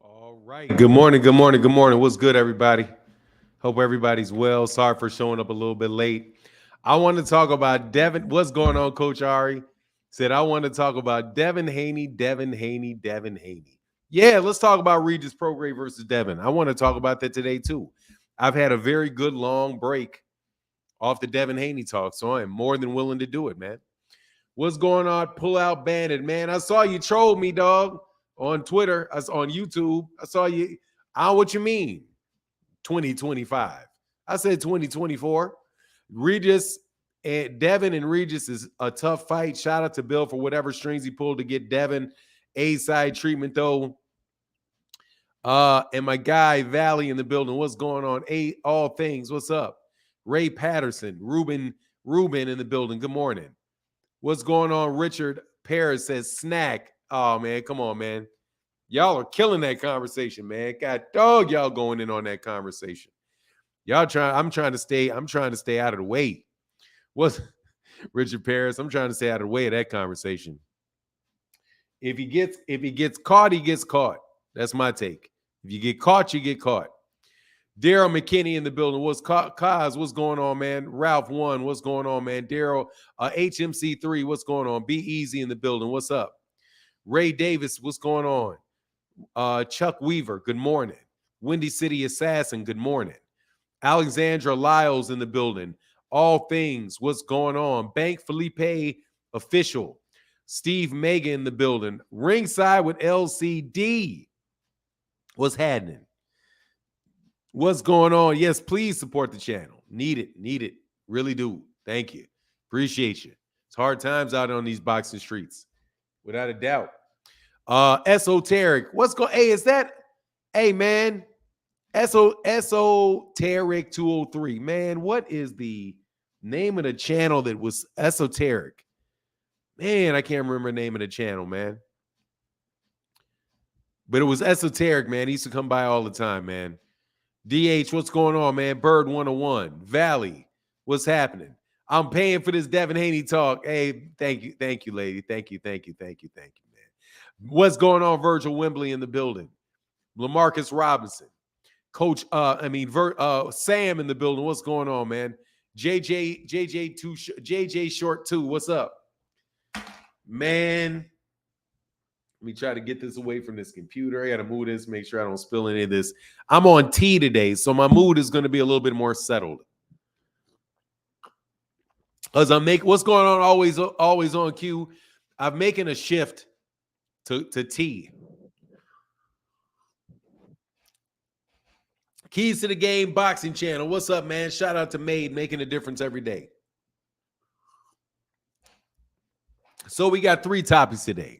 All right. Good morning. Good morning. Good morning. What's good, everybody? Hope everybody's well. Sorry for showing up a little bit late. I want to talk about Devin. What's going on, Coach Ari? Said I want to talk about Devin Haney, Devin Haney, Devin Haney. Yeah, let's talk about Regis Prograis versus Devin. I want to talk about that today, too. I've had a very good long break off the Devin Haney talk, so I am more than willing to do it, man. What's going on? Pull out bandit, man. I saw you troll me, dog, on Twitter. I on YouTube. I saw you. I know what you mean. 2025. I said 2024. Regis and Devin and Regis is a tough fight. Shout out to Bill for whatever strings he pulled to get Devin A-side treatment, though. And my guy Valley in the building. What's going on? All things. What's up? Ray Patterson, Ruben in the building. Good morning. What's going on? Richard Paris says snack. Oh, man, come on, man. Y'all are killing that conversation, man. God dog, y'all going in on that conversation. I'm trying to stay out of the way. What's Richard Paris? I'm trying to stay out of the way of that conversation. If he gets caught, he gets caught. That's my take. If you get caught, you get caught. Daryl McKinney in the building. What's going on, man? Ralph 1, what's going on, man? Daryl, HMC3, what's going on? Be Easy in the building. What's up? Ray Davis, what's going on? Chuck Weaver, good morning. Windy City Assassin, good morning. Alexandra Lyles in the building. All things, what's going on? Bank Felipe official. Steve Mega in the building. Ringside with LCD. What's happening? What's going on? Yes, please support the channel. Need it. Really do. Thank you. Appreciate you. It's hard times out on these boxing streets, without a doubt. Esoteric. What's going? Hey, is that? Hey, man. Esoteric 203. Man, what is the name of the channel that was Esoteric? Man, I can't remember the name of the channel, man. But it was Esoteric, man. He used to come by all the time, man. DH, what's going on, man? Bird 101. Valley, what's happening? I'm paying for this Devin Haney talk. Hey, thank you, lady. Thank you, man. What's going on, Virgil Wembley in the building? LaMarcus Robinson. Coach, Sam in the building. What's going on, man? JJ Short 2. What's up? Man. Let me try to get this away from this computer. I got to move this, make sure I don't spill any of this. I'm on tea today, so my mood is going to be a little bit more settled. As what's going on always on cue, I'm making a shift to tea. Keys to the Game Boxing Channel. What's up, man? Shout out to Made, making a difference every day. So we got 3 topics today.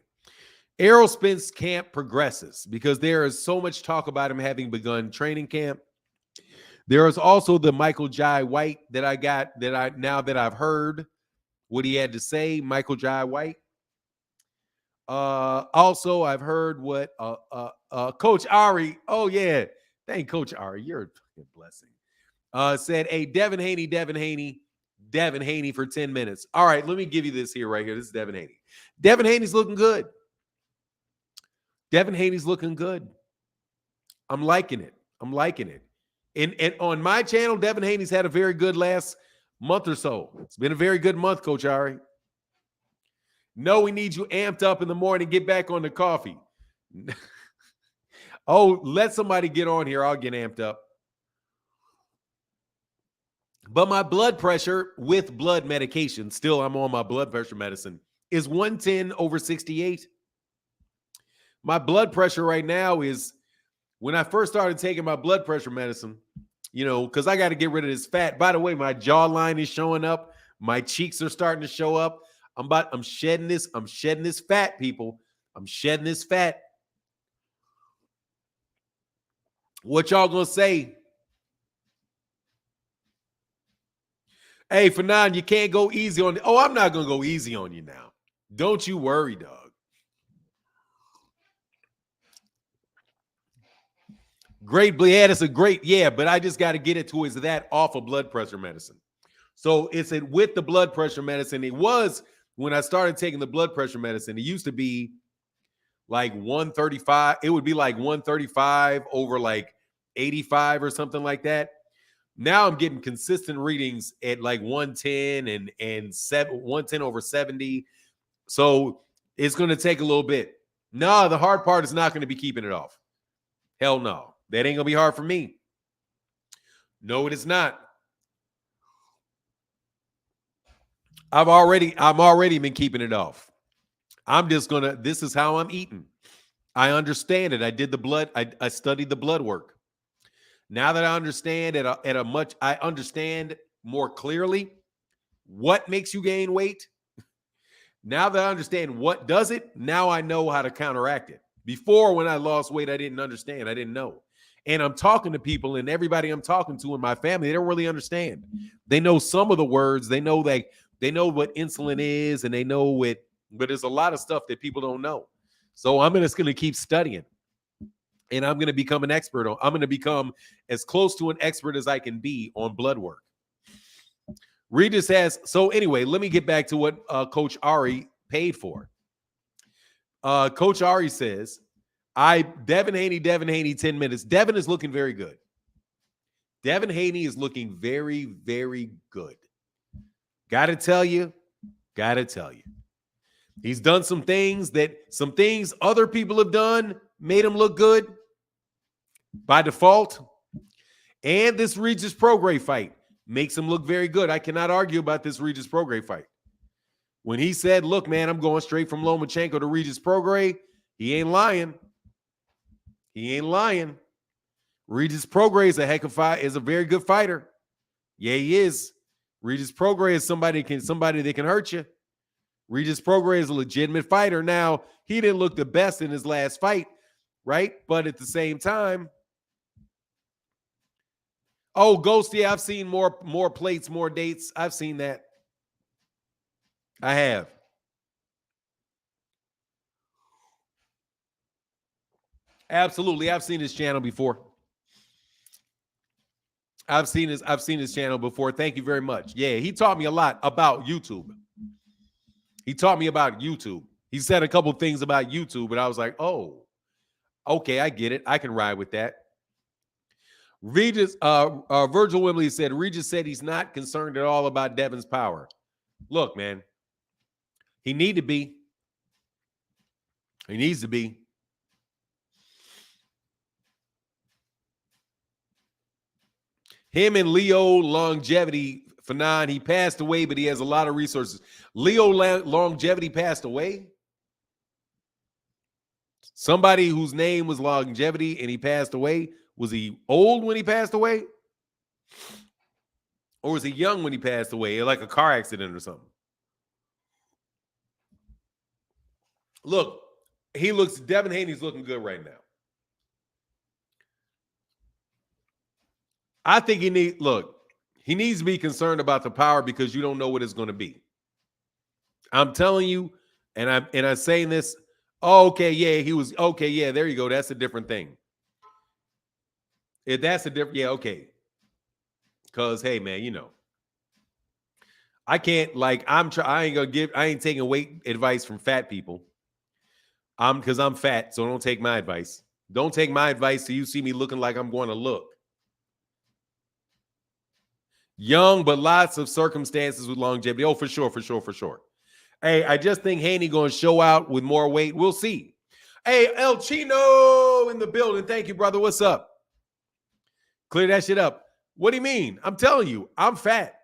Errol Spence camp progresses because there is so much talk about him having begun training camp. There is also the Michael Jai White that I've heard what he had to say, Michael Jai White. Also, I've heard what Coach Ari, oh yeah, thank Coach Ari, you're a fucking blessing. Said, hey, Devin Haney for 10 minutes. All right, let me give you this here right here. This is Devin Haney. Devin Haney's looking good. Devin Haney's looking good. I'm liking it. And on my channel, Devin Haney's had a very good last month or so. It's been a very good month, Coach Ari. No, we need you amped up in the morning. Get back on the coffee. Oh, let somebody get on here. I'll get amped up. But my blood pressure with blood medication, still I'm on my blood pressure medicine, is 110/68. My blood pressure right now is, when I first started taking my blood pressure medicine, because I got to get rid of this fat. By the way, my jawline is showing up. My cheeks are starting to show up. I'm shedding this. I'm shedding this fat, people. I'm shedding this fat. What y'all gonna say? Hey, Fanon, you can't go easy on. Oh, I'm not gonna go easy on you now. Don't you worry, dog. Great, yeah, that's a great, yeah, but I just got to get it to is that off of blood pressure medicine. So it's with the blood pressure medicine. It was when I started taking the blood pressure medicine. It used to be like 135. It would be like 135 over like 85 or something like that. Now I'm getting consistent readings at like 110 and 110 over 70. So it's going to take a little bit. No, the hard part is not going to be keeping it off. Hell no. That ain't going to be hard for me. No, it is not. I've already been keeping it off. I'm just going to, this is how I'm eating. I understand it. I did the blood. I studied the blood work. Now that I understand I understand more clearly what makes you gain weight. Now that I understand what does it, now I know how to counteract it. Before, when I lost weight, I didn't understand. I didn't know. And I'm talking to people, and everybody I'm talking to in my family, they don't really understand. They know some of the words. They know what insulin is, and they know it, but there's a lot of stuff that people don't know. So I'm just going to keep studying, and I'm going to become an expert on. I'm going to become as close to an expert as I can be on blood work. Regis has, so anyway, let me get back to what Coach Ari paid for. Coach Ari says, Devin Haney, 10 minutes. Devin is looking very good. Devin Haney is looking very, very good. Gotta tell you. He's done some things other people have done, made him look good by default. And this Regis Prograis fight makes him look very good. I cannot argue about this Regis Prograis fight. When he said, look, man, I'm going straight from Lomachenko to Regis Prograis, he ain't lying. Regis Prograis is a very good fighter. Yeah, he is. Regis Prograis is somebody that can hurt you. Regis Prograis is a legitimate fighter. Now, he didn't look the best in his last fight, right? But at the same time, oh, Ghosty, I've seen more plates, more dates. I've seen that. I have. Absolutely. I've seen his channel before. I've seen his channel before. Thank you very much. Yeah, he taught me a lot about YouTube. He said a couple things about YouTube, and I was like, oh, okay, I get it. I can ride with that. Regis, Virgil Wimley said, Regis said he's not concerned at all about Devin's power. Look, man, he needs to be. Him and Leo Longevity, Fanon, he passed away, but he has a lot of resources. Leo Longevity passed away? Somebody whose name was Longevity and he passed away? Was he old when he passed away? Or was he young when he passed away? Like a car accident or something? Look, Devin Haney's looking good right now. I think he needs to be concerned about the power because you don't know what it's going to be. I'm telling you, and I'm saying this, oh, okay, yeah, he was, okay, yeah, there you go. That's a different thing. If that's a different, yeah, okay. Because, hey, man, you know, I can't, I ain't taking weight advice from fat people. Because I'm fat, so don't take my advice. Don't take my advice till you see me looking like I'm going to look. Young, but lots of circumstances with longevity. Oh, for sure. Hey, I just think Haney going to show out with more weight. We'll see. Hey, El Chino in the building. Thank you, brother. What's up? Clear that shit up. What do you mean? I'm telling you, I'm fat.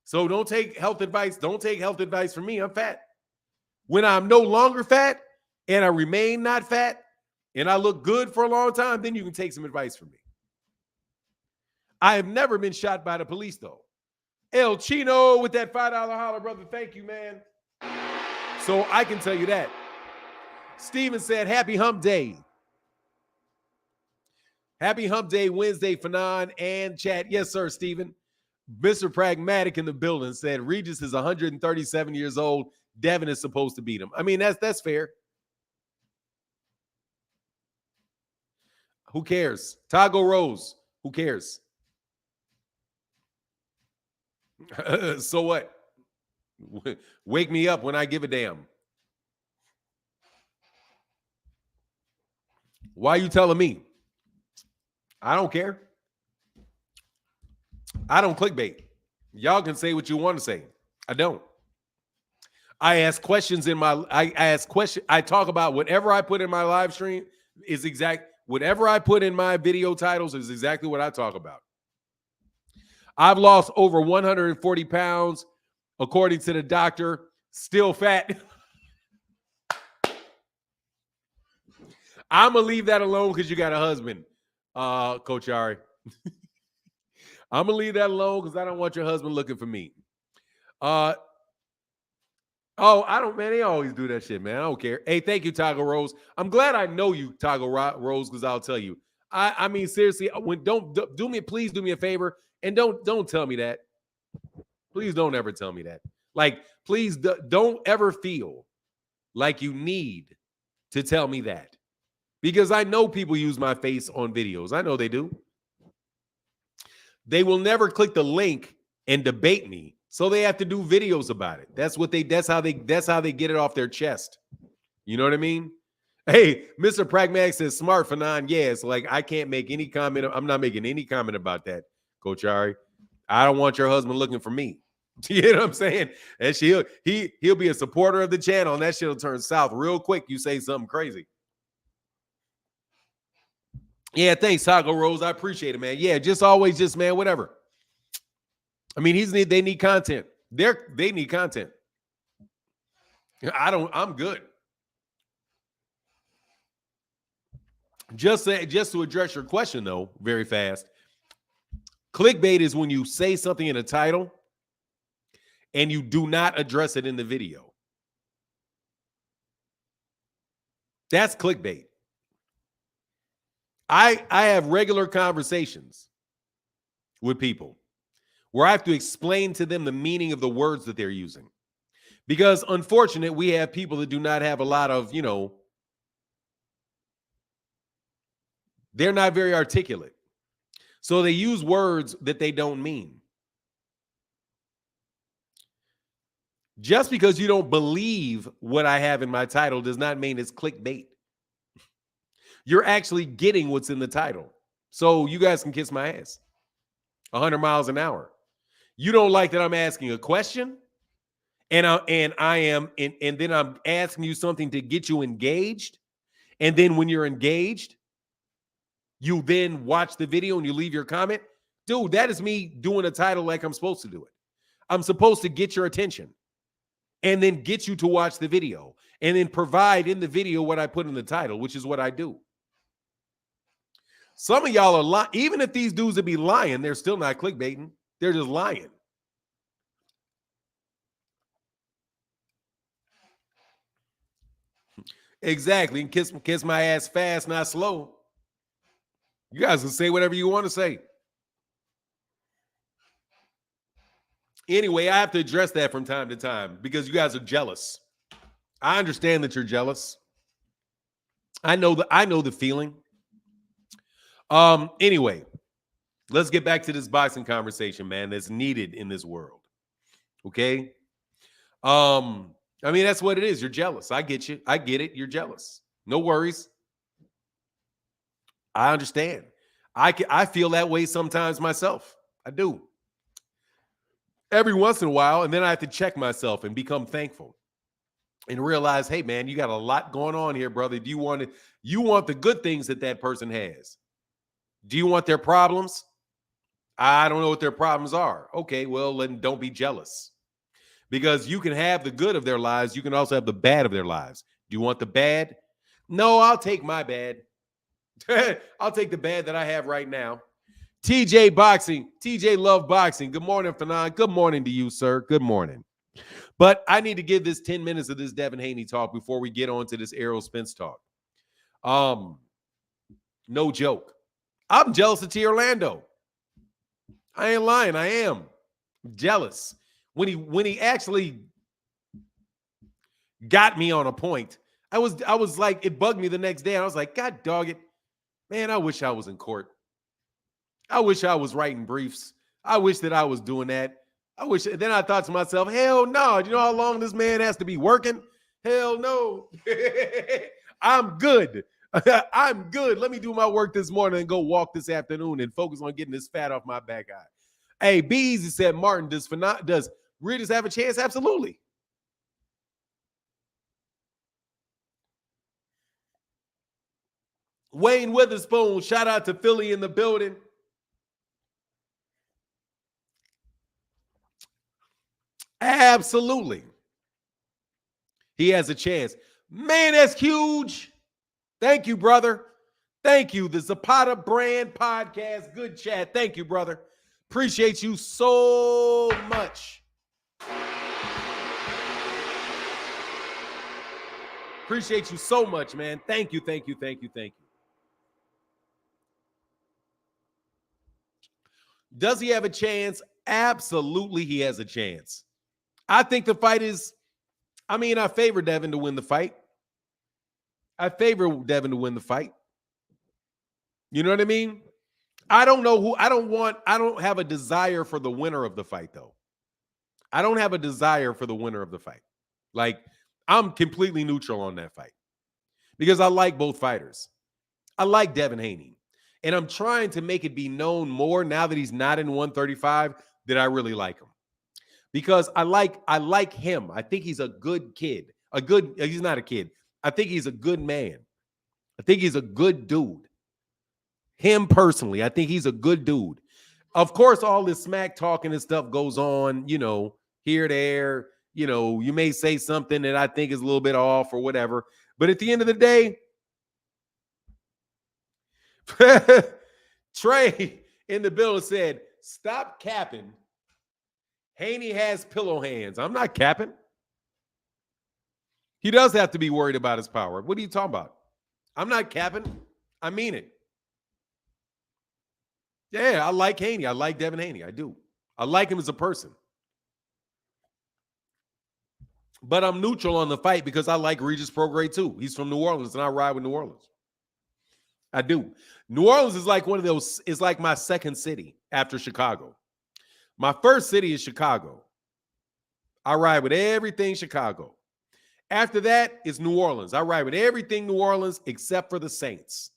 So don't take health advice. Don't take health advice from me. I'm fat. When I'm no longer fat and I remain not fat and I look good for a long time, then you can take some advice from me. I have never been shot by the police, though. El Chino with that $5 holler, brother. Thank you, man. So I can tell you that. Steven said, happy hump day. Happy hump day Wednesday, Fanon and chat. Yes, sir, Steven. Mr. Pragmatic in the building said, Regis is 137 years old. Devin is supposed to beat him. I mean, that's fair. Who cares? Tago Rose. Who cares? So what? Wake me up when I give a damn. Why you telling me? I don't care. I don't clickbait. Y'all can say what you want to say. I don't. I ask questions in my I ask questions. I talk about whatever I put in my live stream is exact. Whatever I put in my video titles is exactly what I talk about. I've lost over 140 pounds, according to the doctor. Still fat. I'm gonna leave that alone because you got a husband, Coach Ari. I'm gonna leave that alone because I don't want your husband looking for me. Oh, I don't, man. They always do that shit, man. I don't care. Hey, thank you, Toggle Rose. I'm glad I know you, Toggle Rose, because I'll tell you. I mean, seriously, when please do me a favor and don't tell me that. Please don't ever tell me that. Like, please don't ever feel like you need to tell me that. Because I know people use my face on videos. I know they do. They will never click the link and debate me. So they have to do videos about it. That's how they get it off their chest. You know what I mean? Hey, Mr. Pragmatic says smart for non. Yes, like I can't make any comment. I'm not making any comment about that, Coach Ari. I don't want your husband looking for me. You know what I'm saying? And he'll be a supporter of the channel, and that shit'll turn south real quick. You say something crazy. Yeah, thanks, Taco Rose. I appreciate it, man. Yeah, man, whatever. I mean, they need content. They need content. I'm good. Just to address your question, though, very fast. Clickbait is when you say something in a title and you do not address it in the video. That's clickbait. I have regular conversations with people where I have to explain to them the meaning of the words that they're using. Because unfortunately, we have people that do not have a lot of, they're not very articulate. So they use words that they don't mean. Just because you don't believe what I have in my title does not mean it's clickbait. You're actually getting what's in the title. So you guys can kiss my ass. 100 miles an hour. You don't like that I'm asking a question, and then I'm asking you something to get you engaged. And then when you're engaged, you then watch the video and you leave your comment. Dude, that is me doing a title like I'm supposed to do it. I'm supposed to get your attention and then get you to watch the video and then provide in the video what I put in the title, which is what I do. Some of y'all are lying. Even if these dudes would be lying, they're still not clickbaiting. They're just lying. Exactly. And kiss my ass fast, not slow. You guys can say whatever you want to say. Anyway, I have to address that from time to time because you guys are jealous. I understand that you're jealous. I know the feeling. Anyway, let's get back to this boxing conversation, man, that's needed in this world. Okay? I mean, that's what it is. You're jealous. I get you. I get it. You're jealous. No worries. I understand. I feel that way sometimes myself. I do. Every once in a while, and then I have to check myself and become thankful and realize, hey, man, you got a lot going on here, brother. Do you want the good things that person has? Do you want their problems? I don't know what their problems are. Okay, well, then don't be jealous. Because you can have the good of their lives. You can also have the bad of their lives. Do you want the bad? No, I'll take my bad. I'll take the bad that I have right now. TJ Boxing. TJ Love Boxing. Good morning, Fanon. Good morning to you, sir. Good morning. But I need to give this 10 minutes of this Devin Haney talk before we get on to this Errol Spence talk. No joke. I'm jealous of T. Orlando. I ain't lying. I am jealous. When he actually got me on a point, I was like, it bugged me the next day. I was like, God dog it. Man, I wish I was in court. I wish I was writing briefs. I wish that I was doing that. Then I thought to myself, hell no. Do you know how long this man has to be working? Hell no. I'm good. I'm good. Let me do my work this morning and go walk this afternoon and focus on getting this fat off my back eye. Hey, Be Easy said, Martin, does Readers have a chance? Absolutely. Wayne Witherspoon, shout out to Philly in the building. Absolutely. He has a chance. Man, that's huge. Thank you, brother. Thank you. The Zapata Brand Podcast. Good chat. Thank you, brother. Appreciate you so much. Appreciate you so much, man. Thank you, thank you, thank you, thank you. Does he have a chance? Absolutely, he has a chance. I think the fight is, I favor Devin to win the fight. I favor Devin to win the fight. You know what I mean? I don't know who, I don't have a desire for the winner of the fight, though. I don't have a desire for the winner of the fight. Like, I'm completely neutral on that fight because I like both fighters. I like Devin Haney. And I'm trying to make it be known more now that he's not in 135 that I really like him. Because I like him. I think he's a good kid. He's not a kid. I think he's a good man. I think he's a good dude. Him personally, I think he's a good dude. Of course, all this smack talking and stuff goes on, here, there. You may say something that I think is a little bit off or whatever. But at the end of the day, Trey in the building said, stop capping. Haney has pillow hands. I'm not capping. He does have to be worried about his power. What are you talking about? I'm not capping. I mean it. Yeah, I like Haney. I like Devin Haney. I do. I like him as a person. But I'm neutral on the fight because I like Regis Prograis too. He's from New Orleans, and I ride with New Orleans. I do. New Orleans is like one of those, is like my second city after Chicago. My first city is Chicago. I ride with everything Chicago. After that is New Orleans. I ride with everything New Orleans except for the Saints.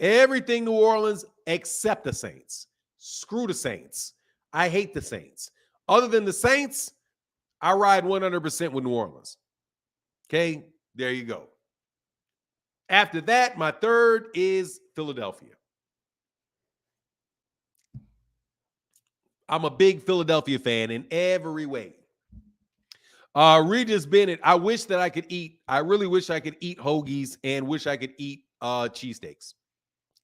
Everything New Orleans except the Saints. Screw the Saints. I hate the Saints. Other than the Saints, I ride 100% with New Orleans. Okay, there you go. After that, my third is Philadelphia. I'm a big Philadelphia fan in every way. Regis Bennett, I really wish I could eat hoagies and wish I could eat cheesesteaks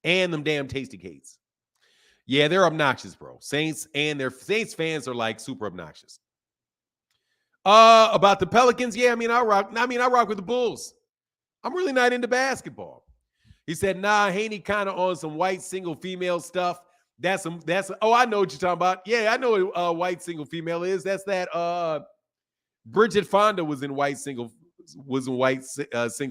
and them damn Tasty Cates. Yeah, they're obnoxious, bro. Saints and their Saints fans are like super obnoxious. About the Pelicans, yeah, I rock with the Bulls. I'm really not into basketball. He said, nah, Haney kind of on some white single female stuff. I know what you're talking about. Yeah, I know what white single female is. That's that Bridget Fonda was in white single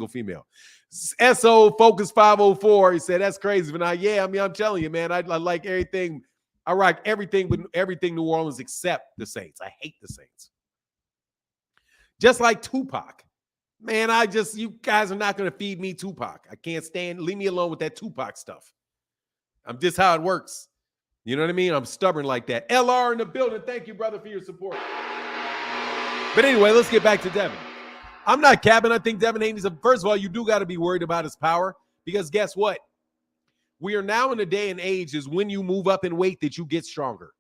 female. SO Focus 504. He said, that's crazy. But I'm telling you, man, I like everything. I rock everything with everything New Orleans except the Saints. I hate the Saints. Just like Tupac. Man, you guys are not going to feed me Tupac. I can't stand, leave me alone with that Tupac stuff. I'm just how it works. You know what I mean? I'm stubborn like that. LR in the building. Thank you, brother, for your support. But anyway, let's get back to Devin. I'm not capping. I think Devin Haney's first of all, you do got to be worried about his power because guess what? We are now in a day and age is when you move up in weight that you get stronger.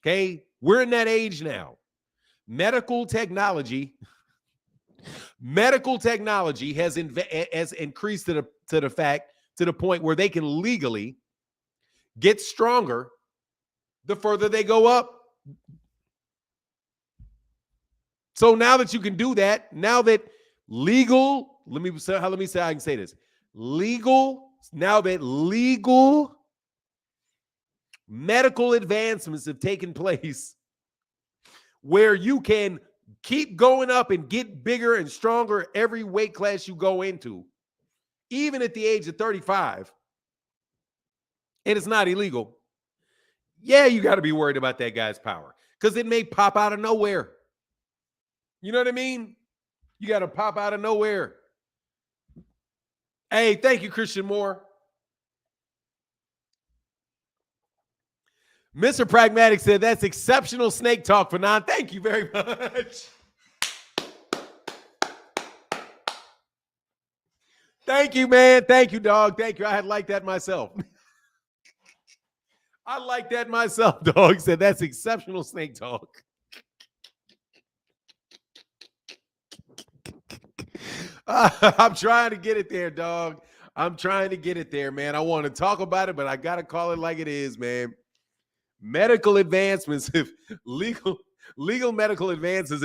Okay? We're in that age now. Medical technology has increased to the point where they can legally get stronger the further they go up. So now that you can do that, now that legal, let me say how I can say this. Now that legal medical advancements have taken place where you can keep going up and get bigger and stronger every weight class you go into, even at the age of 35, and it's not illegal. Yeah, you got to be worried about that guy's power because it may pop out of nowhere. You know what I mean? You got to pop out of nowhere. Hey, thank you, Christian Moore. Mr. Pragmatic said, that's exceptional snake talk for non. Thank you very much. Thank you, man. Thank you, dog. Thank you. I had liked that myself. I like that myself, dog. He said, that's exceptional snake talk. I'm trying to get it there, dog. I'm trying to get it there, man. I want to talk about it, but I got to call it like it is, man. Medical advancements, if legal medical advances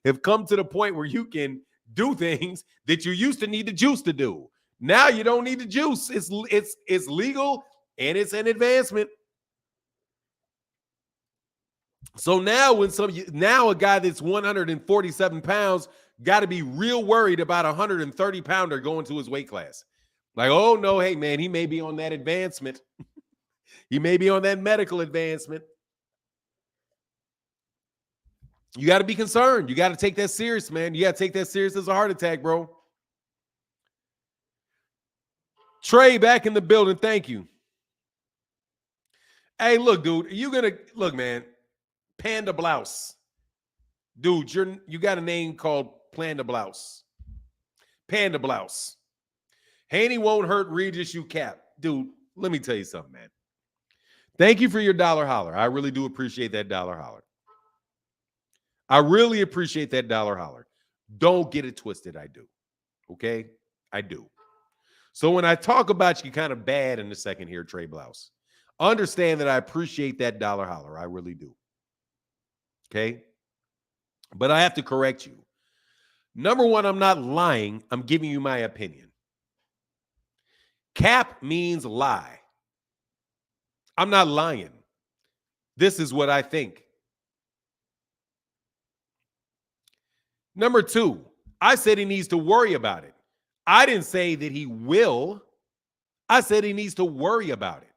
have come to the point where you can do things that you used to need the juice to do. Now you don't need the juice. It's legal and it's an advancement. So now a guy that's 147 pounds got to be real worried about a 130 pounder going to his weight class. Like, oh no, hey man, he may be on that advancement. He may be on that medical advancement. You got to be concerned. You got to take that serious, man. You got to take that serious as a heart attack, bro. Trey back in the building. Thank you. Hey, look, dude. Look, man. Panda Blouse. Dude, you got a name called Panda Blouse. Panda Blouse. Haney won't hurt Regis, you cap. Dude, let me tell you something, man. Thank you for your dollar holler. I really do appreciate that dollar holler. I really appreciate that dollar holler. Don't get it twisted. I do. Okay? I do. So when I talk about you kind of bad in a second here, Trey Blouse, understand that I appreciate that dollar holler. I really do. Okay? But I have to correct you. Number one, I'm not lying. I'm giving you my opinion. Cap means lie. I'm not lying. This is what I think. Number two, I said he needs to worry about it. I didn't say that he will. I said he needs to worry about it.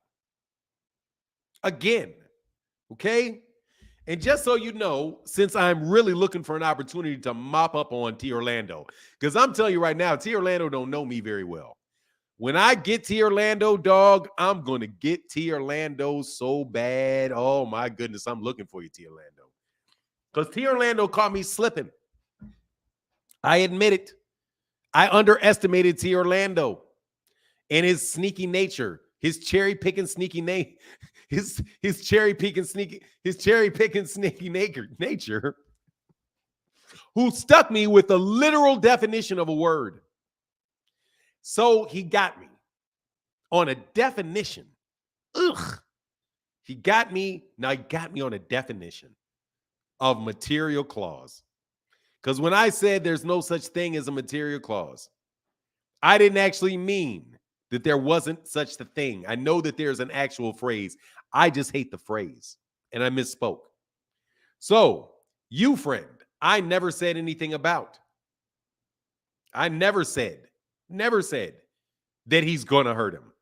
Again, okay? And just so you know, since I'm really looking for an opportunity to mop up on T. Orlando, because I'm telling you right now, T. Orlando don't know me very well. When I get T. Orlando, dog, I'm going to get T. Orlando so bad. Oh, my goodness, I'm looking for you, T. Orlando. Because T. Orlando caught me slipping. I admit it. I underestimated T. Orlando and his sneaky nature, his cherry picking sneaky his cherry picking sneaky nature, who stuck me with the literal definition of a word. So he got me on a definition. Ugh. He got me on a definition of material clause. Because when I said there's no such thing as a material clause, I didn't actually mean that there wasn't such a thing. I know that there's an actual phrase. I just hate the phrase, and I misspoke. So, you friend, I never said anything about. I never said that he's going to hurt him.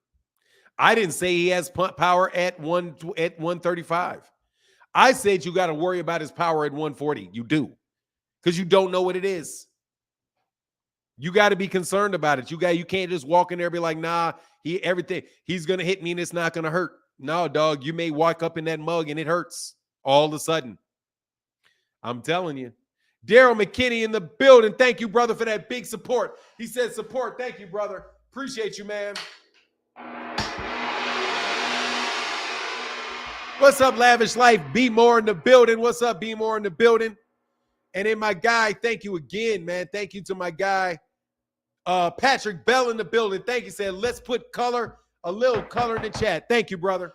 I didn't say he has power at 135. I said you got to worry about his power at 140. You do. Because you don't know what it is. You got to be concerned about it. You can't just walk in there and be like, nah, he's going to hit me and it's not going to hurt. No, dog, you may walk up in that mug and it hurts all of a sudden. I'm telling you. Daryl McKinney in the building. Thank you, brother, for that big support. He said support. Thank you, brother. Appreciate you, man. What's up, Lavish Life? Be more in the building. What's up, Be more in the building? And then my guy, thank you again, man. Thank you to my guy, Patrick Bell in the building. Thank you. Said, let's put a little color in the chat. Thank you, brother.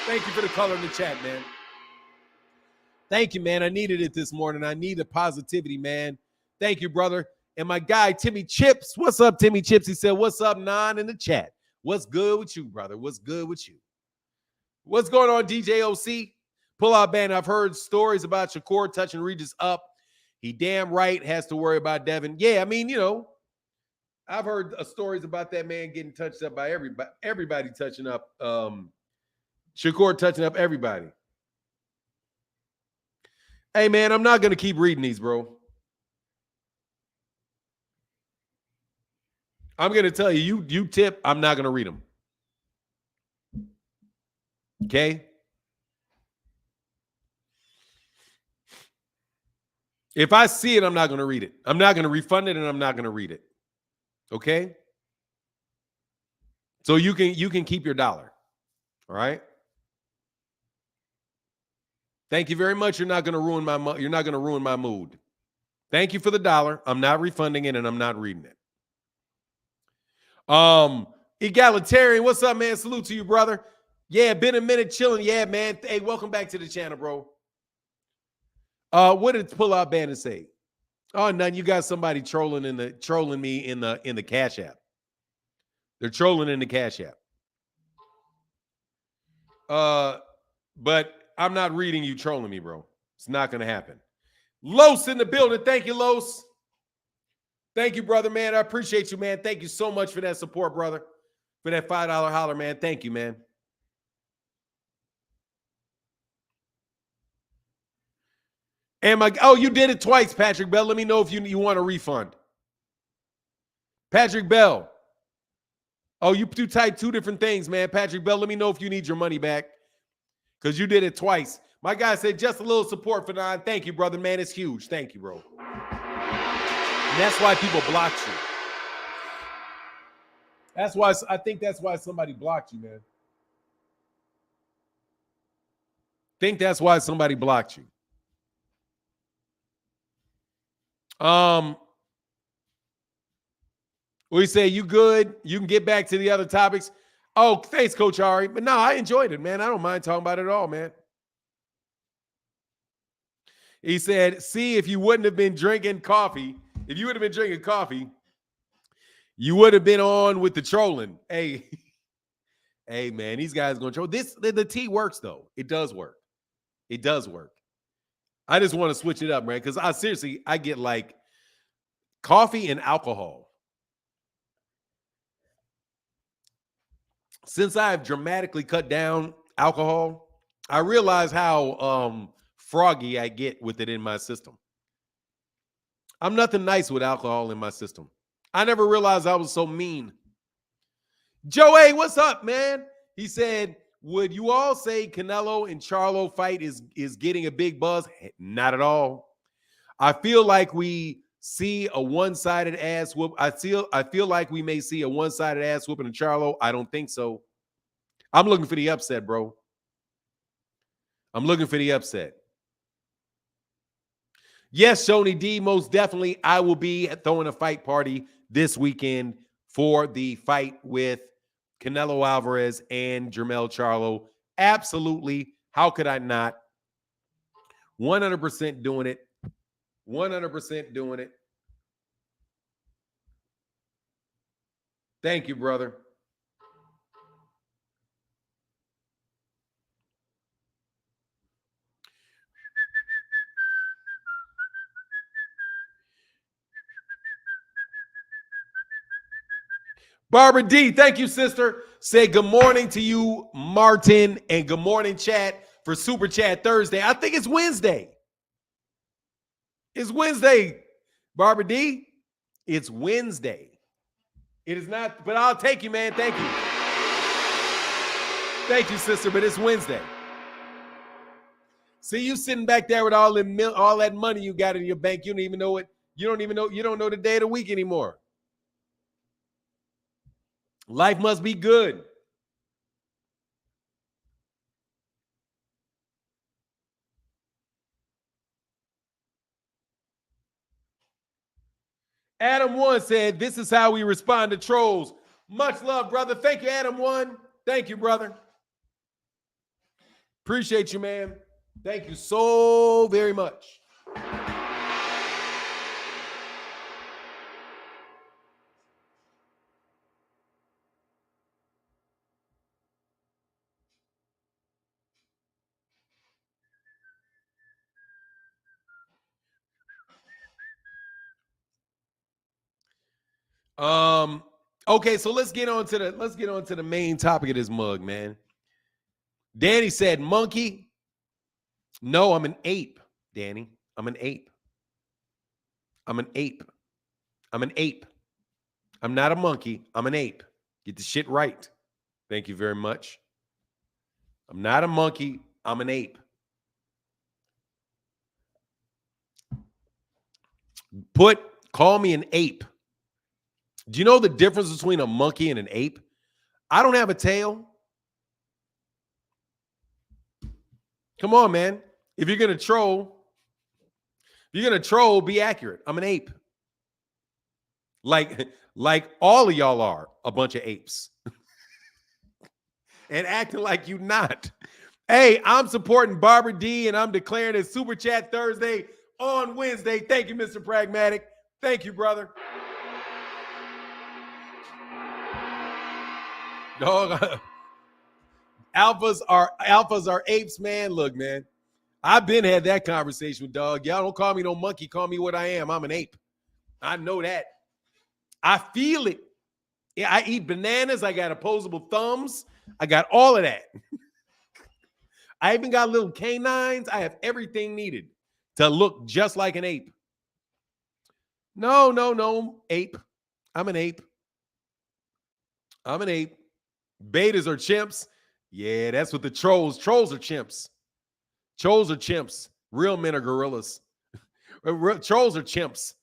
Thank you for the color in the chat, man. Thank you, man. I needed it this morning. I needed positivity, man. Thank you, brother. And my guy, Timmy Chips. What's up, Timmy Chips? He said, what's up, Nan, in the chat? What's good with you, brother? What's good with you? What's going on, DJ OC? Pull-out band. I've heard stories about Shakur touching Regis up. He damn right has to worry about Devin. Yeah, I mean, I've heard stories about that man getting touched up by everybody touching up. Shakur touching up everybody. Hey, man, I'm not going to keep reading these, bro. I'm going to tell you, you tip, I'm not going to read them. Okay? If I see it, I'm not going to read it. I'm not going to refund it, and I'm not going to read it. Okay? So you can keep your dollar. All right? Thank you very much. You're not going to ruin my mood. Thank you for the dollar. I'm not refunding it, and I'm not reading it. Egalitarian, what's up, man? Salute to you, brother. Yeah, been a minute chilling. Yeah, man. Hey, welcome back to the channel, bro. What did Pull Out Bandit say? Oh, none. You got somebody trolling me in the Cash App. They're trolling in the Cash App. But I'm not reading you trolling me, bro. It's not gonna happen. Los in the building. Thank you, Los. Thank you, brother, man. I appreciate you, man. Thank you so much for that support, brother. For that $5 holler, man. Thank you, man. Oh, you did it twice, Patrick Bell. Let me know if you want a refund. Patrick Bell. Oh, you typed two different things, man. Patrick Bell, let me know if you need your money back. Because you did it twice. My guy said just a little support for 9. Thank you, brother, man. It's huge. Thank you, bro. And that's why people blocked you. I think that's why somebody blocked you, man. Think that's why somebody blocked you. We say you good. You can get back to the other topics. Oh, thanks, Coach Ari. But no, I enjoyed it, man. I don't mind talking about it at all, man. He said, see, if you wouldn't have been drinking coffee, you would have been on with the trolling. Hey, hey, man, these guys going to troll. The tea works, though. It does work. It does work. I just want to switch it up, man, because I get like coffee and alcohol. Since I've dramatically cut down alcohol, I realize how froggy I get with it in my system. I'm nothing nice with alcohol in my system. I never realized I was so mean. Joe A, what's up, man? He said, would you all say Canelo and Charlo fight is getting a big buzz? Not at all. I feel like we see a one-sided ass whoop. I feel like we may see a one-sided ass whooping in Charlo. I don't think so. I'm looking for the upset, bro. I'm looking for the upset. Yes, Shoney D, most definitely. I will be throwing a fight party this weekend for the fight with Canelo Alvarez and Jermell Charlo. Absolutely. How could I not? 100% doing it. 100% doing it. Thank you, brother. Barbara D, thank you, sister. Say good morning to you, Martin, and good morning, chat, for Super Chat Thursday. I think it's Wednesday. It's Wednesday, Barbara D. It's Wednesday. It is not, but I'll take you, man. Thank you. Thank you, sister, but it's Wednesday. See, you sitting back there with all that money you got in your bank. You don't even know it. You don't know the day of the week anymore. Life must be good. Adam One said, this is how we respond to trolls. Much love, brother. Thank you, Adam One. Thank you, brother. Appreciate you, man. Thank you so very much. Okay, so let's get on to the main topic of this mug, man. Danny said, monkey. No, I'm an ape, Danny. I'm an ape. I'm an ape. I'm an ape. I'm not a monkey. I'm an ape. Get the shit right. Thank you very much. I'm not a monkey. I'm an ape. Call me an ape. Do you know the difference between a monkey and an ape? I don't have a tail. Come on, man. If you're going to troll, be accurate. I'm an ape. Like all of y'all are a bunch of apes. And acting like you not. Hey, I'm supporting Barbara D, and I'm declaring it Super Chat Thursday on Wednesday. Thank you, Mr. Pragmatic. Thank you, brother. Dog, alphas are apes, man. Look, man, I've been had that conversation with dog. Y'all don't call me no monkey. Call me what I am. I'm an ape. I know that. I feel it. Yeah, I eat bananas. I got opposable thumbs. I got all of that. I even got little canines. I have everything needed to look just like an ape. No, ape. I'm an ape. I'm an ape. Betas are chimps. Yeah, that's what the trolls. Trolls are chimps. Trolls are chimps. Real men are gorillas. Trolls are chimps.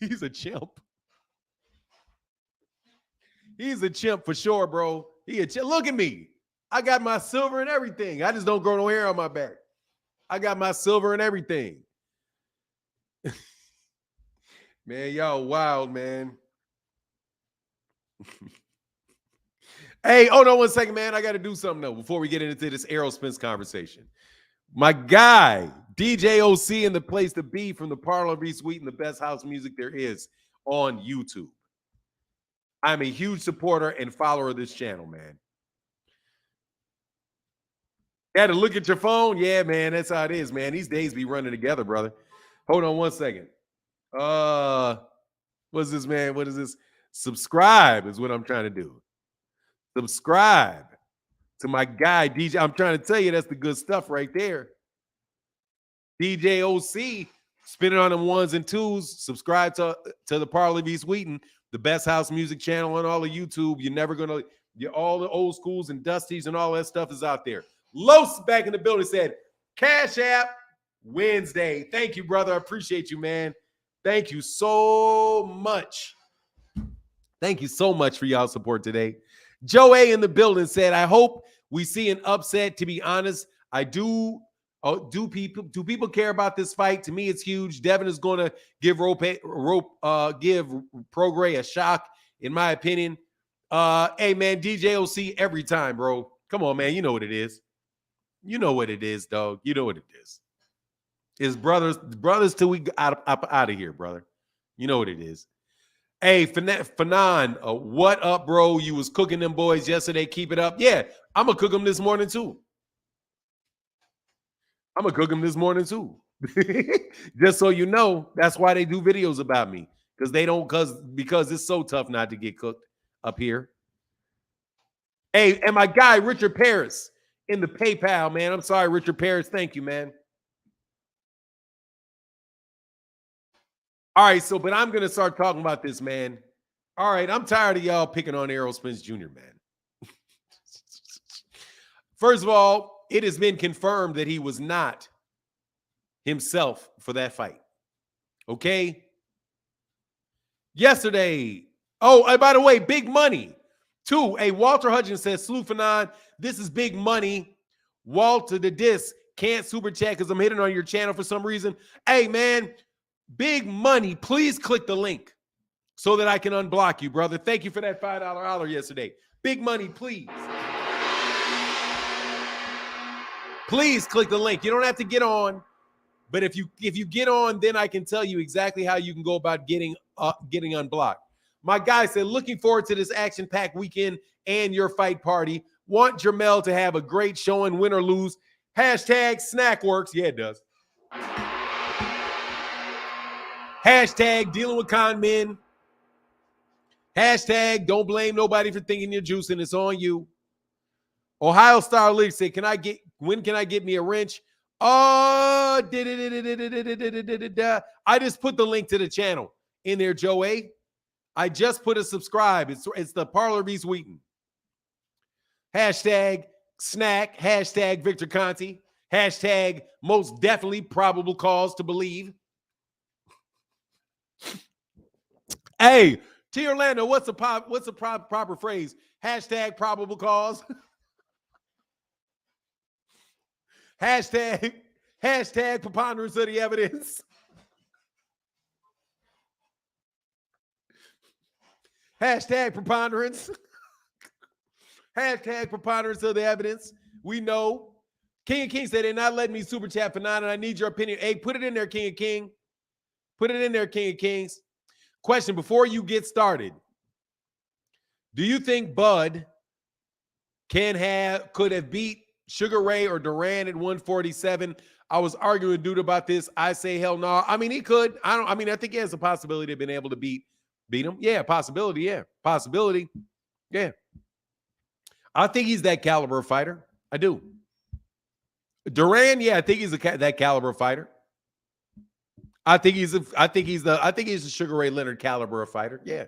He's a chimp. He's a chimp for sure, bro. He a chimp. Look at me. I got my silver and everything. I just don't grow no hair on my back. I got my silver and everything. Man, y'all wild, man. Hey, hold on 1 second, man. I got to do something, though, before we get into this Errol Spence conversation. My guy, DJ OC, in the place to be from the Parlor V Suite and the best house music there is on YouTube. I'm a huge supporter and follower of this channel, man. You had to look at your phone? Yeah, man, that's how it is, man. These days be running together, brother. Hold on 1 second. What's this, man? What is this? Subscribe is what I'm trying to do. Subscribe to my guy, DJ. I'm trying to tell you, that's the good stuff right there. DJ OC, spinning on them ones and twos. Subscribe to the Parlor V Suite, the best house music channel on all of YouTube. You're never going to, all the old schools and dusties and all that stuff is out there. Los back in the building said, Cash App Wednesday. Thank you, brother. I appreciate you, man. Thank you so much. Thank you so much for y'all support today. Joe A in the building said, I hope we see an upset. To be honest, I do. Do people care about this fight? To me, it's huge. Devin is going to give Prograis a shock, in my opinion. Hey, man, DJ OC every time, bro. Come on, man. You know what it is. You know what it is, dog. You know what it is. It's brothers till we out of here, brother. You know what it is. Hey, Fanon, what up, bro? You was cooking them boys yesterday. Keep it up. Yeah, I'm going to cook them this morning, too. I'm going to cook them this morning, too. Just so you know, that's why they do videos about me. Because it's so tough not to get cooked up here. Hey, and my guy, Richard Paris, in the PayPal, man. I'm sorry, Richard Paris. Thank you, man. All right, but I'm going to start talking about this, man. All right, I'm tired of y'all picking on Errol Spence Jr., man. First of all, it has been confirmed that he was not himself for that fight. Okay? Yesterday. Oh, and by the way, big money. Two, Walter Hudgens says, Salute Fanon, this is big money. Walter the disc can't super chat because I'm hitting on your channel for some reason. Hey, man. Big money, please click the link so that I can unblock you, brother. Thank you for that $5 holler yesterday. Big money, please. Please click the link. You don't have to get on, but if you get on, then I can tell you exactly how you can go about getting unblocked. My guy said, looking forward to this action-packed weekend and your fight party. Want Jermel to have a great showing, win or lose. Hashtag Snackworks. Yeah, it does. Hashtag dealing with con men. Hashtag don't blame nobody for thinking you're juicing. It's on you. Ohio Star League said, when can I get me a wrench? I just put the link to the channel. in there, Joe A. I just put a subscribe. It's the Parlor Beast Wheaton. Hashtag snack. Hashtag Victor Conti. Hashtag most definitely probable cause to believe. Hey, T. Orlando, what's a proper phrase? Hashtag probable cause. Hashtag preponderance of the evidence. Hashtag preponderance. Hashtag preponderance of the evidence. We know. King of Kings said they're not letting me super chat for 9, and I need your opinion. Hey, put it in there, King of King. Put it in there, King of Kings. Question before you get started. Do you think Bud could have beat Sugar Ray or Duran at 147? I was arguing with Dude about this. I say hell no. I mean, he could. I think he has a possibility of being able to beat him. Yeah, possibility. Yeah, possibility. Yeah. I think he's that caliber of fighter. I do. Duran, yeah, I think he's that caliber of fighter. I think he's a Sugar Ray Leonard caliber of fighter. Yeah.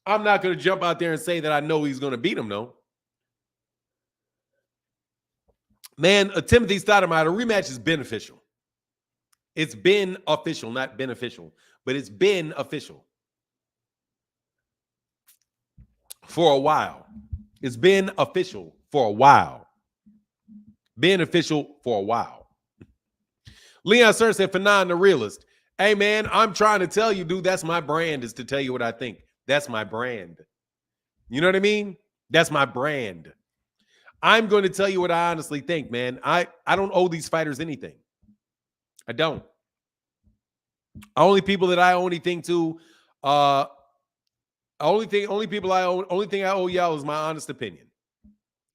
I'm not going to jump out there and say that I know he's going to beat him, though. Man, Timothy Stoudemire, a rematch is beneficial. It's been official, not beneficial, but it's been official for a while. It's been official for a while. Been official for a while. Leon Stern said, Fanon, the realist. Hey, man, I'm trying to tell you, dude, that's my brand, is to tell you what I think. That's my brand. You know what I mean? That's my brand. I'm going to tell you what I honestly think, man. I don't owe these fighters anything. I don't. Only people that I only think to, only thing I owe y'all is my honest opinion.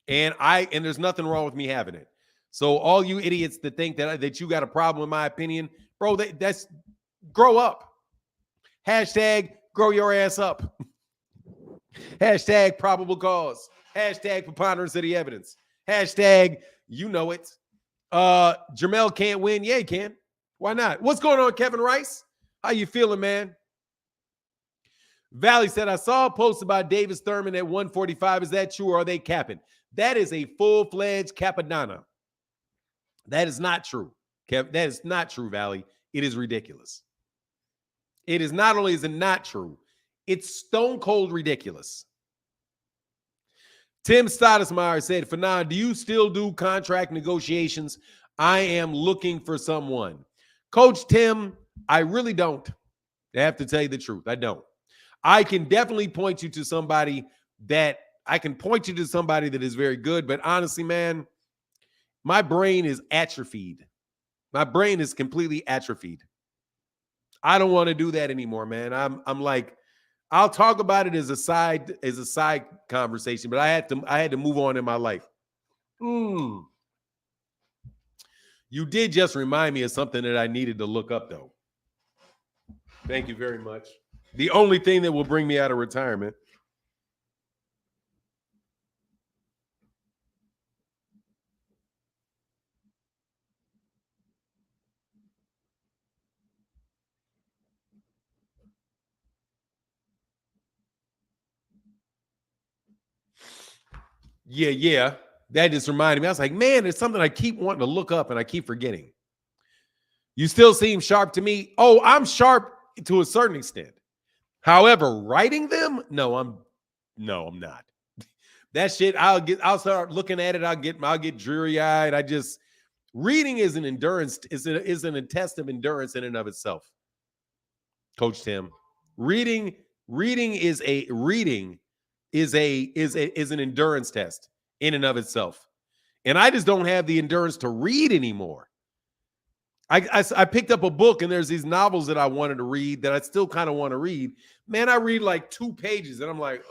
And there's nothing wrong with me having it. So all you idiots that think that you got a problem with my opinion, bro, that's grow up. Hashtag grow your ass up. Hashtag probable cause. Hashtag preponderance of the evidence. Hashtag you know it. Jermell can't win. Yeah, he can. Why not? What's going on, Kevin Rice? How you feeling, man? Valley said, I saw a post about Davis Thurman at 145. Is that true or are they capping? That is a full-fledged capadonna. That is not true. Kev, that is not true, Valley. It is ridiculous. It is not only is it not true, it's stone cold ridiculous. Tim Stoudemire said, Fanon, do you still do contract negotiations? I am looking for someone. Coach Tim, I really don't. I have to tell you the truth. I don't. I can definitely point you to somebody that is very good, but honestly, man, my brain is atrophied. My brain is completely atrophied. I don't want to do that anymore, man. I'm like, I'll talk about it as a side conversation, but I had to move on in my life. You did just remind me of something that I needed to look up, though. Thank you very much. The only thing that will bring me out of retirement. Yeah. That just reminded me. I was like, man, there's something I keep wanting to look up and I keep forgetting. You still seem sharp to me. Oh, I'm sharp to a certain extent. However, writing them, no, I'm not. That shit, I'll start looking at it. I'll get dreary-eyed. Reading is an endurance, is an test of endurance in and of itself. Coach Tim, reading is an endurance test in and of itself. And I just don't have the endurance to read anymore. I picked up a book and there's these novels that I wanted to read that I still kind of want to read. Man, I read like 2 pages and I'm like,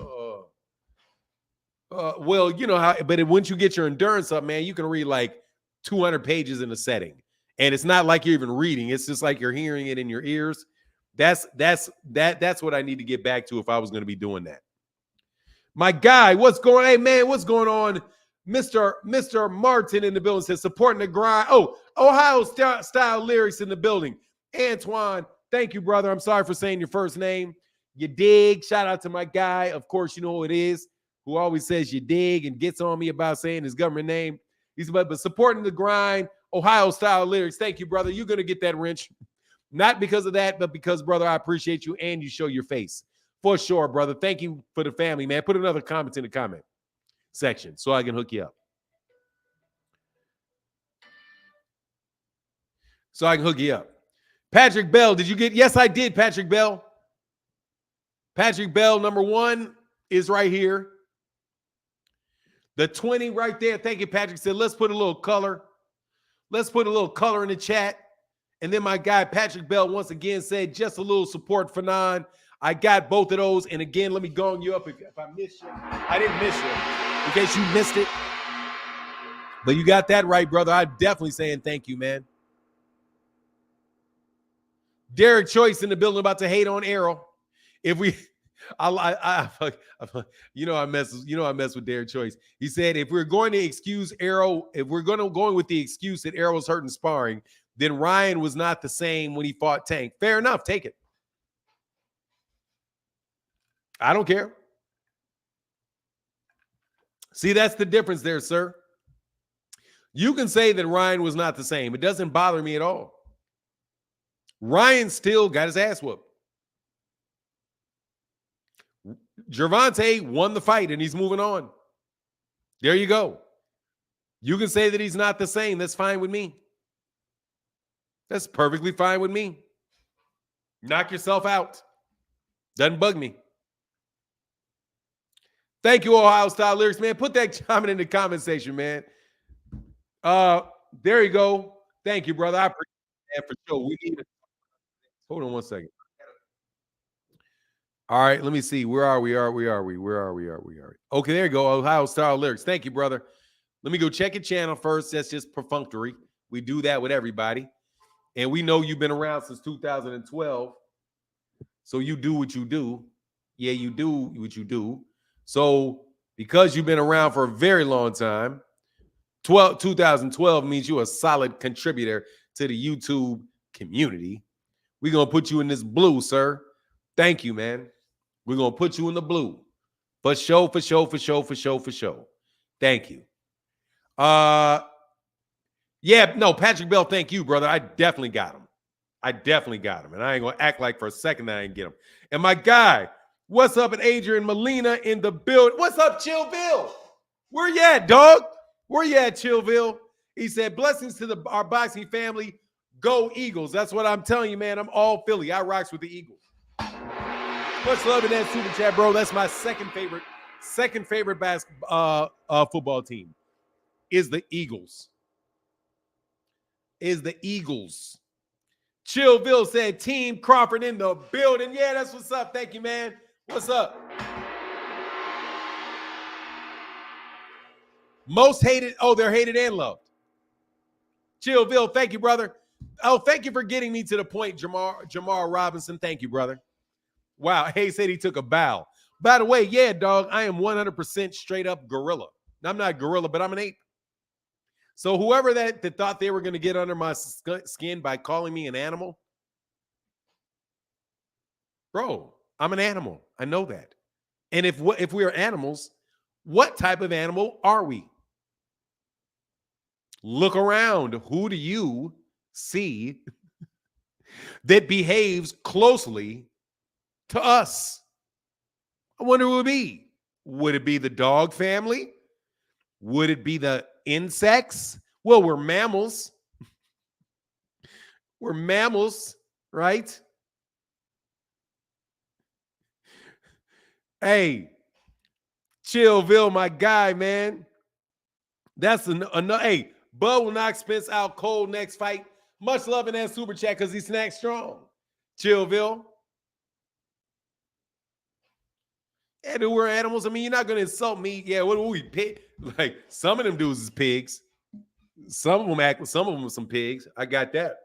well, you know how, but once you get your endurance up, man, you can read like 200 pages in a setting. And it's not like you're even reading. It's just like you're hearing it in your ears. That's what I need to get back to if I was going to be doing that. My guy, hey man, what's going on? Mr. Martin in the building says supporting the grind. Oh, Ohio style lyrics in the building. Antoine Thank you, brother. I'm sorry for saying your first name. You dig. Shout out to my guy. Of course, you know who it is, who always says you dig and gets on me about saying his government name. He's but supporting the grind, Ohio style lyrics. Thank you, brother. You're going to get that wrench. Not because of that, but because, brother, I appreciate you and you show your face. For sure, brother. Thank you for the family, man. Put another comment in the comment section so I can hook you up. So I can hook you up. Patrick Bell, did you get? Yes, I did, Patrick Bell. Patrick Bell, number 1 is right here. The 20 right there. Thank you, Patrick. Said, let's put a little color. Let's put a little color in the chat. And then my guy, Patrick Bell, once again said, just a little support for Nan. I got both of those. And again, let me gong you up if I missed you. I didn't miss you. In case you missed it. But you got that right, brother. I'm definitely saying thank you, man. Derek Choice in the building about to hate on Errol. If we, I mess with Derek Choice. He said if we're going to excuse Errol, if we're going with the excuse that Errol was hurt in sparring, then Ryan was not the same when he fought Tank. Fair enough, take it. I don't care. See, that's the difference there, sir. You can say that Ryan was not the same. It doesn't bother me at all. Ryan still got his ass whooped. Gervonta won the fight and he's moving on. There you go. You can say that he's not the same. That's fine with me. That's perfectly fine with me. Knock yourself out. Doesn't bug me. Thank you, Ohio Style Lyrics, man. Put that comment in the comment section, man. There you go. Thank you, brother. I appreciate that for sure. We need it. Hold on one second. All right, let me see. Where are we? Okay, there you go. Ohio Style Lyrics. Thank you, brother. Let me go check your channel first. That's just perfunctory. We do that with everybody. And we know you've been around since 2012. So you do what you do. Yeah, you do what you do. So because you've been around for a very long time, 2012 means you're a solid contributor to the YouTube community. We're going to put you in this blue, sir. Thank you, man. We're going to put you in the blue. For sure. Thank you. Yeah, no, Patrick Bell, thank you, brother. I definitely got him. And I ain't going to act like for a second that I didn't get him. And my guy, what's up, and Adrian Molina in the build. What's up, Chillville? Where you at, dog? Where you at, Chillville? He said, blessings to our boxing family. Go Eagles. That's what I'm telling you, man. I'm all Philly. I rocks with the Eagles. Much love in that super chat, bro. That's my second favorite football team is the Eagles. Chillville said, Team Crawford in the building. Yeah, that's what's up. Thank you, man. What's up? Most hated. Oh, they're hated and loved. Chillville, thank you, brother. Oh, thank you for getting me to the point, Jamar Robinson. Thank you, brother. Wow, Hayes said he took a bow. By the way, yeah, dog, I am 100% straight up gorilla. I'm not gorilla, but I'm an ape. So whoever that thought they were going to get under my skin by calling me an animal, bro, I'm an animal. I know that. And if we are animals, what type of animal are we? Look around. Who do you see that behaves closely to us? I wonder who it would be. Would it be the dog family? Would it be the insects? Well, we're mammals. We're mammals, right? Hey, Chillville, my guy, man. That's another. Hey, Bud will knock Spence out cold next fight. Much love in that super chat because he snacked strong. Chillville. Yeah, dude, we're animals. I mean, you're not going to insult me. Yeah, what are we, pig? Like, some of them dudes is pigs. Some of them are some pigs. I got that.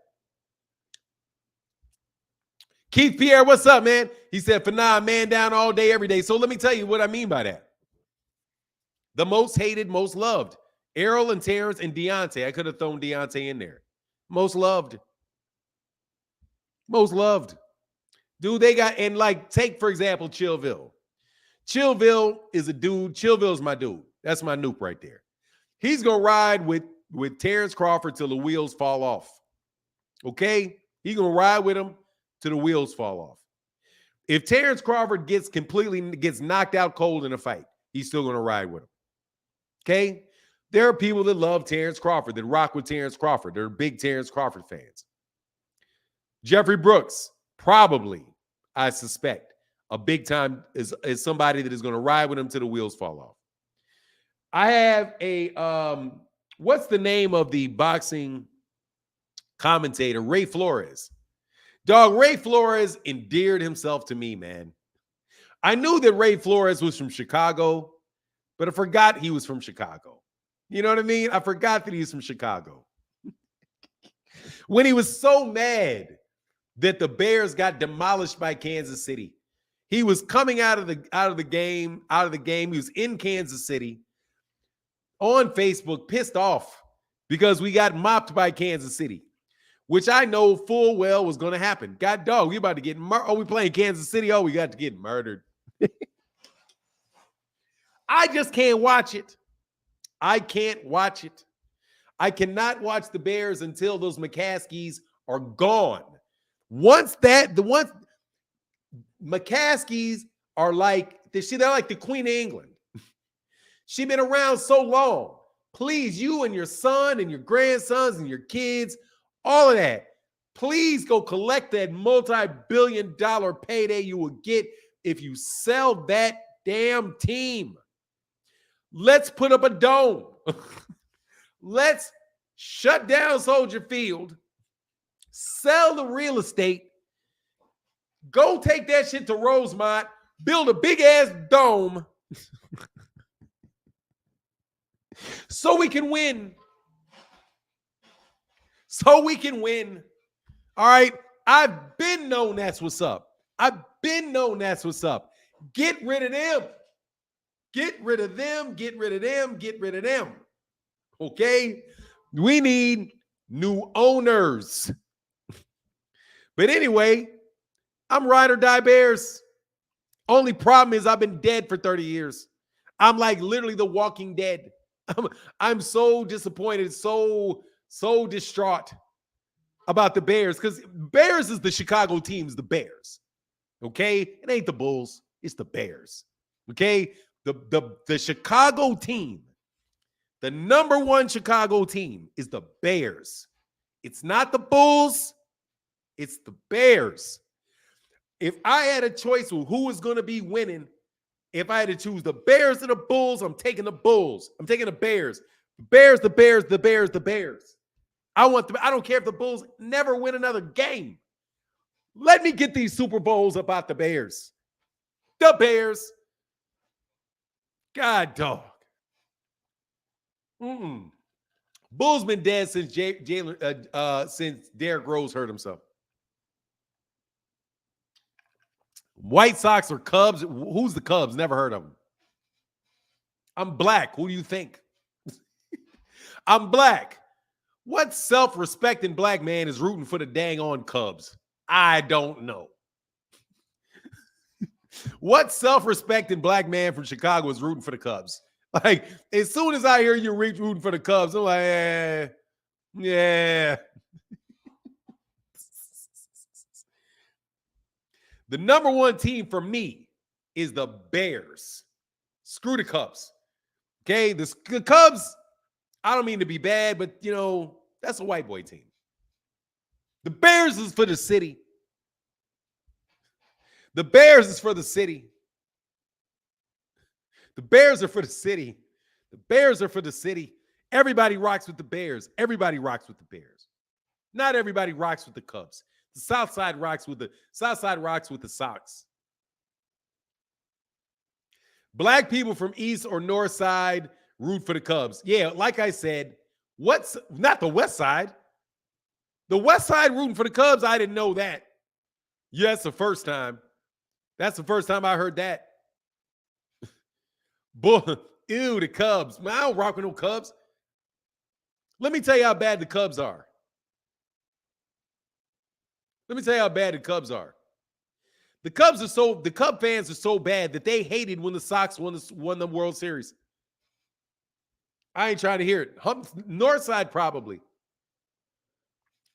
Keith Pierre, what's up, man? He said, for now, man down all day, every day. So let me tell you what I mean by that. The most hated, most loved. Errol and Terrence and Deontay. I could have thrown Deontay in there. Most loved. Most loved. Dude, they got, and like, take, for example, Chillville. Chillville is a dude. Chillville's my dude. That's my nuke right there. He's going to ride with Terrence Crawford till the wheels fall off. Okay? He's going to ride with him till the wheels fall off. If Terrence Crawford gets knocked out cold in a fight, he's still going to ride with him. Okay? There are people that love Terrence Crawford, that rock with Terrence Crawford. They're big Terrence Crawford fans. Jeffrey Brooks, probably, I suspect, a big time is somebody that is going to ride with him till the wheels fall off. I have a, what's the name of the boxing commentator? Ray Flores. Dog, Ray Flores endeared himself to me, man. I knew that Ray Flores was from Chicago, but I forgot he was from Chicago. You know what I mean? I forgot that he was from Chicago. When he was so mad that the Bears got demolished by Kansas City, he was coming out of the game. He was in Kansas City on Facebook, pissed off because we got mopped by Kansas City, which I know full well was going to happen. God dog, we about to get murdered. Oh, we playing Kansas City. Oh, we got to get murdered. I just can't watch it. I can't watch it. I cannot watch the Bears until those McCaskies are gone. Once McCaskies are like, they're like the Queen of England. She's been around so long. Please, you and your son and your grandsons and your kids, all of that, please go collect that multi-billion-dollar payday you will get if you sell that damn team. Let's put up a dome. Let's shut down Soldier Field, sell the real estate, go take that shit to Rosemont, build a big-ass dome so we can win. So we can win. All right? I've been known that's what's up. I've been known that's what's up. Get rid of them. Get rid of them. Get rid of them. Get rid of them. Okay? We need new owners. But anyway, I'm ride or die Bears. Only problem is I've been dead for 30 years. I'm like literally the Walking Dead. I'm so disappointed, so distraught about the Bears, because Bears is the Chicago team's the Bears. Okay? It ain't the Bulls. It's the Bears. Okay? The Chicago team, the number one Chicago team is the Bears. It's not the Bulls. It's the Bears. If I had a choice of who is going to be winning, if I had to choose the Bears or the Bulls, I'm taking the Bulls. I'm taking the Bears. The Bears, the Bears, the Bears, the Bears. I don't care if the Bulls never win another game. Let me get these Super Bowls about the Bears. The Bears. God dog. Bulls been dead since since Derrick Rose hurt himself. White Sox or Cubs? Who's the Cubs? Never heard of them. I'm black. Who do you think? I'm black. What self-respecting black man is rooting for the dang on Cubs? I don't know. What self-respecting black man from Chicago is rooting for the Cubs? Like, as soon as I hear you rooting for the Cubs, I'm like, yeah. The number one team for me is the Bears. Screw the Cubs. Okay, the Cubs, I don't mean to be bad, but, you know, that's a white boy team. The Bears is for the city. The Bears is for the city. The Bears are for the city. The Bears are for the city. Everybody rocks with the Bears. Everybody rocks with the Bears. Not everybody rocks with the Cubs. The South Side rocks with the Sox. Black people from East or North Side root for the Cubs. Yeah, like I said, not the West Side. The West Side rooting for the Cubs, I didn't know that. Yeah, that's the first time. That's the first time I heard that. Ew, the Cubs. Man, I don't rock with no Cubs. Let me tell you how bad the Cubs are. Let me tell you how bad the Cubs are. The Cub fans are so bad that they hated when the Sox won the World Series. I ain't trying to hear it. North side probably.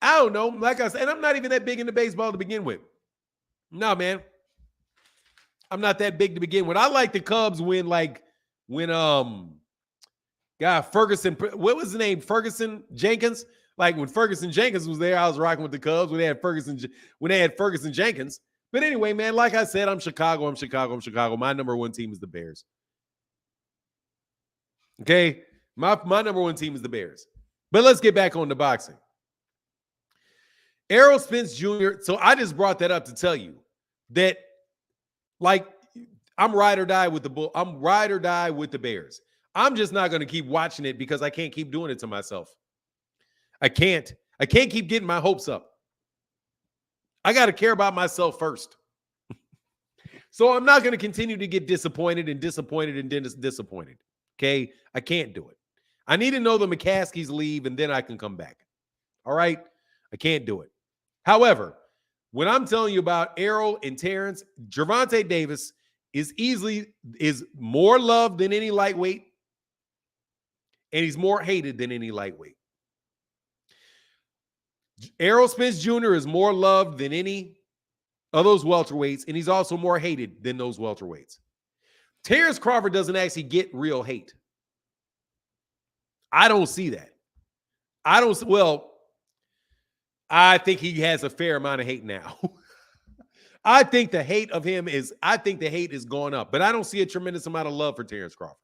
I don't know. Like I said, and I'm not even that big into baseball to begin with. No, man. I'm not that big to begin with. I like the Cubs when Ferguson, what was the name? Ferguson Jenkins? Like when Ferguson Jenkins was there, I was rocking with the Cubs when they had Ferguson Jenkins. But anyway, man, like I said, I'm Chicago. My number one team is the Bears. Okay? My number one team is the Bears. But let's get back on the boxing. Errol Spence Jr. So I just brought that up to tell you that, like, I'm ride or die with the Bears. I'm just not going to keep watching it because I can't keep doing it to myself. I can't keep getting my hopes up. I got to care about myself first. So I'm not going to continue to get disappointed. Okay? I can't do it. I need to know the McCaskies leave and then I can come back. All right? I can't do it. However, when I'm telling you about Errol and Terrence, Gervonta Davis is more loved than any lightweight, and he's more hated than any lightweight. Errol Spence Jr. is more loved than any of those welterweights, and he's also more hated than those welterweights. Terrence Crawford doesn't actually get real hate. I don't see that. I think he has a fair amount of hate now. I think the hate is going up, but I don't see a tremendous amount of love for Terrence Crawford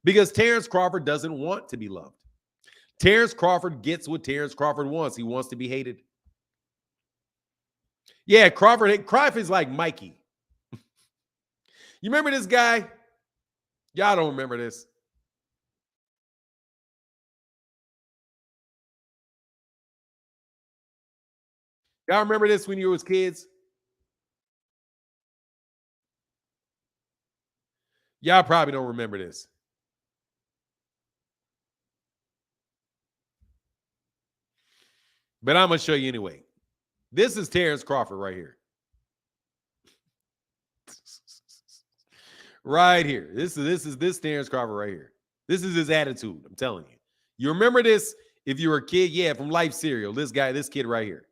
because Terrence Crawford doesn't want to be loved. Terrence Crawford gets what Terrence Crawford wants. He wants to be hated. Yeah, Crawford is like Mikey. You remember this guy? Y'all don't remember this. Y'all remember this when you was kids? Y'all probably don't remember this. But I'm going to show you anyway. This is Terrence Crawford right here. Right here. This is Terrence Crawford right here. This is his attitude. I'm telling you. You remember this if you were a kid? Yeah, from Life Cereal. This kid right here.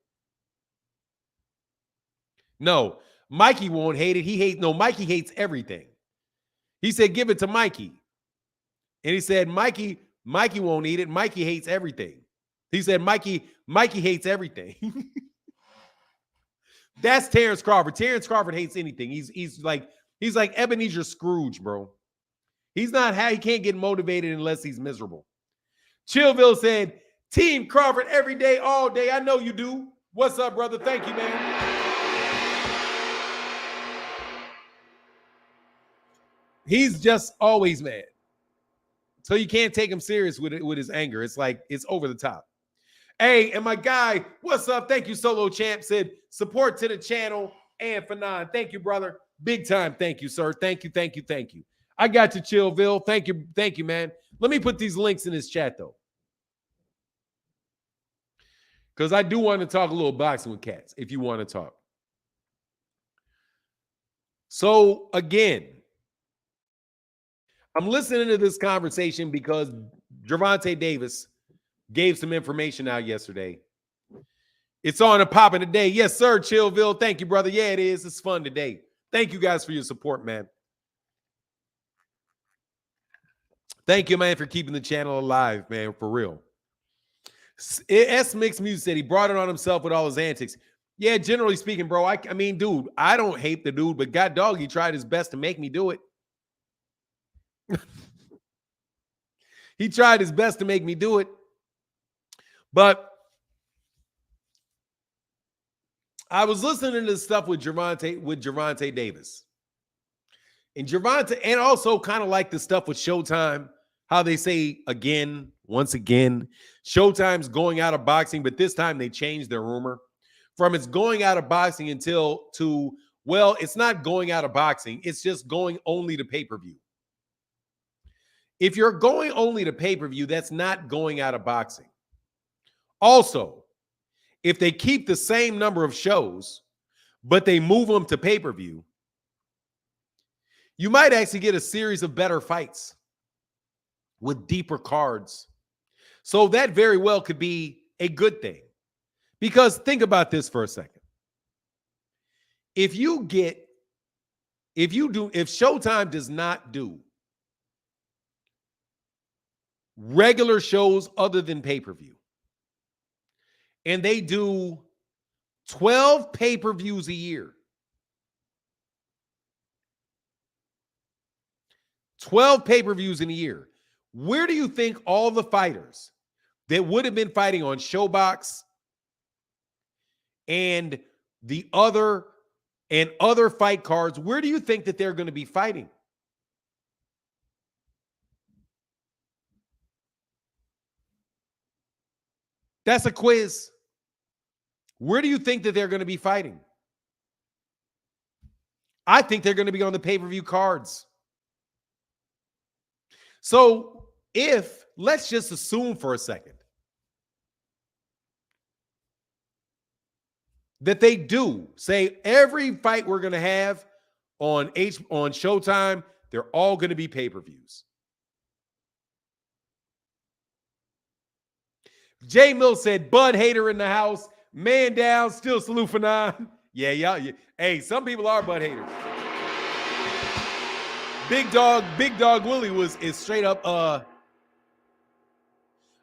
No, Mikey won't hate it. Mikey hates everything. He said, give it to Mikey. And he said, Mikey won't eat it. Mikey hates everything. He said, Mikey hates everything. That's Terrence Crawford. Terrence Crawford hates anything. He's like Ebenezer Scrooge, bro. He can't get motivated unless he's miserable. Chillville said, Team Crawford every day, all day. I know you do. What's up, brother? Thank you, man. He's just always mad. So you can't take him serious with his anger. It's like it's over the top. Hey, and my guy, what's up? Thank you, Solo Champ, said support to the channel and Fanon. Thank you, brother. Big time. Thank you, sir. Thank you. I got you, Chillville. Thank you, man. Let me put these links in this chat, though. Because I do want to talk a little boxing with cats, if you want to talk. So, again, I'm listening to this conversation because Gervonta Davis gave some information out yesterday. It's on and popping today. Yes, sir, Chillville. Thank you, brother. Yeah, it is. It's fun today. Thank you guys for your support, man. Thank you, man, for keeping the channel alive, man, for real. S Mix Music said he brought it on himself with all his antics. Yeah, generally speaking, bro, I mean, dude, I don't hate the dude, but God dog, he tried his best to make me do it. He tried his best to make me do it. But I was listening to stuff with Gervonta Davis. And Gervonta, and also kind of like the stuff with Showtime, how they say once again, Showtime's going out of boxing, but this time they changed their rumor from it's going out of boxing it's not going out of boxing. It's just going only to pay-per-view. If you're going only to pay-per-view, that's not going out of boxing. Also, if they keep the same number of shows, but they move them to pay-per-view, you might actually get a series of better fights with deeper cards. So that very well could be a good thing. Because think about this for a second. If Showtime does not do regular shows other than pay-per-view, and they do 12 pay-per-views a year, 12 pay-per-views in a year, where do you think all the fighters that would have been fighting on ShowBox and the other fight cards, where do you think that they're going to be fighting? That's a quiz. Where do you think that they're going to be fighting? I think they're going to be on the pay-per-view cards. So let's just assume for a second that they do say every fight we're going to have on Showtime, they're all going to be pay-per-views. Jay Mills said, Bud Hater in the house. Man down, still salute for 9. Yeah, y'all. Yeah. Hey, some people are Bud haters. Big Dog Willie is straight up.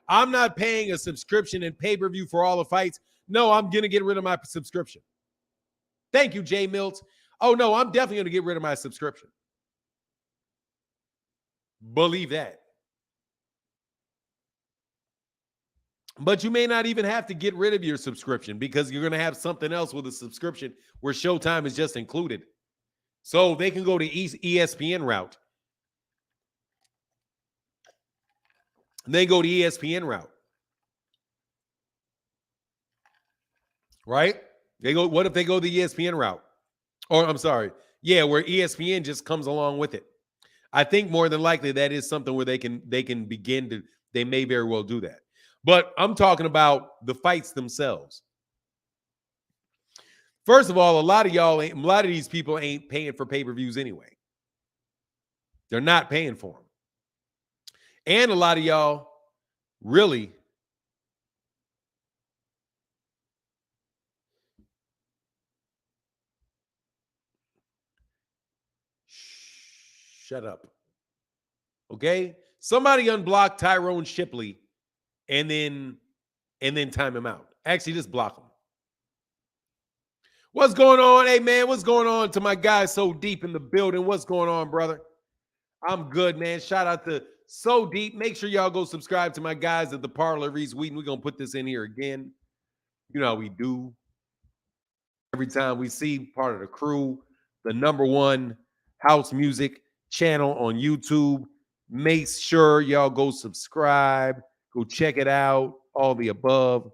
I'm not paying a subscription and pay-per-view for all the fights. No, I'm gonna get rid of my subscription. Thank you, Jay Mills. Oh no, I'm definitely gonna get rid of my subscription. Believe that. But you may not even have to get rid of your subscription because you're going to have something else with a subscription where Showtime is just included. So they can go to ESPN route. They go to ESPN route. Right? What if they go the ESPN route? Or I'm sorry. Yeah, where ESPN just comes along with it. I think more than likely that is something where they can begin to, they may very well do that. But I'm talking about the fights themselves. First of all, a lot of these people ain't paying for pay-per-views anyway. They're not paying for them. And a lot of y'all really shut up. Okay? Somebody unblock Tyrone Shipley and then time him out. Actually, just block him. What's going on? Hey, man, what's going on to my guy So Deep in the building? What's going on, brother? I'm good, man. Shout out to So Deep. Make sure y'all go subscribe to my guys at the Parlor, Reese Wheaton. We're going to put this in here again. You know how we do. Every time we see part of the crew, the #1 house music channel on YouTube. Make sure y'all go subscribe. Go check it out. All the above.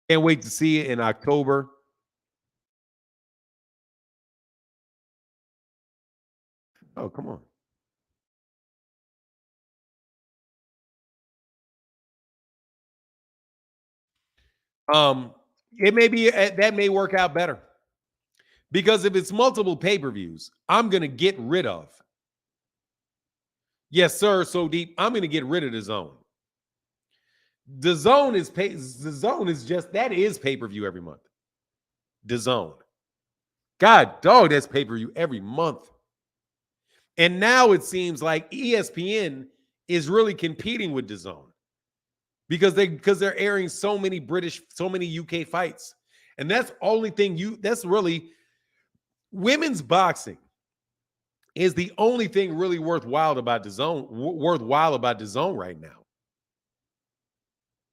Can't wait to see it in October. Oh, come on. It may be that may work out better. Because if it's multiple pay-per-views, I'm going to get rid of. Yes, sir, So Deep. I'm going to get rid of the Zone. The Zone is that is pay-per-view every month. The Zone. God, dog, that's pay-per-view every month. And now it seems like ESPN is really competing with the Zone because they're airing so many UK fights. And that's only thing that's really women's boxing is the only thing really worthwhile about the Zone right now.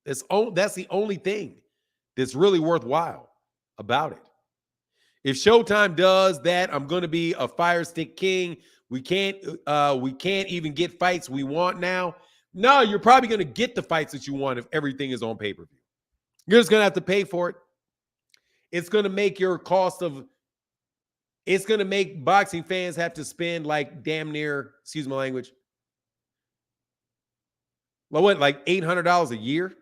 That's the only thing that's really worthwhile about it. If Showtime does that, I'm going to be a Fire Stick King. We can't even get fights we want now. No, you're probably going to get the fights that you want if everything is on pay-per-view. You're just going to have to pay for it. It's going to make it's going to make boxing fans have to spend like damn near, excuse my language, like $800 a year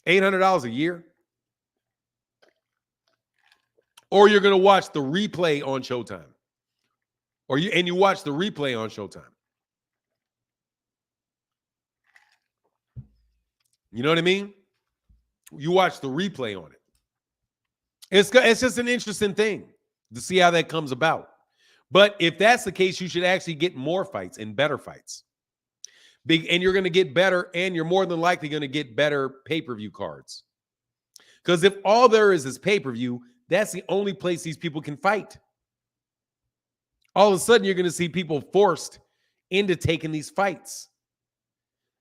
$800 a year? Or you're going to watch the replay on Showtime. You watch the replay on Showtime. You know what I mean? You watch the replay on it. It's just an interesting thing to see how that comes about. But if that's the case, you should actually get more fights and better fights. And you're going to get better, and you're more than likely going to get better pay-per-view cards. Because if all there is pay-per-view, that's the only place these people can fight. All of a sudden, you're going to see people forced into taking these fights.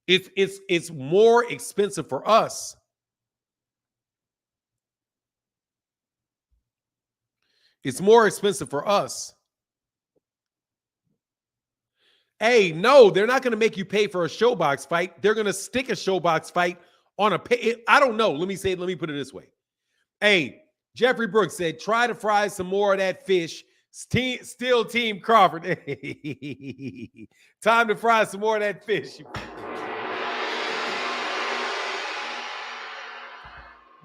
It's more expensive for us. It's more expensive for us. Hey, no, they're not going to make you pay for a Showbox fight. They're going to stick a Showbox fight on a pay. I don't know. Let me put it this way. Hey, Jeffrey Brooks said, try to fry some more of that fish. Still Team Crawford. Time to fry some more of that fish.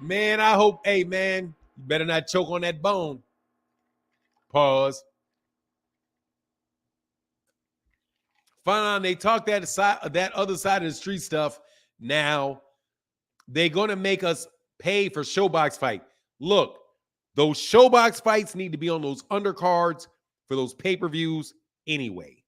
Man, I hope, hey, man, you better not choke on that bone. Pause. Fine, they talk that other side of the street stuff. Now, they're going to make us pay for Showbox fight. Look, those Showbox fights need to be on those undercards for those pay-per-views anyway.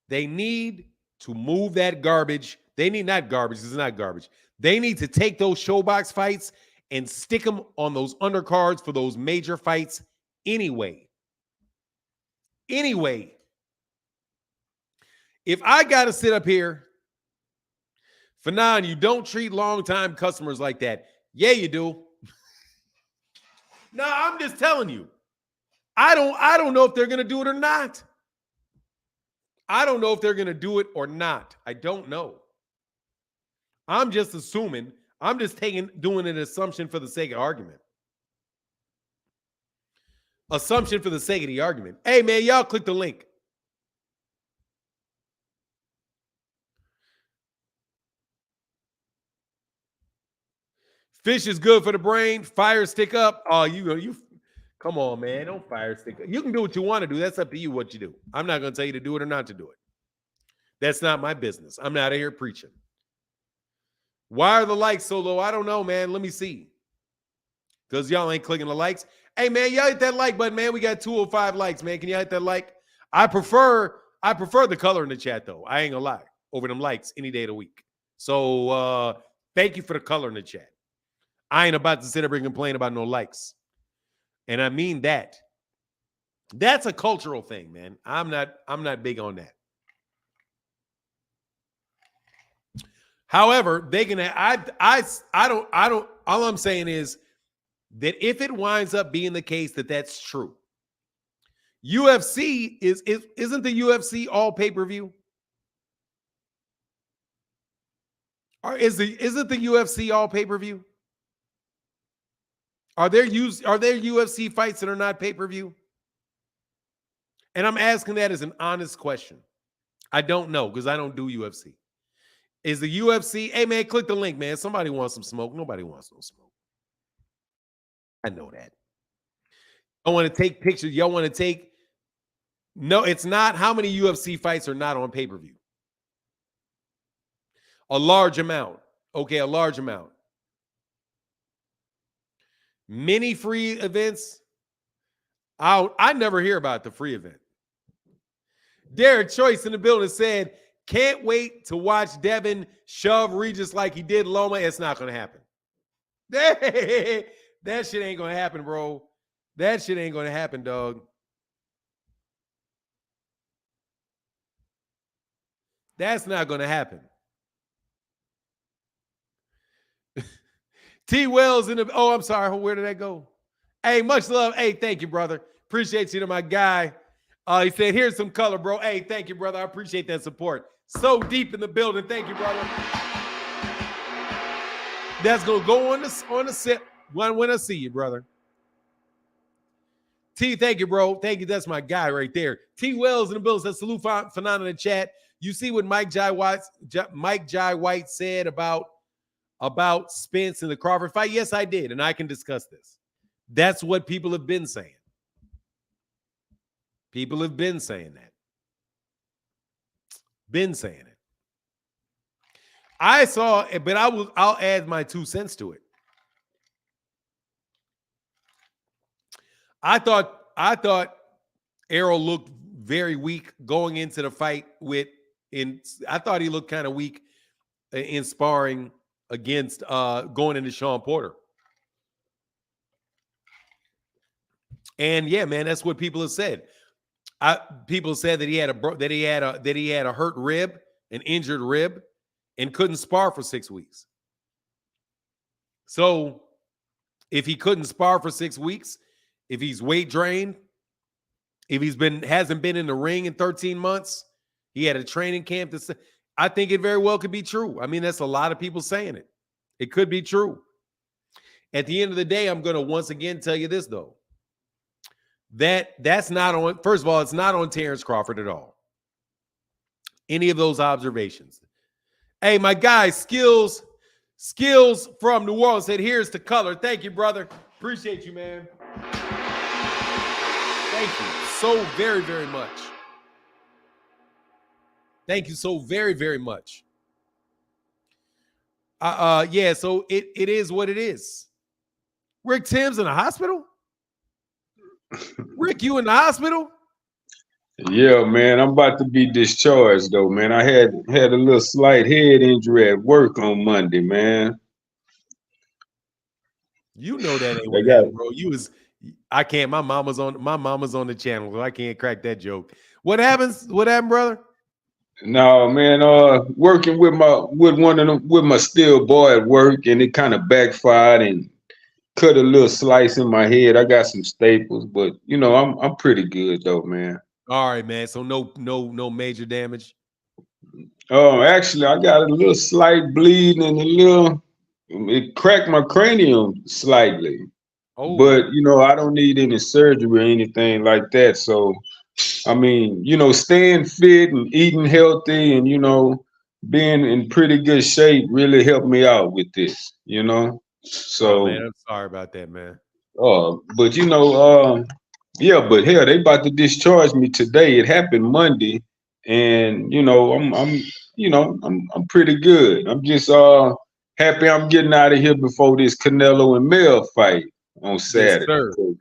They need to move that garbage. They need not garbage. This is not garbage. They need to take those Showbox fights and stick them on those undercards for those major fights anyway. Anyway. If I got to sit up here, Fanon, you don't treat long-time customers like that. Yeah, you do. No, I'm just telling you. I don't know if they're going to do it or not. I don't know if they're going to do it or not. I don't know. I'm just assuming. I'm just doing an assumption for the sake of argument. Assumption for the sake of the argument. Hey, man, y'all click the link. Fish is good for the brain. Fire stick up. Oh, you come on, man. Don't fire stick up. You can do what you want to do. That's up to you what you do. I'm not going to tell you to do it or not to do it. That's not my business. I'm not here preaching. Why are the likes so low? I don't know, man. Let me see. Because y'all ain't clicking the likes. Hey, man, y'all hit that like button, man. We got 205 likes, man. Can y'all hit that like? I prefer the color in the chat, though. I ain't gonna lie. Over them likes any day of the week. So thank you for the color in the chat. I ain't about to sit up and complain about no likes. And I mean that. That's a cultural thing, man. I'm not big on that. However, they can I don't all I'm saying is that if it winds up being the case that that's true. UFC isn't the UFC all pay-per-view? Or isn't the UFC all pay-per-view? Are there UFC fights that are not pay-per-view? And I'm asking that as an honest question. I don't know because I don't do UFC. Is the UFC? Hey, man, click the link, man. Somebody wants some smoke. Nobody wants no smoke. I know that. I want to take pictures. Y'all want to take? No, it's not. How many UFC fights are not on pay-per-view? A large amount. Okay, a large amount. Many free events. I never hear about the free event. Derek Choice in the building said, can't wait to watch Devin shove Regis like he did Loma. It's not going to happen. That shit ain't going to happen, bro. That shit ain't going to happen, dog. That's not going to happen. T. Wells in the... Oh, I'm sorry. Where did that go? Hey, much love. Hey, thank you, brother. Appreciate you to my guy. He said, here's some color, bro. Hey, thank you, brother. I appreciate that support. So deep in the building. Thank you, brother. That's going to go on the set when I see you, brother. T, thank you, bro. Thank you. That's my guy right there. T. Wells in the building says, salute Fanon in the chat. You see what Mike Jai White said about Spence and the Crawford fight? Yes, I did, and I can discuss this. That's what people have been saying. People have been saying that. Been saying it. I saw it, but I'll add my 2 cents to it. I thought Errol looked very weak going into the fight I thought he looked kind of weak in sparring against going into Sean Porter. And yeah, man, that's what people have said. People said that he had a hurt rib, an injured rib, and couldn't spar for 6 weeks. So if he couldn't spar for 6 weeks, if he's weight drained, if hasn't been in the ring in 13 months, he had a training camp. I think it very well could be true. I mean, that's a lot of people saying it. It could be true. At the end of the day, I'm going to once again tell you this, though. That's not on, first of all, it's not on Terrence Crawford at all. Any of those observations. Hey, my guy, Skills from New Orleans said, here's the color. Thank you, brother. Appreciate you, man. Thank you so very, very much. Thank you so very, very much. Yeah, so it is what it is. Rick Tim's in the hospital? Rick, you in the hospital? Yeah, man, I'm about to be discharged though, man. I had a little slight head injury at work on Monday, man. You know that ain't what happened, bro. I can't. My mama's on the channel, so I can't crack that joke. What happened, brother? No, man, working with my steel boy at work, and it kind of backfired and cut a little slice in my head. I got some staples, but you know, I'm pretty good though, man. All right, man. So no major damage. Actually, I got a little slight bleed and it cracked my cranium slightly. Oh. But you know, I don't need any surgery or anything like that. So, I mean, you know, staying fit and eating healthy and, you know, being in pretty good shape really helped me out with this, you know. So, man, I'm sorry about that, man. But you know, yeah, but hell, they about to discharge me today. It happened Monday, and you know, I'm pretty good. I'm just happy I'm getting out of here before this Canelo and Mel fight on Saturday. Yes, sir.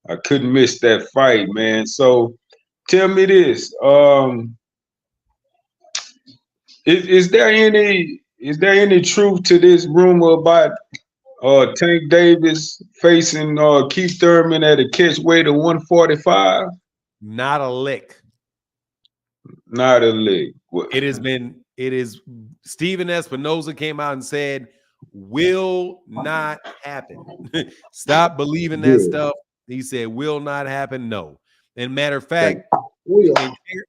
I couldn't miss that fight, man. So tell me this: is there any truth to this rumor about Tank Davis facing Keith Thurman at a catch weight of 145? Not a lick. Not a lick. It is Steven Espinoza came out and said, will not happen. Stop believing that stuff. He said, will not happen. No. And matter of fact,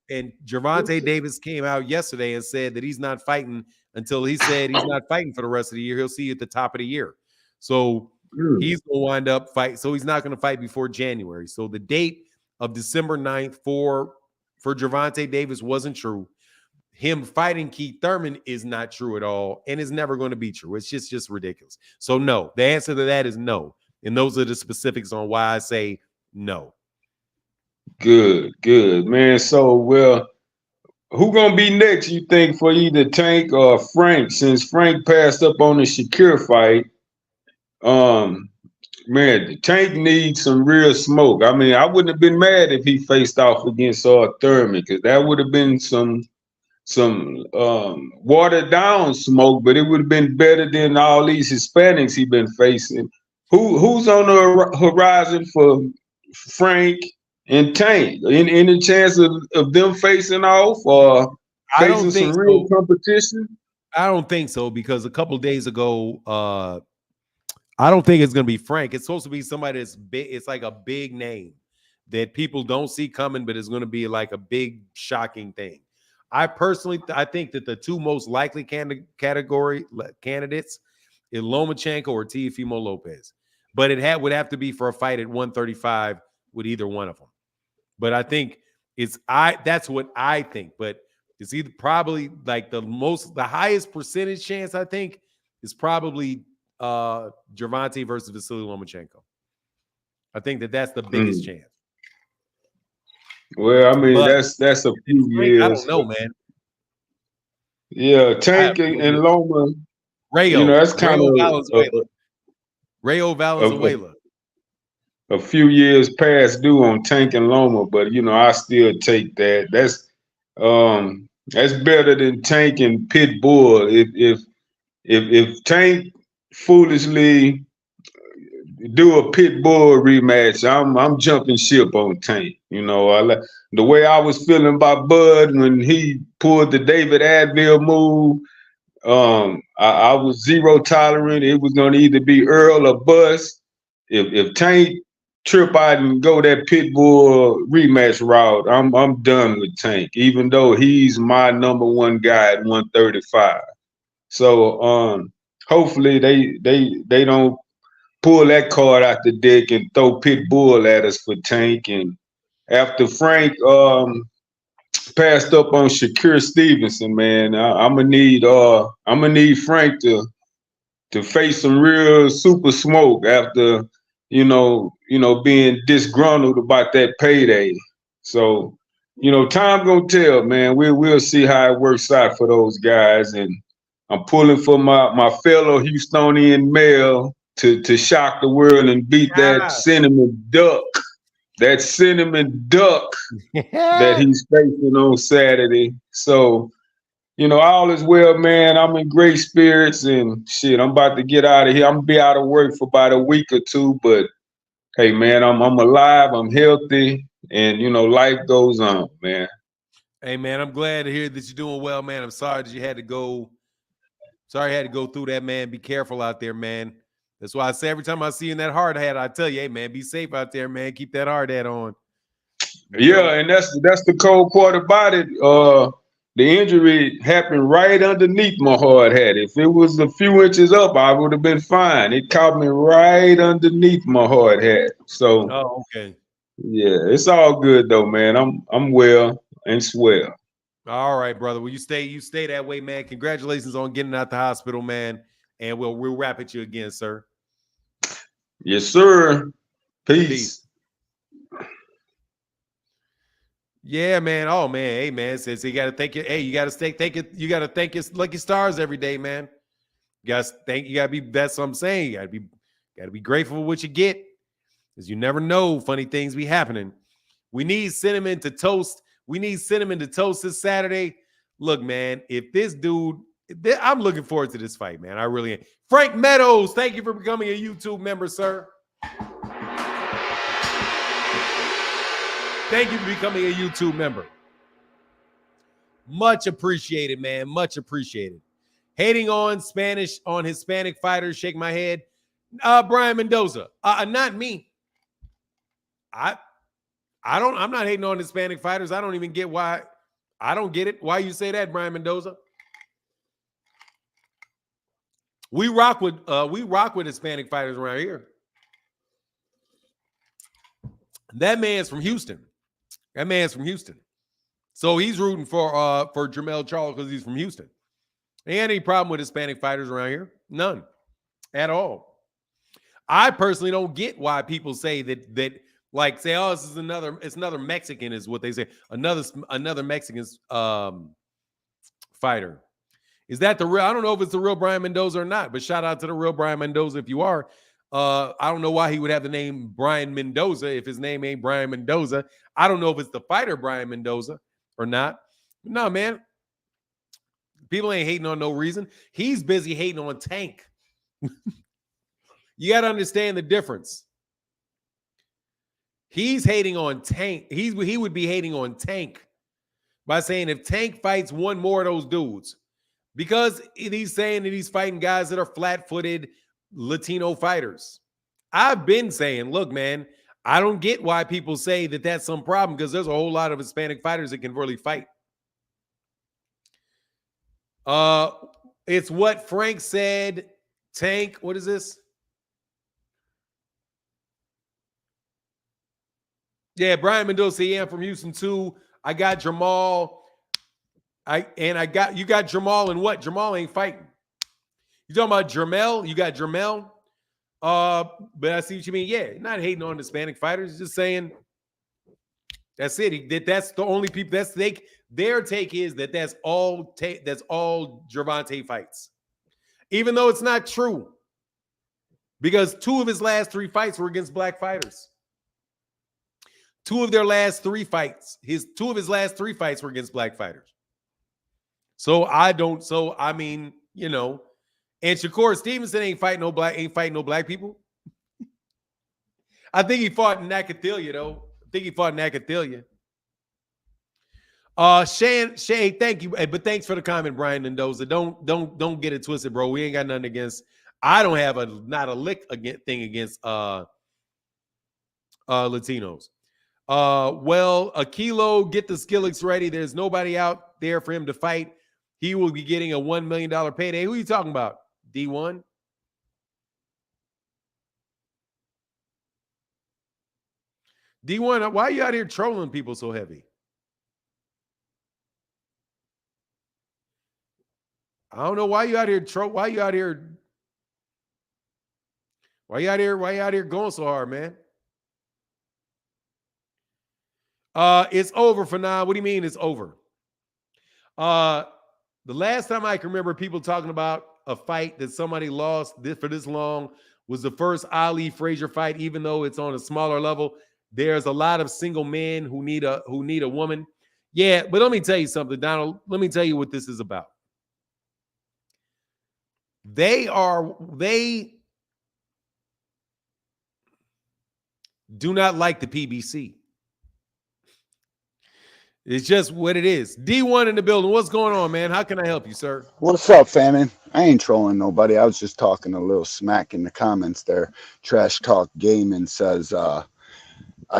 and Gervonta Davis came out yesterday and said that he's not fighting until he's not fighting for the rest of the year. He'll see you at the top of the year. So he's going to wind up fight. So he's not going to fight before January. So the date of December 9th for Gervonta Davis wasn't true. Him fighting Keith Thurman is not true at all and is never going to be true. It's just ridiculous. So no, the answer to that is no. And those are the specifics on why I say no. Good, man. So, well, who gonna be next, you think, for either Tank or Frank? Since Frank passed up on the Shakir fight, man, Tank needs some real smoke. I mean, I wouldn't have been mad if he faced off against Thurman, because that would have been some watered down smoke, but it would have been better than all these Hispanics he's been facing. Who's on the horizon for Frank and Tank? Any chance of them facing off or facing some real competition? I don't think so, because a couple of days ago, I don't think it's going to be Frank. It's supposed to be somebody that's big. It's like a big name that people don't see coming, but it's going to be like a big, shocking thing. I think that the two most likely category candidates is Lomachenko or Teofimo Lopez. But would have to be for a fight at 135 with either one of them. But I think that's what I think. But It's either probably like the highest percentage chance, I think, is probably Gervonta versus Vasily Lomachenko. I think that's the biggest chance. Well, I mean, but that's a few Frank, I years. don't know, man. Yeah, Tank and Loma, that's kind Rayo Valenzuela. A few years past due on Tank and Loma, but I still take that. That's better than Tank and Pitbull. If Tank foolishly do a Pitbull rematch, I'm jumping ship on Tank. The way I was feeling about Bud when he pulled the David Advil move. I was zero tolerant. It was gonna either be Errol or bust. If Tank trip out and go that Pitbull rematch route, I'm done with Tank. Even though he's my number one guy at 135. So hopefully they don't pull that card out the deck and throw Pitbull at us for Tank. And after Frank passed up on Shakur Stevenson, man, I'm gonna need Frank to face some real super smoke after being disgruntled about that payday. So time gonna tell, man. We'll see how it works out for those guys, and I'm pulling for my fellow Houstonian male to shock the world and beat that cinnamon duck. That cinnamon duck that he's facing on Saturday. So, all is well, man. I'm in great spirits and shit. I'm about to get out of here. I'm gonna be out of work for about a week or two, but hey, man, I'm alive. I'm healthy, and life goes on, man. Hey, man, I'm glad to hear that you're doing well, man. I'm sorry that you had to go. Sorry you had to go through that, man. Be careful out there, man. That's why I say every time I see you in that hard hat, I tell you, hey, man, be safe out there, man. Keep that hard hat on. And that's the cold part about it. The injury happened right underneath my hard hat. If it was a few inches up, I would have been fine. It caught me right underneath my hard hat. So, okay. Yeah, it's all good though, man. I'm well and swell. All right, brother. Well, you stay that way, man. Congratulations on getting out the hospital, man. And we'll wrap at you again, sir. Yes, sir. Peace. Yeah, man. Oh, man. Hey, man. Says you got to thank you. Hey, you got to you got to thank your lucky stars every day, man. You got to be. That's what I'm saying. You got to be grateful for what you get, because you never know. Funny things be happening. We need cinnamon to toast. We need cinnamon to toast this Saturday. Look, man. If this dude, I'm looking forward to this fight, man. I really am. Frank Meadows, thank you for becoming a YouTube member, sir. Thank you for becoming a YouTube member. Much appreciated, man. Much appreciated. Hating on Hispanic fighters, shake my head. Brian Mendoza. Not me. I'm not hating on Hispanic fighters. I don't even get why. I don't get it. Why you say that, Brian Mendoza? We rock with Hispanic fighters around here. That man's from Houston. So he's rooting for Jermell Charlo because he's from Houston. Ain't any problem with Hispanic fighters around here. None. At all. I personally don't get why people say that like say, oh, it's another Mexican is what they say. Another Mexican fighter. Is that the real? I don't know if it's the real Brian Mendoza or not, but shout out to the real Brian Mendoza if you are. I don't know why he would have the name Brian Mendoza if his name ain't Brian Mendoza. I don't know if it's the fighter Brian Mendoza or not. No, man. People ain't hating on no reason. He's busy hating on Tank. You got to understand the difference. He's hating on Tank. He would be hating on Tank by saying if Tank fights one more of those dudes, because he's saying that he's fighting guys that are flat-footed Latino fighters. I've been saying, look, man, I don't get why people say that that's some problem, because there's a whole lot of Hispanic fighters that can really fight. It's what Frank said. Tank, what is this? Yeah, Brian Mendoza. Yeah, I'm from Houston too. I got Jamal. You got Jamal and what? Jamal ain't fighting. You talking about Jermel? You got Jermel. But I see what you mean. Yeah, not hating on Hispanic fighters, just saying that's it. That's the only people. Their take is that's all Gervonta fights, even though it's not true. Because 2 of his last 3 fights were against black fighters. 2 of their last 3 fights, 2 of his last 3 fights were against black fighters. I mean, you know, and Shakur Stevenson ain't fighting no black people. I think he fought in Nakathila, though. Shane, thank you. But thanks for the comment, Brian Mendoza. Don't get it twisted, bro. We ain't got nothing against. I don't have not a lick thing against Latinos. Well, Akilo, get the Skillix ready. There's nobody out there for him to fight. He will be getting a $1 million payday. Who are you talking about? D1? D1, why are you out here trolling people so heavy? I don't know why you out here why you out here going so hard, man? It's over for now. What do you mean it's over? The last time I can remember people talking about a fight that somebody lost for this long was the first Ali Frazier fight, even though it's on a smaller level. There's a lot of single men who need a woman. Yeah, but let me tell you something, Donald. Let me tell you what this is about. They do not like the PBC. It's just what it is. D1 in the building. What's going on, man? How can I help you, sir? What's up, famine? I ain't trolling nobody. I was just talking a little smack in the comments there. Trash Talk Gaming says I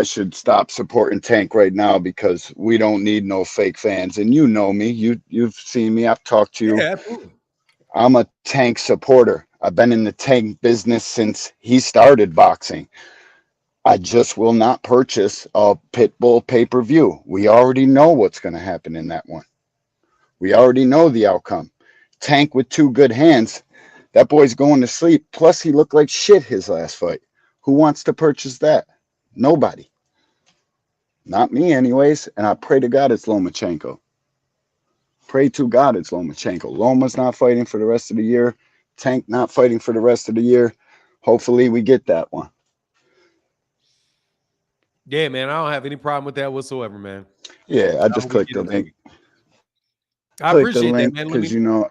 should stop supporting Tank right now because we don't need no fake fans. And you know me. You've seen me. I've talked to you. Yeah, absolutely. I'm a Tank supporter. I've been in the Tank business since he started boxing. I just will not purchase a Pitbull pay-per-view. We already know what's going to happen in that one. We already know the outcome. Tank with 2 good hands. That boy's going to sleep. Plus, he looked like shit his last fight. Who wants to purchase that? Nobody. Not me, anyways. And I pray to God it's Lomachenko. Pray to God it's Lomachenko. Loma's not fighting for the rest of the year. Tank not fighting for the rest of the year. Hopefully, we get that one. Yeah, man. I don't have any problem with that whatsoever, man. Yeah, I just clicked the link. I appreciate that, man. Because you know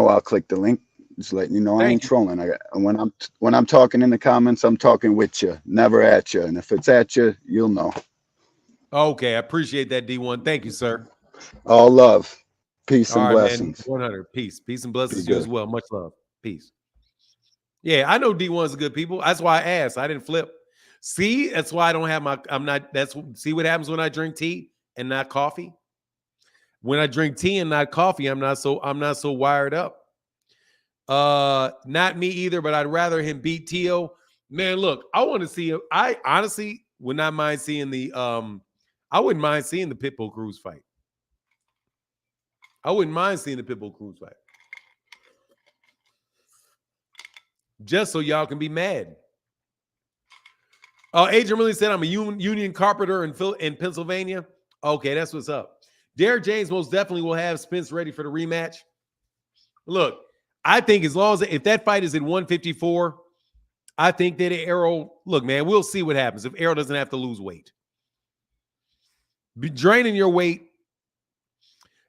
I'll click the link. Just letting you know I ain't trolling. When I'm talking in the comments, I'm talking with you, never at you. And if it's at you, you'll know. Okay, I appreciate that, D1. Thank you, sir. All love, peace, and blessings. Man, 100. Peace and blessings to you as well. Much love. Peace. Yeah, I know D1's a good people. That's why I asked. I didn't flip. See, that's why I don't have see what happens when I drink tea and not coffee. When I drink tea and not coffee, I'm not so wired up. Not me either, but I'd rather him beat Tio. Man, look, I want to see him. I honestly would not mind seeing I wouldn't mind seeing the Pitbull Cruz fight. I wouldn't mind seeing the Pitbull Cruz fight. Just so y'all can be mad. Adrian really said I'm a union carpenter in Pennsylvania. Okay, that's what's up. Derek James most definitely will have Spence ready for the rematch. Look, I think as long as if that fight is at 154, I think that Errol, look, man, we'll see what happens if Errol doesn't have to lose weight. Be draining your weight.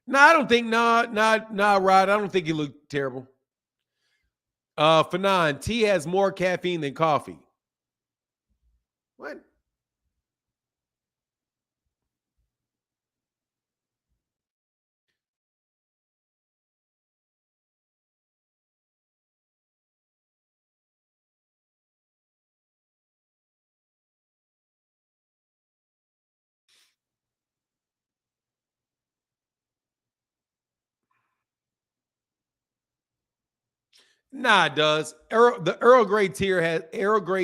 No, I don't think, Rod. I don't think he looked terrible. Fanon, tea has more caffeine than coffee. What? Nah, it does. The Earl Grey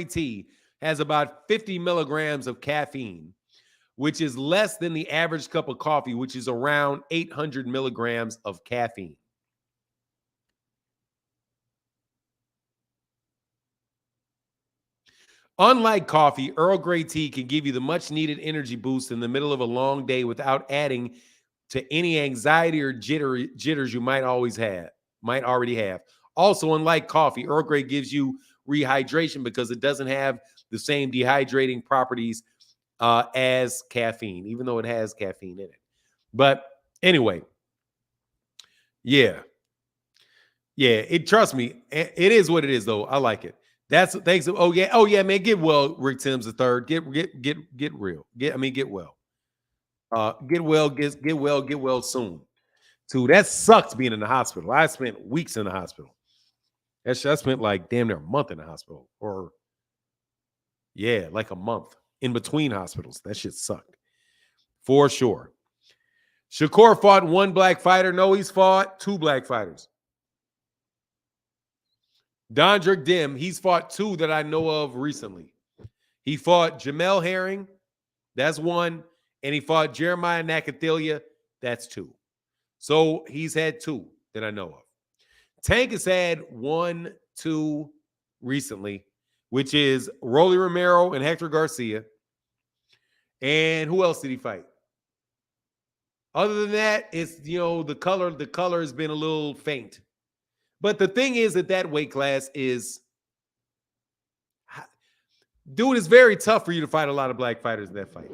tea has about 50 milligrams of caffeine, which is less than the average cup of coffee, which is around 800 milligrams of caffeine. Unlike coffee, Earl Grey tea can give you the much-needed energy boost in the middle of a long day without adding to any anxiety or jitters you might already have. Also, unlike coffee, Earl Grey gives you rehydration because it doesn't have the same dehydrating properties as caffeine, even though it has caffeine in it. But anyway, yeah. Trust me, it is what it is, though. I like it. That's thanks. Oh yeah, man. Get well, Rick Timms III. Get real. Get well. Get well soon. Too. That sucks being in the hospital. I spent weeks in the hospital. I spent like damn near a month in the hospital, or like a month in between hospitals. That shit sucked for sure. Shakur fought one black fighter. No, he's fought two black fighters. Dondrick Dim, he's fought two that I know of recently. He fought Jamel Herring, that's one, and he fought Jeremiah Nakathila, that's two. So he's had two that I know of. Tank has had 1, 2 recently, which is Rolly Romero and Hector Garcia. And who else did he fight? Other than that, it's, the color has been a little faint. But the thing is that weight class is, dude, it's very tough for you to fight a lot of black fighters in that fight.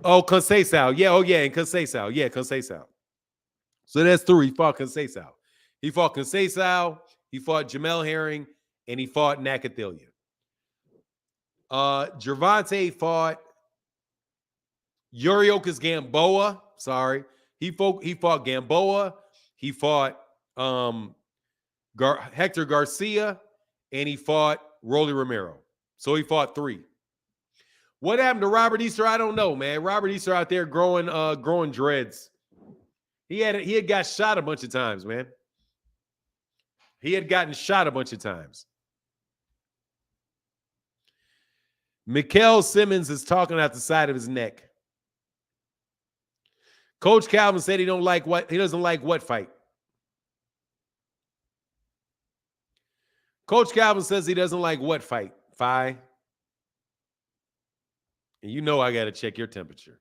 Oh, Conceição. And Conceição. Yeah, Conceição. So that's three. He fought Conceição. He fought Jamel Herring, and he fought Nakathila. Gervonta fought Yuriorkis Gamboa. Sorry. He fought Gamboa. He fought Hector Garcia, and he fought Rolly Romero. So he fought three. What happened to Robert Easter? I don't know, man. Robert Easter out there growing dreads. He had got shot a bunch of times, man. He had gotten shot a bunch of times. Mikael Simmons is talking out the side of his neck. Coach Calvin said he doesn't like what fight. Coach Calvin says he doesn't like what fight? Fi. And you know I got to check your temperature.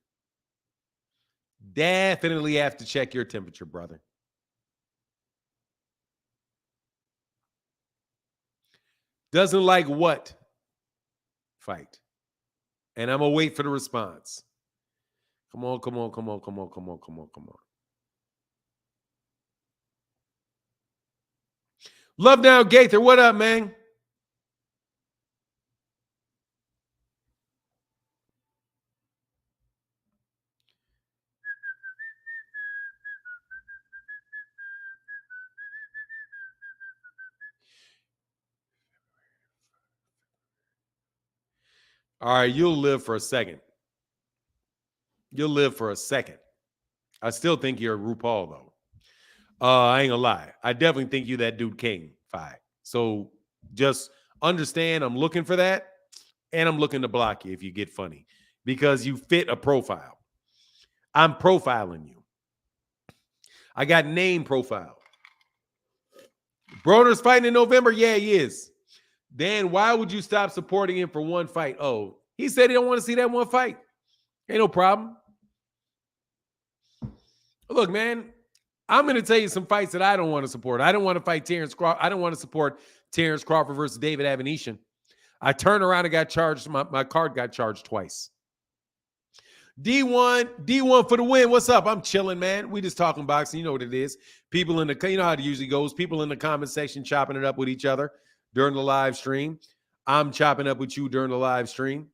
Definitely have to check your temperature, brother. Doesn't like what fight? And I'm going to wait for the response. Come on. Love Down Gaither, what up, man? All right, you'll live for a second. I still think you're RuPaul, though. I ain't gonna lie. I definitely think you that dude King, Fi. So just understand I'm looking for that, and I'm looking to block you if you get funny, because you fit a profile. I'm profiling you. I got name profile. Broner's fighting in November? Yeah, he is. Dan, why would you stop supporting him for one fight? Oh, he said he don't want to see that one fight. Ain't no problem. Look, man, I'm going to tell you some fights that I don't want to support. I don't want to fight Terrence Crawford. I don't want to support Terrence Crawford versus David Avenetian. I turned around and got charged. My card got charged twice. D1 for the win. What's up? I'm chilling, man. We just talking boxing. You know what it is. People in the, you know how it usually goes. People in the comment section chopping it up with each other during the live stream. I'm chopping up with you during the live stream.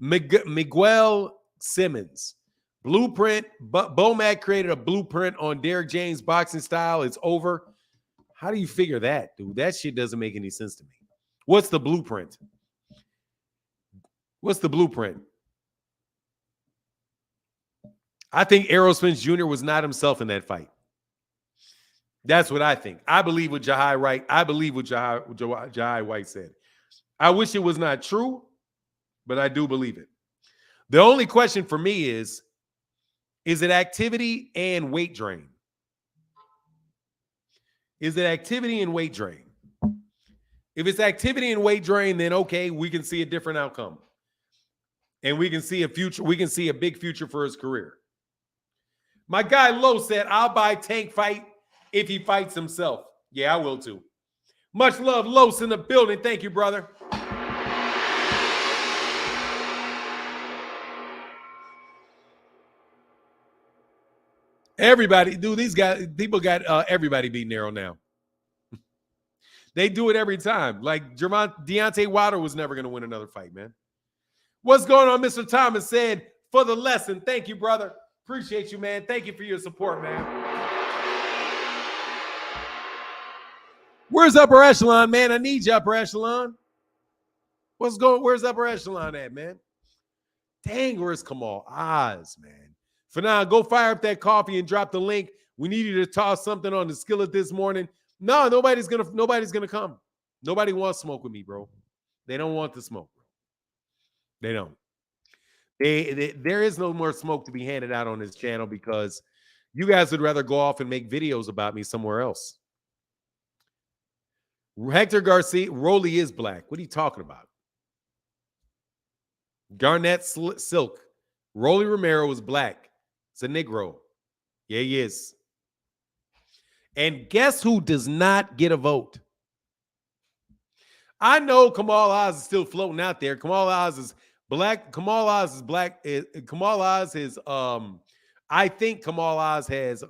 Miguel Simmons. Blueprint. Bomac created a blueprint on Derrick James' boxing style. It's over. How do you figure that, dude? That shit doesn't make any sense to me. What's the blueprint? I think Errol Spence Jr. was not himself in that fight. That's what I think. I believe what Jahai White said. I wish it was not true, but I do believe it. The only question for me is it activity and weight drain? Is it activity and weight drain? If it's activity and weight drain, then okay, we can see a different outcome. And we can see a future. We can see a big future for his career. My guy Lowe said, I'll buy Tank fight if he fights himself. Yeah, I will too. Much love, Los in the building. Thank you, brother. Everybody, dude, these guys, people got everybody beating Errol now. They do it every time. Like Deontay Wilder was never going to win another fight, man. What's going on, Mr. Thomas said, for the lesson. Thank you, brother. Appreciate you, man. Thank you for your support, man. Where's Upper Echelon, man? I need you, Upper Echelon. Where's Upper Echelon at, man? Dang, where's Kamal Oz, man? For now, go fire up that coffee and drop the link. We need you to toss something on the skillet this morning. No, nobody's gonna come. Nobody wants smoke with me, bro. They don't want the smoke, bro. They don't. There is no more smoke to be handed out on this channel because you guys would rather go off and make videos about me somewhere else. Hector Garcia, Rolly is black. What are you talking about? Garnett Silk. Rolly Romero is black. It's a Negro. Yeah, he is. And guess who does not get a vote? I know Kamal Oz is still floating out there. Kamal Oz is black. Kamal Oz is black. Kamal Oz is I think Kamal Oz has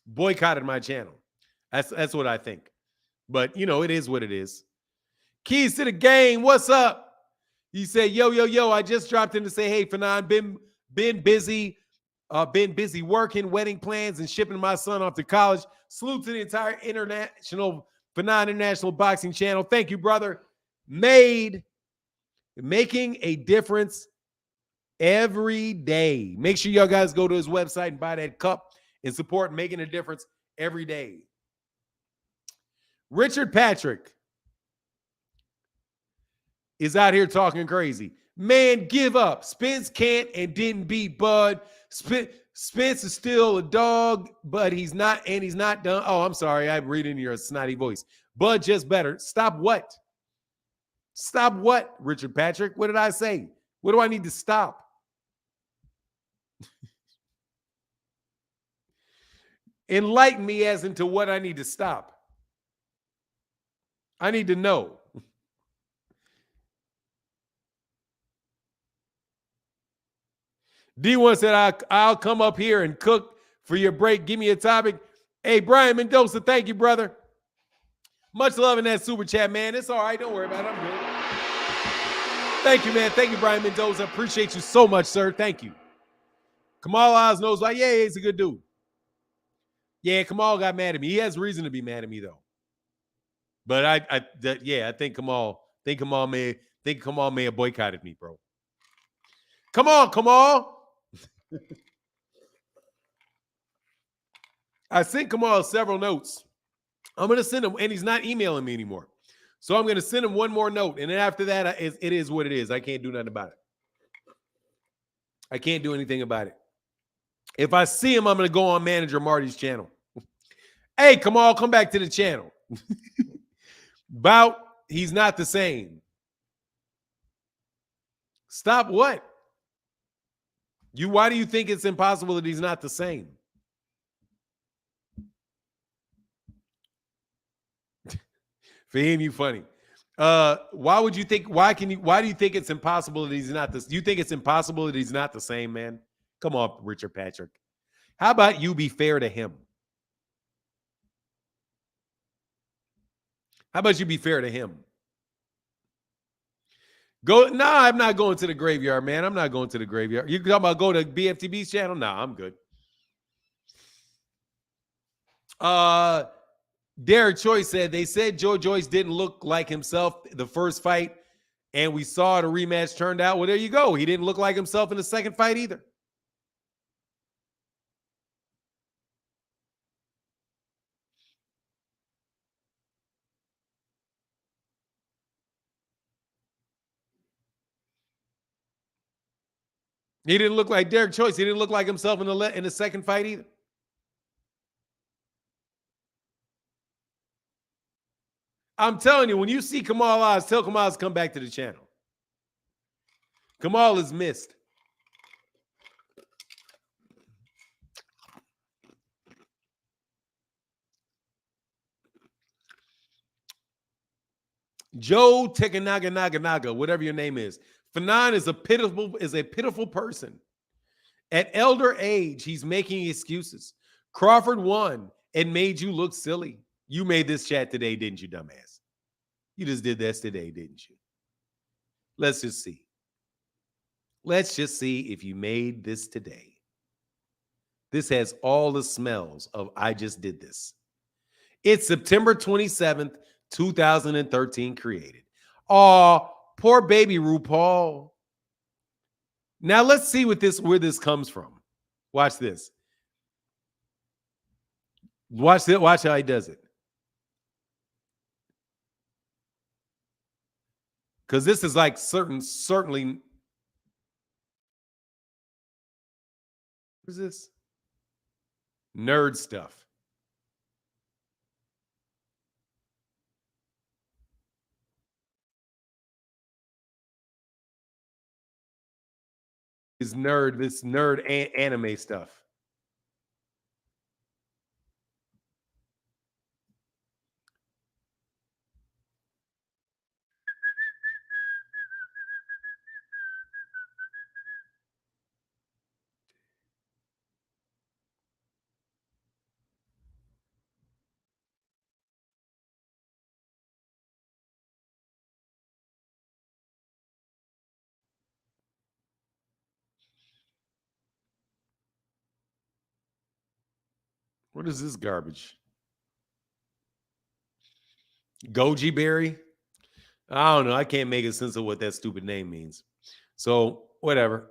boycotted my channel. That's what I think. But you know, it is what it is. Keys to the game. What's up? He said, yo, I just dropped in to say, hey, Fanon, been busy working, wedding plans, and shipping my son off to college. Salute to the entire Fanon International Boxing channel. Thank you, brother. Making a difference every day. Make sure y'all guys go to his website and buy that cup and support Making a Difference every day. Richard Patrick is out here talking crazy. Man, give up. Spence can't and didn't beat Bud. Spence is still a dog, but he's not done. Oh, I'm sorry. I'm reading your snotty voice. Bud just better. Stop what? Stop what, Richard Patrick? What did I say? What do I need to stop? Enlighten me as into what I need to stop. I need to know. D1 said, I'll come up here and cook for your break. Give me a topic. Hey, Brian Mendoza, thank you, brother. Much love in that super chat, man. It's all right. Don't worry about it. I'm good. Thank you, man. Thank you, Brian Mendoza. Appreciate you so much, sir. Thank you. Kamal Oz knows, like, yeah, he's a good dude. Yeah, Kamal got mad at me. He has reason to be mad at me, though. But I think Kamal may have boycotted me, bro. Come on, Kamal. I sent Kamal several notes. I'm going to send him, and he's not emailing me anymore. So I'm going to send him one more note. And then after that, it is what it is. I can't do nothing about it. I can't do anything about it. If I see him, I'm going to go on Manager Marty's channel. Hey, Kamal, come back to the channel. He's not the same. Stop what? Why do you think it's impossible that he's not the same? Fahim, you funny. Why do you think it's impossible that he's not this? You think it's impossible that he's not the same, man? Come on, Richard Patrick. How about you be fair to him? How about you be fair to him? I'm not going to the graveyard, man. I'm not going to the graveyard. You talking about go to BFTB's channel? Nah, I'm good. Derek Choi said, they said Joe Joyce didn't look like himself the first fight, and we saw the rematch turned out. Well, there you go. He didn't look like himself in the second fight either. He didn't look like Derek Choice. He didn't look like himself in the second fight either. I'm telling you, when you see Kamal Oz, tell Kamal to come back to the channel. Kamal is missed. Joe Tekanaga, whatever your name is. Fanon is a pitiful person. At elder age, he's making excuses. Crawford won and made you look silly. You made this chat today, didn't you, dumbass? You just did this today, didn't you? Let's just see. Let's just see if you made this today. This has all the smells of I just did this. It's September 27th, 2013 created. Oh, poor baby RuPaul. Now let's see where this comes from. Watch this. Watch it. Watch how he does it. Because this is like certainly. What is this? Nerd stuff. This nerd anime stuff. What is this garbage? Goji Berry? I don't know. I can't make a sense of what that stupid name means. So, whatever.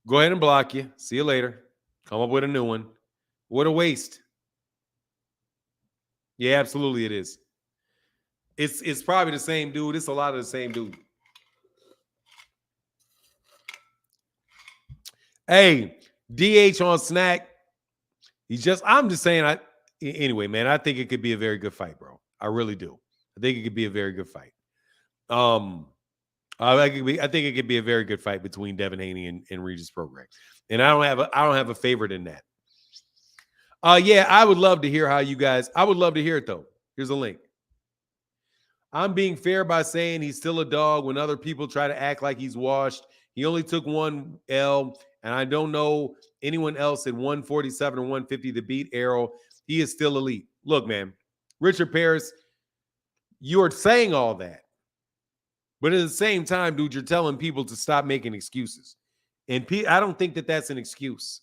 Go ahead and block you. See you later. Come up with a new one. What a waste. Yeah, absolutely it is. It's probably the same dude. It's a lot of the same dude. Hey, DH on Snack. I'm just saying, anyway, man, I think it could be a very good fight, bro. I really do. I think it could be a very good fight. I think it could be a very good fight between Devin Haney and Regis Prograis. And I don't have a favorite in that. Yeah, I would love to hear how you guys. I would love to hear it though. Here's a link. I'm being fair by saying he's still a dog when other people try to act like he's washed. He only took one L, and I don't know anyone else at 147 or 150 to beat Errol. He is still elite. Look, man, Richard Paris, you're saying all that. But at the same time, dude, you're telling people to stop making excuses. And I don't think that that's an excuse.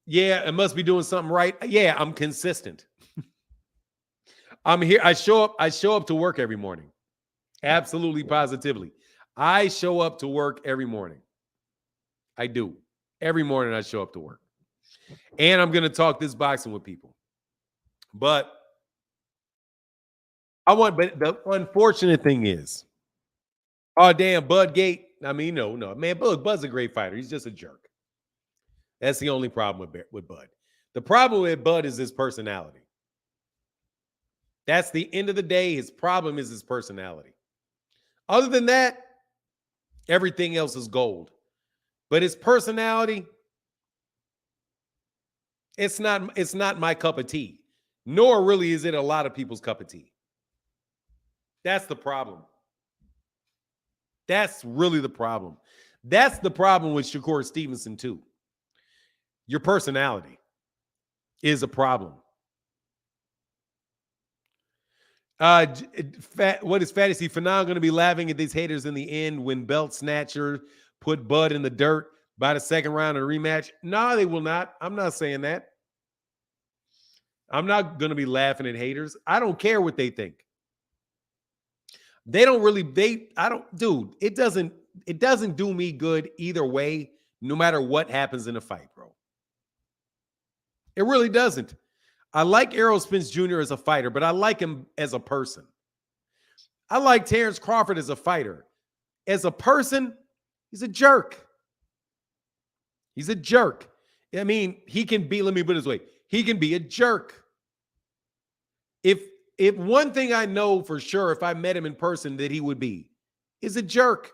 Yeah, it must be doing something right. Yeah, I'm consistent. I'm here. I show up to work every morning. Absolutely, positively. I show up to work every morning. I do. Every morning I show up to work. And I'm going to talk this boxing with people. But the unfortunate thing is, oh, damn, Bud Gate. I mean, no, man, Bud's a great fighter. He's just a jerk. That's the only problem with Bud. The problem with Bud is his personality. That's the end of the day. His problem is his personality. Other than that, everything else is gold. But his personality, it's not my cup of tea. Nor really is it a lot of people's cup of tea. That's the problem. That's really the problem. That's the problem with Shakur Stevenson, too. Your personality is a problem. What is Fantasy Fanon going to be laughing at these haters in the end when Belt Snatcher put Bud in the dirt by the second round of the rematch? No, they will not. I'm not saying that. I'm not going to be laughing at haters. I don't care what they think. They don't really, dude, it doesn't do me good either way, no matter what happens in a fight, bro. It really doesn't. I like Errol Spence Jr. as a fighter, but I like him as a person. I like Terrence Crawford as a fighter. As a person, he's a jerk. He's a jerk. I mean, he can be, let me put it this way, he can be a jerk. If one thing I know for sure, if I met him in person, that he would be, is a jerk.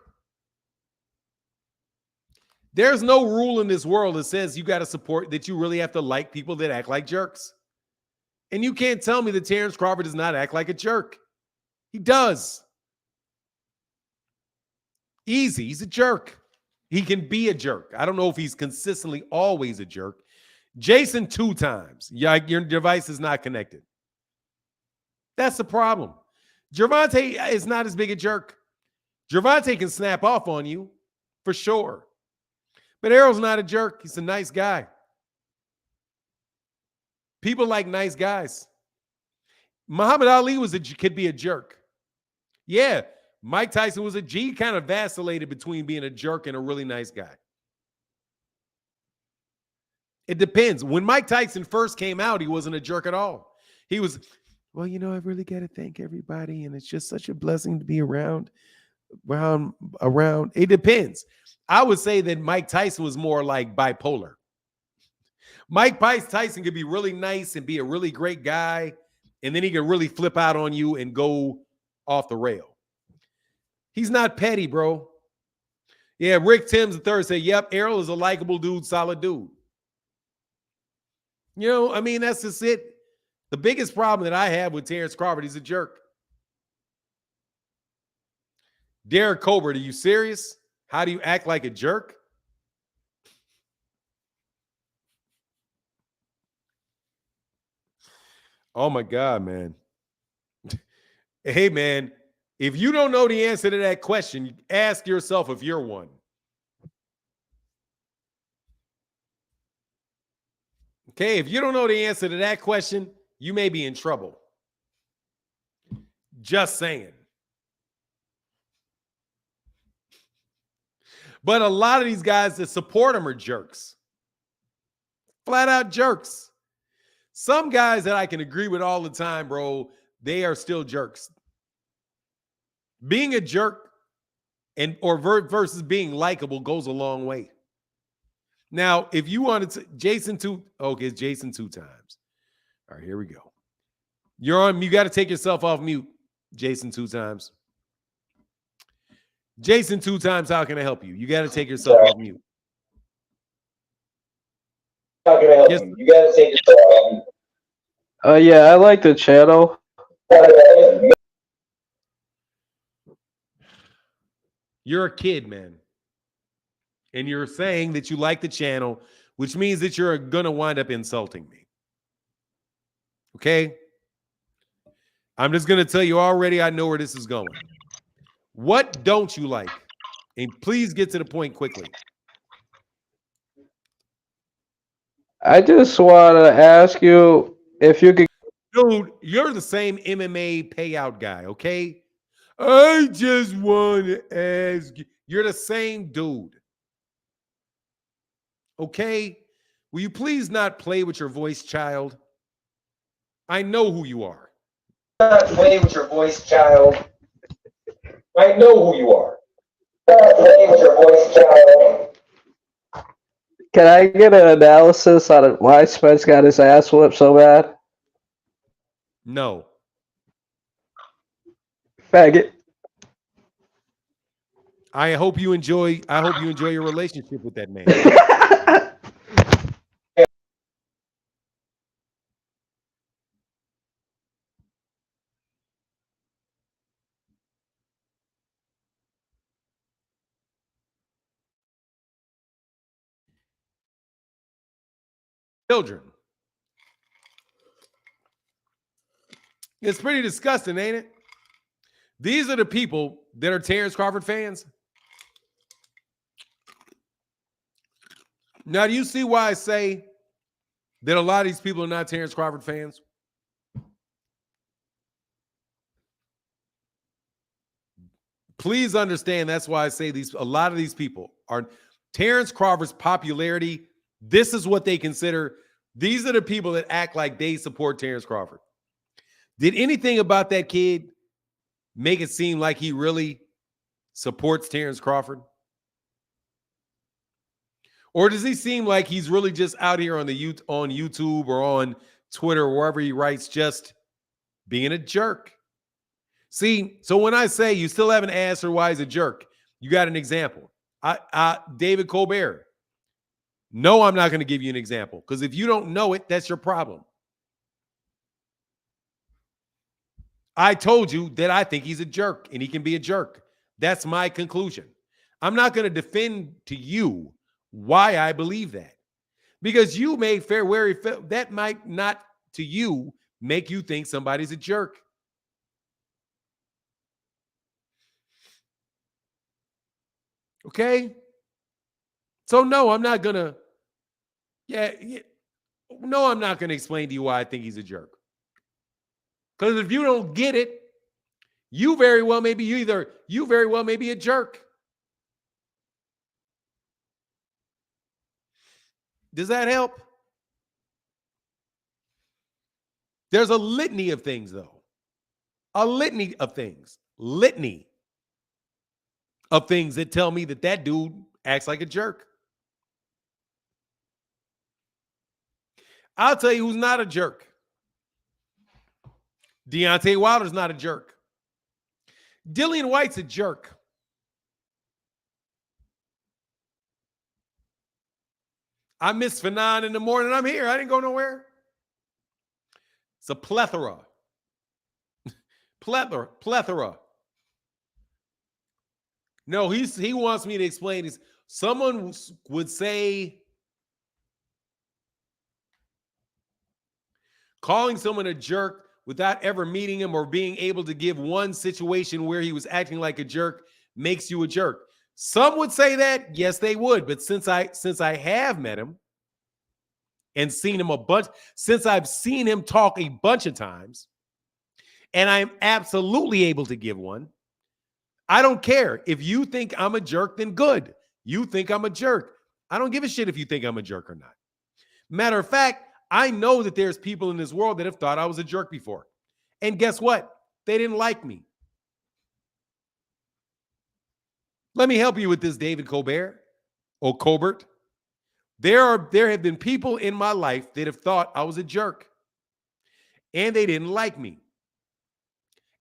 There's no rule in this world that says you got to support, that you really have to like people that act like jerks. And you can't tell me that Terrence Crawford does not act like a jerk. He does. Easy. He's a jerk. He can be a jerk. I don't know if he's consistently always a jerk. Jason 2 times. Yeah, your device is not connected. That's the problem. Gervonta is not as big a jerk. Gervonta can snap off on you for sure. But Errol's not a jerk. He's a nice guy. People like nice guys. Muhammad Ali could be a jerk. Yeah, Mike Tyson was a G, kind of vacillated between being a jerk and a really nice guy. It depends. When Mike Tyson first came out, he wasn't a jerk at all. He was, well, you know, I really got to thank everybody, and it's just such a blessing to be around. It depends. I would say that Mike Tyson was more like bipolar. Mike Tyson could be really nice and be a really great guy, and then he could really flip out on you and go off the rail. He's not petty, bro. Yeah, Rick Timms III said, yep, Errol is a likable dude, solid dude. You know, I mean, that's just it. The biggest problem that I have with Terrence Crawford, he's a jerk. Derek Colbert, are you serious? How do you act like a jerk? Oh, my God, man. Hey, man, if you don't know the answer to that question, ask yourself if you're one. Okay, if you don't know the answer to that question, you may be in trouble. Just saying. But a lot of these guys that support him are jerks. Flat out jerks. Some guys that I can agree with all the time, bro, they are still jerks. Being a jerk versus being likable goes a long way. Now, if you wanted to, Jason 2 times. All right, here we go. You got to take yourself off mute, Jason 2 times. Jason 2 times, how can I help you? You got to take yourself off mute. How can I help you? You got to take yourself off mute. Yeah, I like the channel. You're a kid, man. And you're saying that you like the channel, which means that you're going to wind up insulting me. Okay? I'm just going to tell you already, I know where this is going. What don't you like? And please get to the point quickly. I just want to ask you if you could. Dude, you're the same MMA payout guy, okay? I just want to ask you. You're the same dude. Okay? Will you please not play with your voice, child? I know who you are. Not play with your voice, child. I know who you are. Not play with your voice, child. Can I get an analysis on why Spence got his ass whipped so bad? No. Faggot. I hope you enjoy your relationship with that man. Children. It's pretty disgusting, ain't it? These are the people that are Terrence Crawford fans. Now, do you see why I say that a lot of these people are not Terrence Crawford fans? Please understand that's why I say a lot of these people are Terrence Crawford's popularity. This is what they consider. These are the people that act like they support Terrence Crawford. Did anything about that kid make it seem like he really supports Terrence Crawford? Or does he seem like he's really just out here on YouTube or on Twitter or wherever he writes, just being a jerk? See, so when I say you still haven't answered why he's a jerk, you got an example. David Colbert. No, I'm not going to give you an example, because if you don't know it, that's your problem. I told you that I think he's a jerk and he can be a jerk. That's my conclusion. I'm not going to defend to you why I believe that, because you may that might not to you make you think somebody's a jerk. Okay? So no, I'm not going to no, I'm not going to explain to you why I think he's a jerk. Because if you don't get it, you very well may be a jerk. Does that help? There's a litany of things, though. A litany of things. Litany of things that tell me that dude acts like a jerk. I'll tell you who's not a jerk. Deontay Wilder's not a jerk. Dillian White's a jerk. I missed for 9 in the morning. I'm here. I didn't go nowhere. It's a plethora. Plethora. No, he wants me to explain this. Someone would say calling someone a jerk without ever meeting him or being able to give one situation where he was acting like a jerk makes you a jerk. Some would say that, yes, they would. But since I have met him and seen him since I've seen him talk a bunch of times, and I'm absolutely able to give one, I don't care. If you think I'm a jerk, then good. You think I'm a jerk. I don't give a shit if you think I'm a jerk or not. Matter of fact, I know that there's people in this world that have thought I was a jerk before. And guess what? They didn't like me. Let me help you with this, David Colbert or Colbert. There have been people in my life that have thought I was a jerk. And they didn't like me.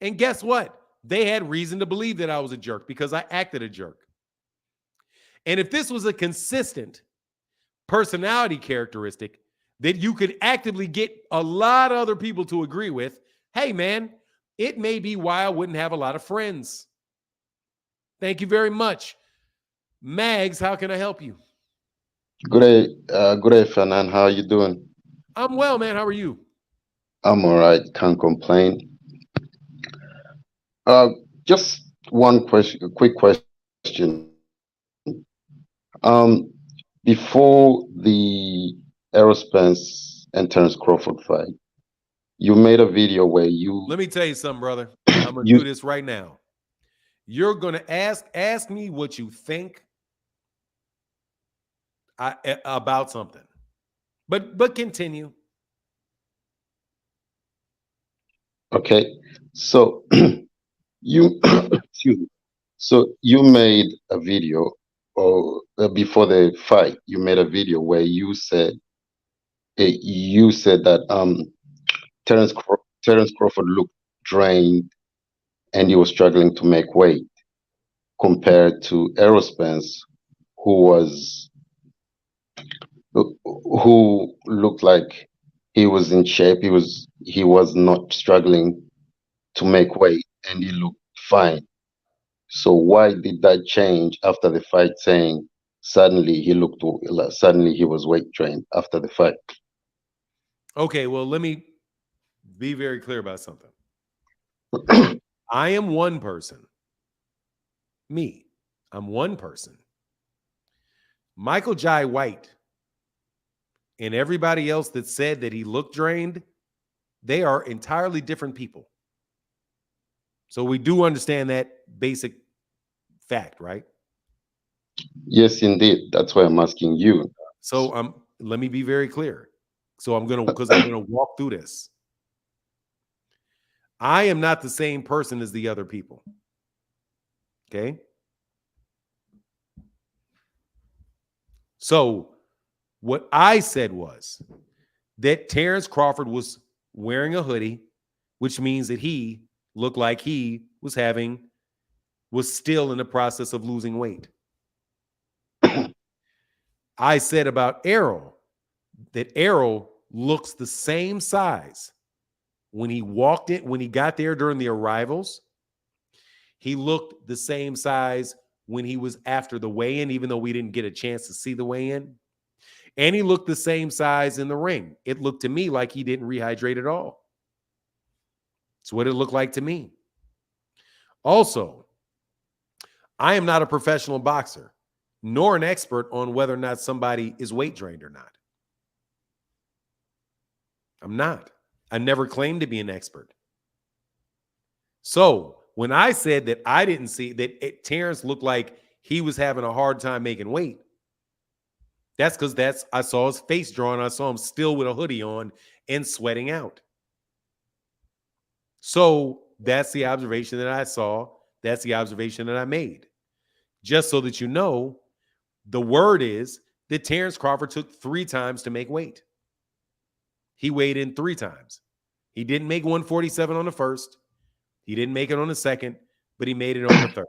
And guess what? They had reason to believe that I was a jerk because I acted a jerk. And if this was a consistent personality characteristic that you could actively get a lot of other people to agree with, hey, man, it may be why I wouldn't have a lot of friends. Thank you very much. Mags, how can I help you? Good day, Fernand. How are you doing? I'm well, man. How are you? I'm all right. Can't complain. Just one question, quick question. Before the Errol Spence and Terrence Crawford fight, you made a video where you... Let me tell you something, brother. I'm going to do this right now. You're going to ask me what you think about something. But continue. Okay. So you excuse me. So you made a video before the fight. You made a video where you said that Terrence Crawford looked drained and he was struggling to make weight compared to Errol Spence, who looked like he was in shape. He was not struggling to make weight and he looked fine. So why did that change after the fight, saying suddenly he was weight trained after the fight? Okay, well, let me be very clear about something. I am one person. Me. I'm one person. Michael Jai White and everybody else that said that he looked drained, they are entirely different people. So we do understand that basic fact, right? Yes, indeed. That's why I'm asking you. So let me be very clear. So I'm gonna walk through this. I am not the same person as the other people. Okay? So what I said was that Terrence Crawford was wearing a hoodie, which means that he looked like he was still in the process of losing weight. I said about Errol that Errol looks the same size when he walked in, when he got there during the arrivals. He looked the same size when he was after the weigh-in, even though we didn't get a chance to see the weigh-in. And he looked the same size in the ring. It looked to me like he didn't rehydrate at all. It's what it looked like to me. Also, I am not a professional boxer, nor an expert on whether or not somebody is weight drained or not. I'm not. I never claimed to be an expert. So when I said that I didn't see that Terrence looked like he was having a hard time making weight, that's because I saw his face drawn. I saw him still with a hoodie on and sweating out. So that's the observation that I saw. That's the observation that I made. Just so that you know, the word is that Terrence Crawford took 3 times to make weight. He weighed in 3 times. He didn't make 147 on the first. He didn't make it on the second, but he made it on the third.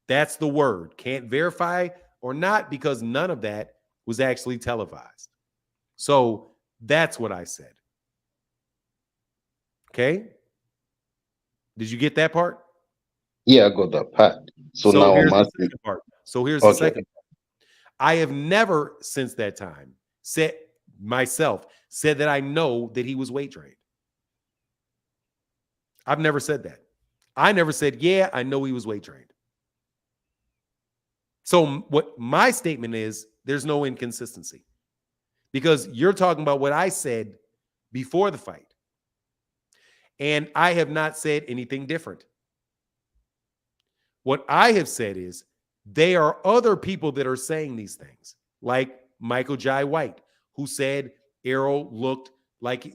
That's the word. Can't verify or not because none of that was actually televised. So that's what I said. Okay? Did you get that part? Yeah, I got that part. So now here's I'm the asking. second part. So here's the second part. I have never since that time said that I know that he was weight drained. I've never said that. I never said, yeah, I know he was weight drained. So what my statement is, there's no inconsistency because you're talking about what I said before the fight. And I have not said anything different. What I have said is there are other people that are saying these things, like Michael Jai White, who said Errol looked like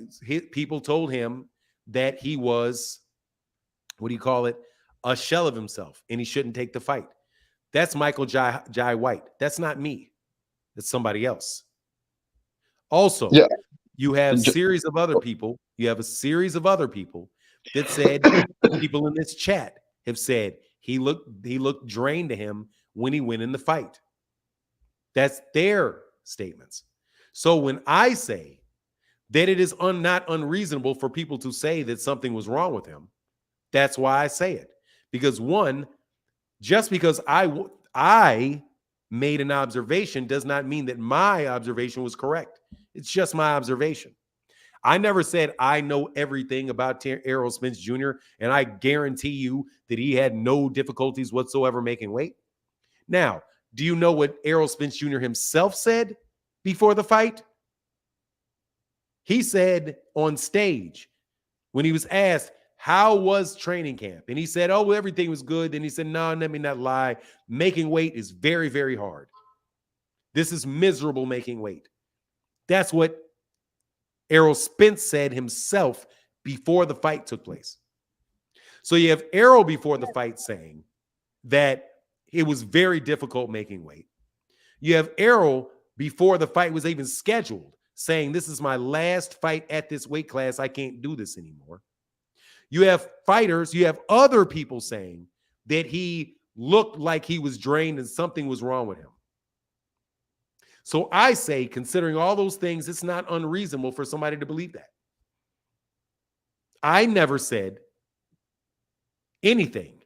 people told him that he was, a shell of himself, and he shouldn't take the fight. That's Michael Jai White. That's not me. That's somebody else. Also, Yeah. you have a series of other people. You have a series of other people that said, people in this chat have said he looked drained to him when he went in the fight. That's their statements. So when I say that it is not unreasonable for people to say that something was wrong with him, that's why I say it. Because one, just because I made an observation does not mean that my observation was correct. It's just my observation. I never said I know everything about Errol Spence Jr., and I guarantee you that he had no difficulties whatsoever making weight. Now, do you know what Errol Spence Jr. himself said before the fight? He said on stage when he was asked, how was training camp? And he said, oh, well, everything was good. Then he said, no, let me not lie. Making weight is very, very hard. This is miserable making weight. That's what Errol Spence said himself before the fight took place. So you have Errol before the fight saying that it was very difficult making weight. You have Errol before the fight was even scheduled saying, this is my last fight at this weight class. I can't do this anymore. You have fighters, you have other people saying that he looked like he was drained and something was wrong with him. So I say, considering all those things, it's not unreasonable for somebody to believe that. I never said anything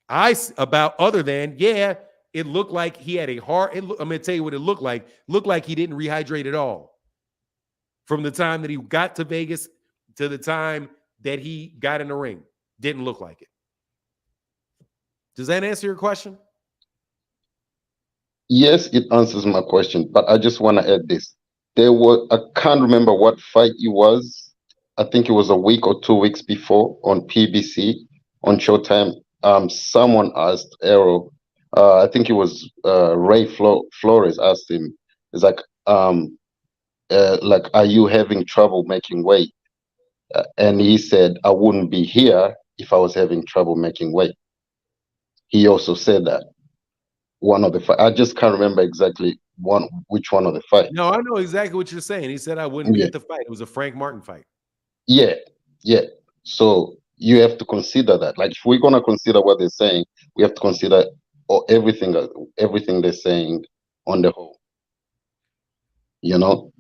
about other than, yeah, it looked like he had a heart. I'm going to tell you what it looked like. Looked like he didn't rehydrate at all. From the time that he got to Vegas to the time that he got in the ring. Didn't look like it. Does that answer your question? Yes, it answers my question, but I just want to add this. I can't remember what fight it was. I think it was a week or 2 weeks before on PBC, on Showtime. Someone asked Errol, I think it was Ray Flores asked him, it's like, are you having trouble making weight? and he said, I wouldn't be here if I was having trouble making weight. He also said that one of the fight. I just can't remember exactly which one of the fight. No, I know exactly what you're saying. He said I wouldn't be Yeah. at the fight. It was a Frank Martin fight. Yeah, yeah. So you have to consider that. Like if we're gonna consider what they're saying, we have to consider everything they're saying on the whole. You know,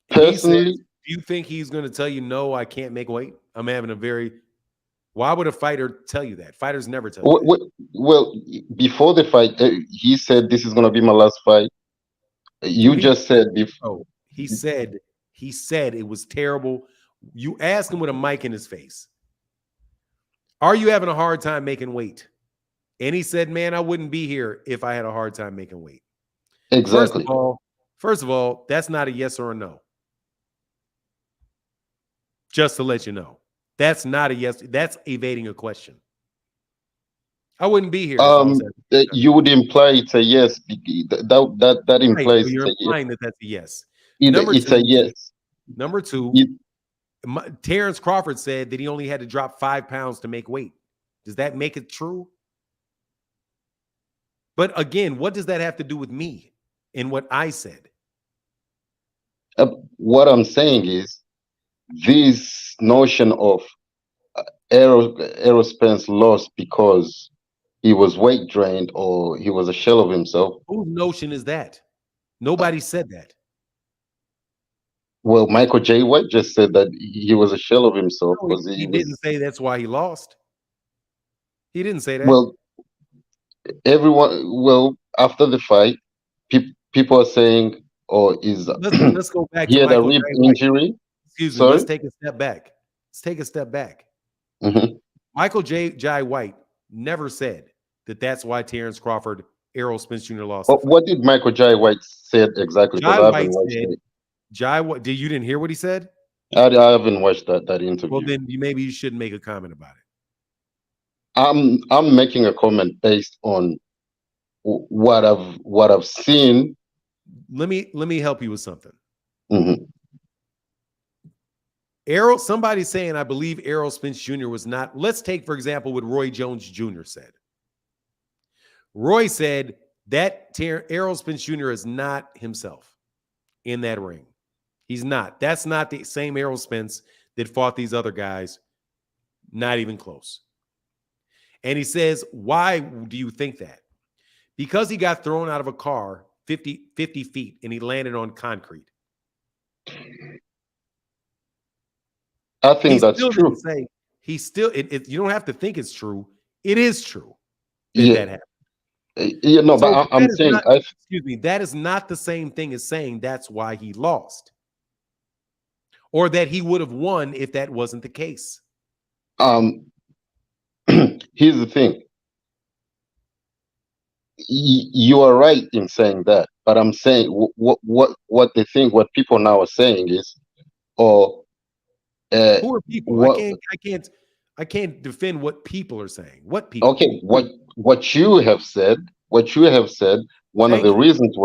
He says, personally, do you think he's going to tell you, no, I can't make weight? I'm having a very, why would a fighter tell you that? Fighters never tell you that. well, before the fight, he said this is gonna be my last fight. You Dude, just said before. he said it was terrible. You ask him with a mic in his face, are you having a hard time making weight? And he said, man, I wouldn't be here if I had a hard time making weight. Exactly. First of all, that's not a yes or a no. Just to let you know, that's not a yes. That's evading a question. I wouldn't be here if I was You would imply it's a yes. That implies so you're it's a yes. implying that that's a yes. It's a yes. Number two, Terrence Crawford said that he only had to drop 5 pounds to make weight. Does that make it true? But again, what does that have to do with me and what I said? What I'm saying is this notion of Errol Spence lost because he was weight drained or he was a shell of himself. Whose notion is that? Nobody said that. Well, Michael J. White just said that he was a shell of himself No, because he didn't say that's why he lost. He didn't say that. Well, after the fight, people are saying, "Oh, let's go back he to had Michael a rib J. White. injury." Excuse me. Sorry? Let's take a step back. Mm-hmm. Michael J. White never said that that's why Terrence Crawford, Errol Spence Jr. lost. What did Michael J. White said exactly? Because I haven't watched it. You didn't hear what he said? I haven't watched that interview. Well, then maybe you shouldn't make a comment about it. I'm making a comment based on what I've seen. Let me help you with something. Mm-hmm. Somebody's saying, I believe Errol Spence Jr. was not. Let's take, for example, what Roy Jones Jr. said. Roy said that Errol Spence Jr. is not himself in that ring. He's not. That's not the same Errol Spence that fought these other guys. Not even close. And he says, why do you think that? Because he got thrown out of a car 50 feet and he landed on concrete. I think that's true. You don't have to think it's true. It is true that happened. But I'm saying, excuse me, that is not the same thing as saying that's why he lost, or that he would have won if that wasn't the case. Here's the thing. You are right in saying that, but I'm saying what people now are saying is, who are people? I can't defend what people are saying. What people? Okay, what you have said. One of the reasons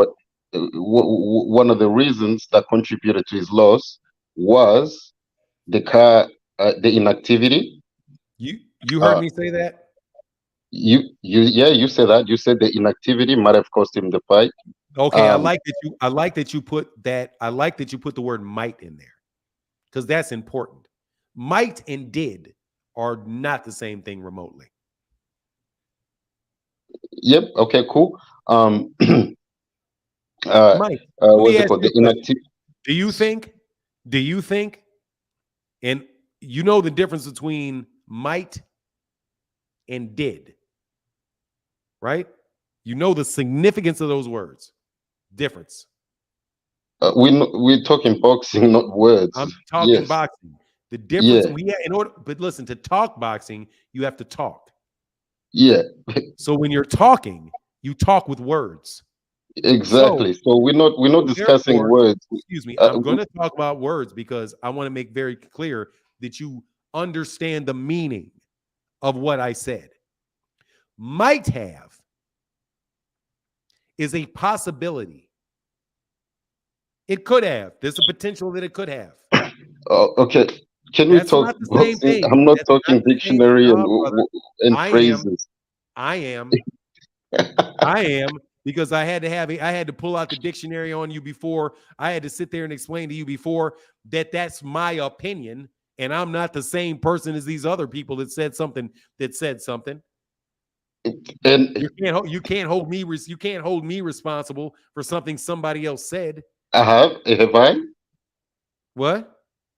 that contributed to his loss was the inactivity. You heard me say that? You said that. You said the inactivity might have cost him the fight. Okay, I like that you put the word might in there, because that's important. Might and did are not the same thing remotely. Yep. Okay. Cool. Mike, what's it called? The inactivity. Do you think, and you know the difference between might and did, right? You know the significance of those words. Difference. We're talking boxing, not words. I'm talking boxing. The difference but listen, to talk boxing, you have to talk. Yeah. So when you're talking, you talk with words. Exactly. So we're not discussing words. Excuse me. I'm going to talk about words because I want to make very clear that you understand the meaning of what I said. Might have is a possibility. It could have. There's a potential that it could have. Okay. Can we That's talk not the same boxing? thing. I'm not That's not talking the same. dictionary No, brother. and I am. phrases. I am. I am, because I had to pull out the dictionary on you before. I had to sit there and explain to you before that that's my opinion, and I'm not the same person as these other people that said something. And You can't hold me responsible for something somebody else said. have I? What?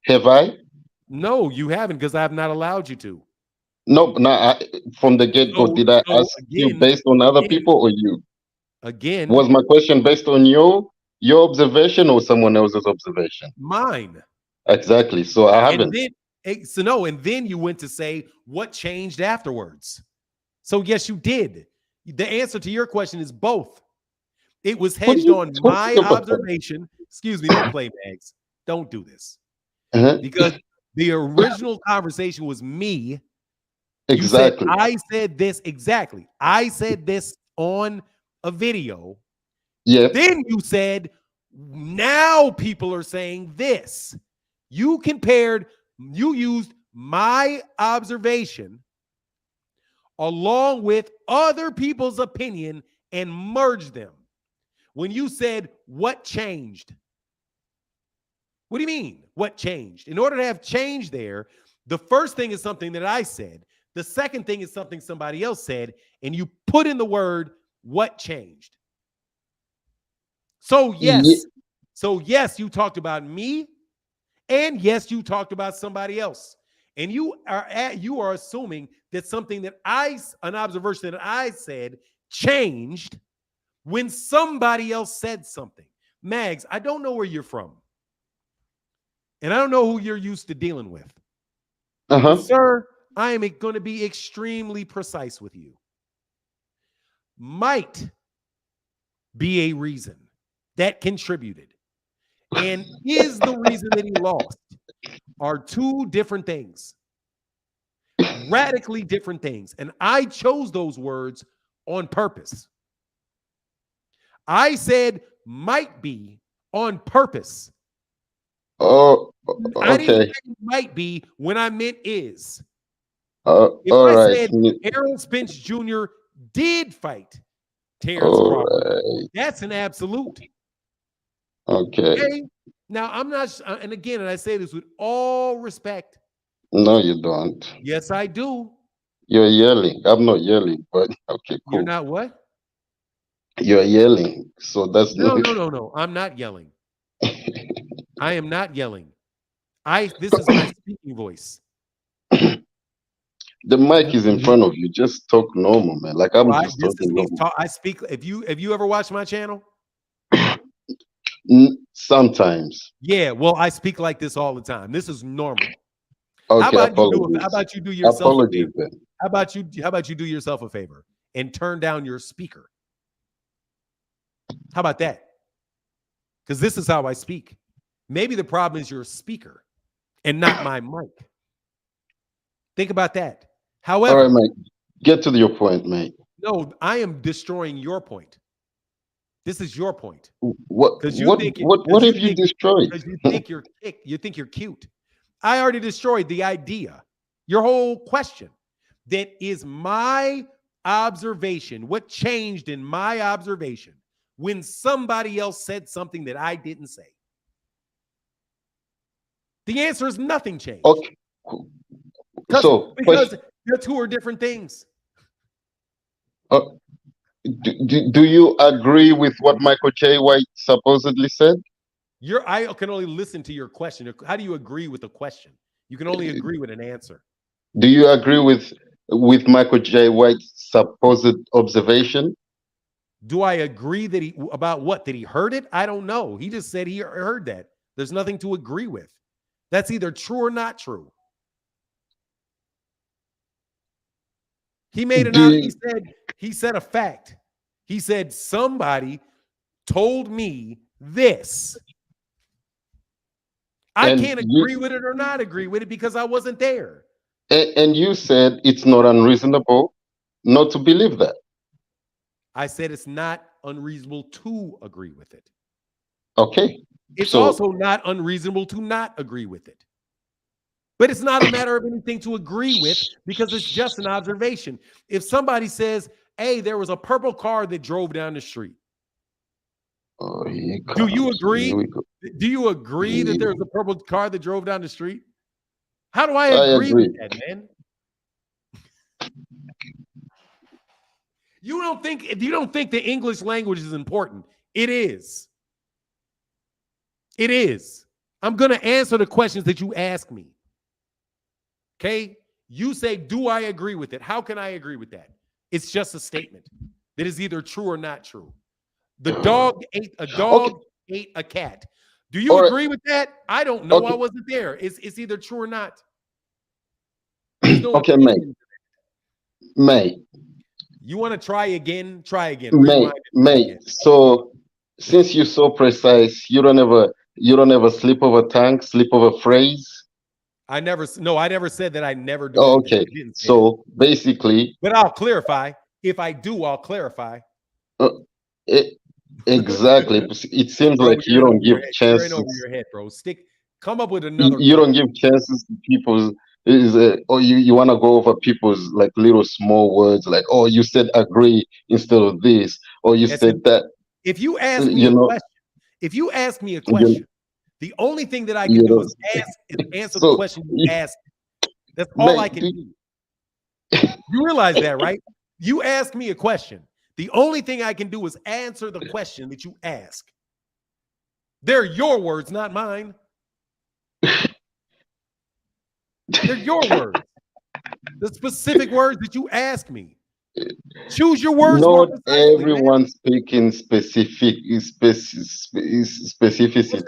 Have I? No, you haven't, because I have not allowed you to. No, from the get-go, did I So ask you based on other people or you? again, Was my question based on your observation or someone else's observation? mine. Exactly. So I And haven't. then you went to say what changed afterwards. So yes, you did. The answer to your question is both. It was What are hedged you on my talking about? observation. Excuse me, don't play, Mags. Don't do this. Uh-huh. Because the original conversation was me. You said, Exactly. I said this exactly. I said this on a video. Yep. Then you said, now people are saying this. You used my observation along with other people's opinion and merged them. When you said, what changed? What do you mean, what changed? In order to have change there, the first thing is something that I said. The second thing is something somebody else said, and you put in the word, what changed? So yes, you talked about me, and yes, you talked about somebody else. And you are assuming that something that an observation that I said changed when somebody else said something. Mags, I don't know where you're from. And I don't know who you're used to dealing with. Uh-huh. But sir, I am going to be extremely precise with you. Might be a reason that contributed, and is the reason that he lost, are two different things. Radically different things. And I chose those words on purpose. I said might be on purpose. Oh, I didn't okay. say might be when I meant is. If All I right. said Errol Spence Jr. did fight Terrence All Crawford, right. that's an absolute. Okay. Okay? Now, I'm not, and again, and I say this with all respect. No, you don't. Yes, I do. You're yelling. I'm not yelling, but okay, You're cool. not what? You're yelling. So that's No. I'm not yelling. I am not yelling. This is my speaking voice. The mic is in front of you. Just talk normal, man. Like I'm just This is talking me normal. I speak. If you ever watch my channel? Sometimes. Yeah, well, I speak like this all the time. This is normal. Okay, apologies. How about you do yourself Apologies a favor? then. How about you do yourself a favor and turn down your speaker? How about that? Because this is how I speak. Maybe the problem is your speaker and not my mic. Think about that. However, All right, mate. Get to your point, mate. no, I am destroying your point. This is your point. What have you destroyed? Because you think you're cute. I already destroyed the idea. Your whole question. That is my observation. What changed in my observation when somebody else said something that I didn't say? The answer is nothing changed. Okay. Because the two are different things. Do you agree with what Michael J. White supposedly said? I can only listen to your question. How do you agree with a question? You can only agree with an answer. Do you agree with Michael J. White's supposed observation? Do I agree that about what? That he heard it? I don't know. He just said he heard that. There's nothing to agree with. That's either true or not true. He he said a fact. He said somebody told me this. I can't agree with it or not agree with it because I wasn't there. And you said it's not unreasonable not to believe that. I said it's not unreasonable to agree with it. Okay. It's also not unreasonable to not agree with it. But it's not a matter of anything to agree with because it's just an observation. If somebody says, hey, there was a purple car that drove down the street. Oh, here Do you comes. agree? Here we go. Do you agree that there was a purple car that drove down the street? How do I I agree agree. with that, man? You don't think the English language is important. It is. It is. I'm going to answer the questions that you ask me. Okay? You say, do I agree with it? How can I agree with that? It's just a statement that is either true or not true. The dog ate a dog, ate a cat. Do you agree with that? I don't know. I wasn't there. It's either true or not. There's no okay, mate. You want to try again? Try again. Mate. So since you're so precise, you don't ever slip of a tongue, slip of a phrase. I never said that. I never do. Oh, okay. So basically, but I'll clarify. If I do, I'll clarify. Exactly. It seems like you don't give chances. You're in over your head, bro. Come up with another. You don't give chances to people's. Or you want to go over people's like little small words, like, oh, you said agree instead of this, or you said that. If you ask me a question, the only thing that I can do is answer the question you ask. That's all I can do. You realize that, right? You ask me a question. The only thing I can do is answer the question that you ask. They're your words, not mine. They're your words. The specific words that you ask me. Choose your words. Not everyone speaking specificity,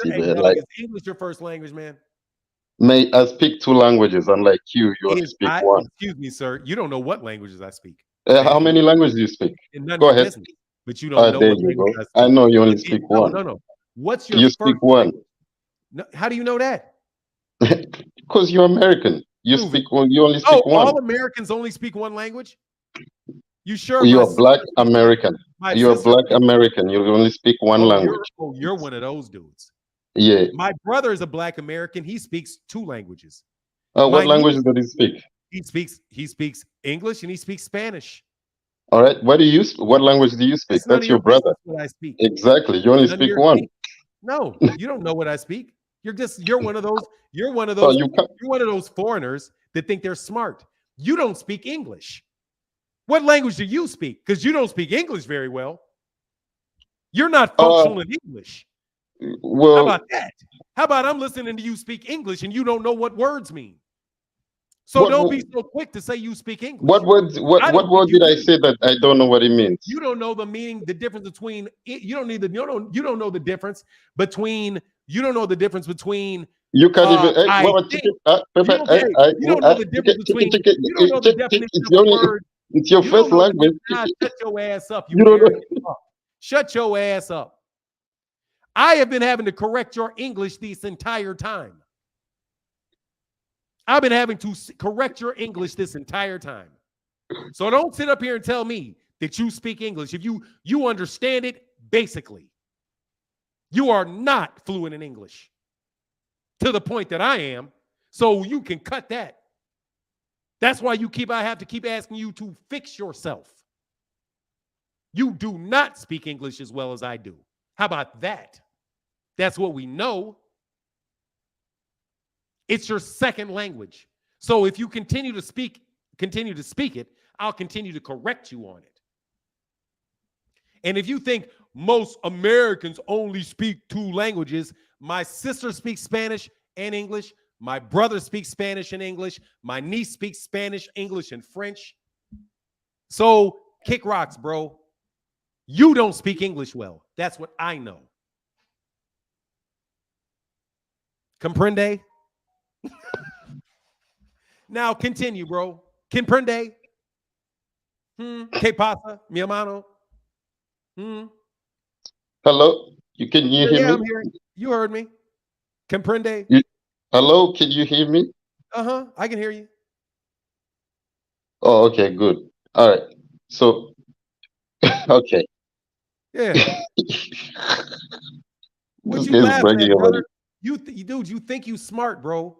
man. Like, is English your first language, man? May I speak 2 languages, unlike you only speak 1. Excuse me, sir. You don't know what languages I speak. How many languages do you speak? Go ahead. Business, but you don't know what language I speak. I know you only speak 1. No. What's your you speak 1? No, how do you know that? Because you're American. You only speak 1. All Americans only speak 1 language? You sure? You're Black American. You're Black American. You only speak 1 language. You're one of those dudes. Yeah. My brother is a Black American. He speaks 2 languages. What languages does he speak? He speaks English and he speaks Spanish. All right. What language do you speak? That's your brother. What I speak. Exactly. You only speak 1. No, you don't know what I speak. You're one of those. You're one of those. You're one of those foreigners that think they're smart. You don't speak English. What language do you speak? Because you don't speak English very well. You're not functional in English. Well, how about that? How about I'm listening to you speak English and you don't know what words mean? So don't be so quick to say you speak English. What word did I say that I don't know what it means? You don't know the meaning, the difference between you don't know the difference between you don't know the difference between you can't even you don't know the difference between you don't know the definition of the word. It's your first language. Shut your ass up. You don't know. Shut your ass up. I have been having to correct your English this entire time. I've been having to correct your English this entire time. So don't sit up here and tell me that you speak English. If you understand it, basically. You are not fluent in English to the point that I am. So you can cut that. That's why I have to keep asking you to fix yourself. You do not speak English as well as I do. How about that? That's what we know. It's your second language. So if you continue to speak it, I'll continue to correct you on it. And if you think most Americans only speak 2 languages, my sister speaks Spanish and English. My brother speaks Spanish and English. My niece speaks Spanish, English, and French. So kick rocks, bro. You don't speak English well. That's what I know. Comprende? Now continue, bro. Comprende? ¿Qué pasa, mi hermano? Hello? Can you hear me? I'm here. You heard me. Comprende? Hello? Can you hear me? I can hear you. Oh, okay, good. All right. So, okay. Yeah. What you laughing at, brother? You think you smart, bro.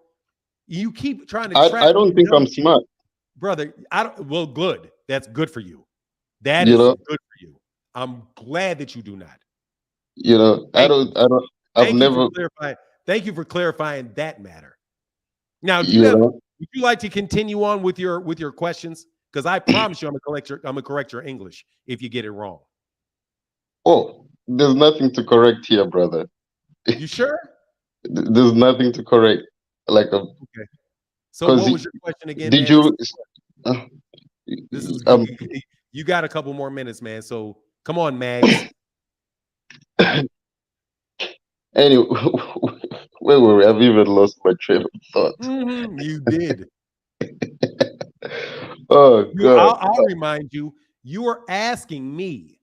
You keep trying to I don't think I'm smart. brother. I don't. Well, good. That's good for you. That You is know, good for you. I'm glad that you do not. I've Thank you never, for clarifying. Thank you for clarifying that matter. Now, do you you have? know, Would you like to continue on with your questions? Because I promise you, I'm gonna correct your English if you get it wrong. oh, there's nothing to correct here, brother. You sure? There's nothing to correct. Like, Okay. So, because what was your question again, did man? you? Uh, This is um, you got a couple more minutes, man. So, come on, Mags. anyway, where were we? I've even lost my train of thought. You did. Oh God. I'll remind you. You were asking me,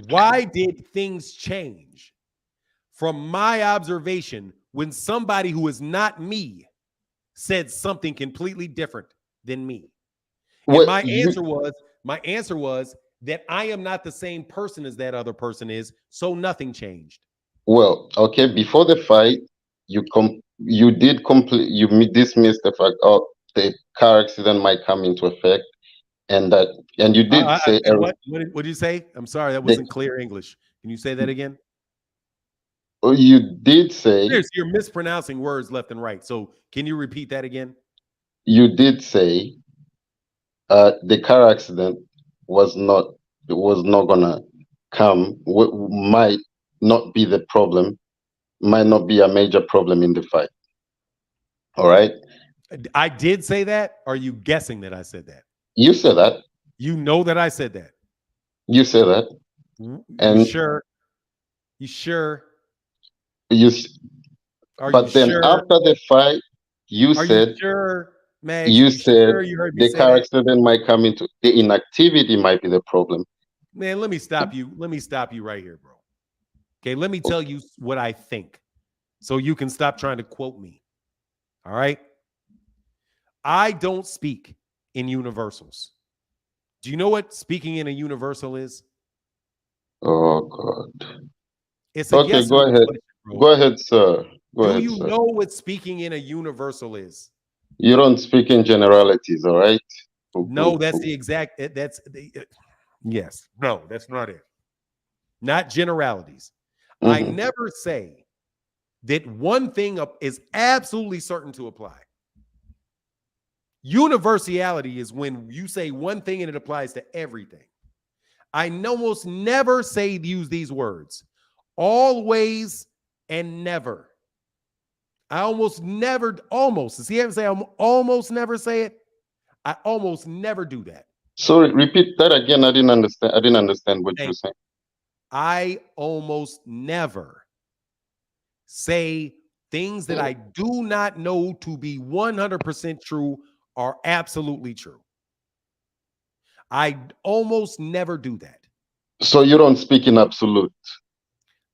why did things change from my observation when somebody who is not me said something completely different than me? And What my you? answer was that I am not the same person as that other person is, so nothing changed. Well, okay. Before the fight, you did complete. Dismissed the fact, oh, the car accident might come into effect, and you did I say, said what? What did you say? I'm sorry, that the, wasn't clear English. Can you say that again? you did say, Seriously, you're mispronouncing words left and right. So can you repeat that again? you did say, the car accident was not gonna come. Might not be the problem. Might not be a major problem in the fight. All right. I did say that. Are you guessing that I said that? You said that. You know that I said that. You said that. You And sure? You sure? you. s- Are you But then sure? after the fight, you Are you said sure, Max? you You said sure you heard me the say car that? accident might come into the inactivity might be the problem. Man, let me stop you. Let me stop you right here, bro. Okay, let me tell you what I think so you can stop trying to quote me. All right? I don't speak in universals. Do you know what speaking in a universal is? Oh God. It's a Okay, yes or go no ahead. question, bro. Go ahead, sir. Go Do ahead, you sir. know what speaking in a universal is? You don't speak in generalities, all right? No, that's the exact. That's the. Yes. No, that's not it. Not generalities. I Mhm. never say that one thing is absolutely certain to apply. Universality is when you say one thing and it applies to everything. I almost never use these words. Always and never. I almost never, see, I say I almost never say it. I almost never do that. Sorry, repeat that again. I didn't understand. I didn't understand what you were saying. I almost never say things that I do not know to be 100% true are absolutely true. I almost never do that. So you don't speak in absolute.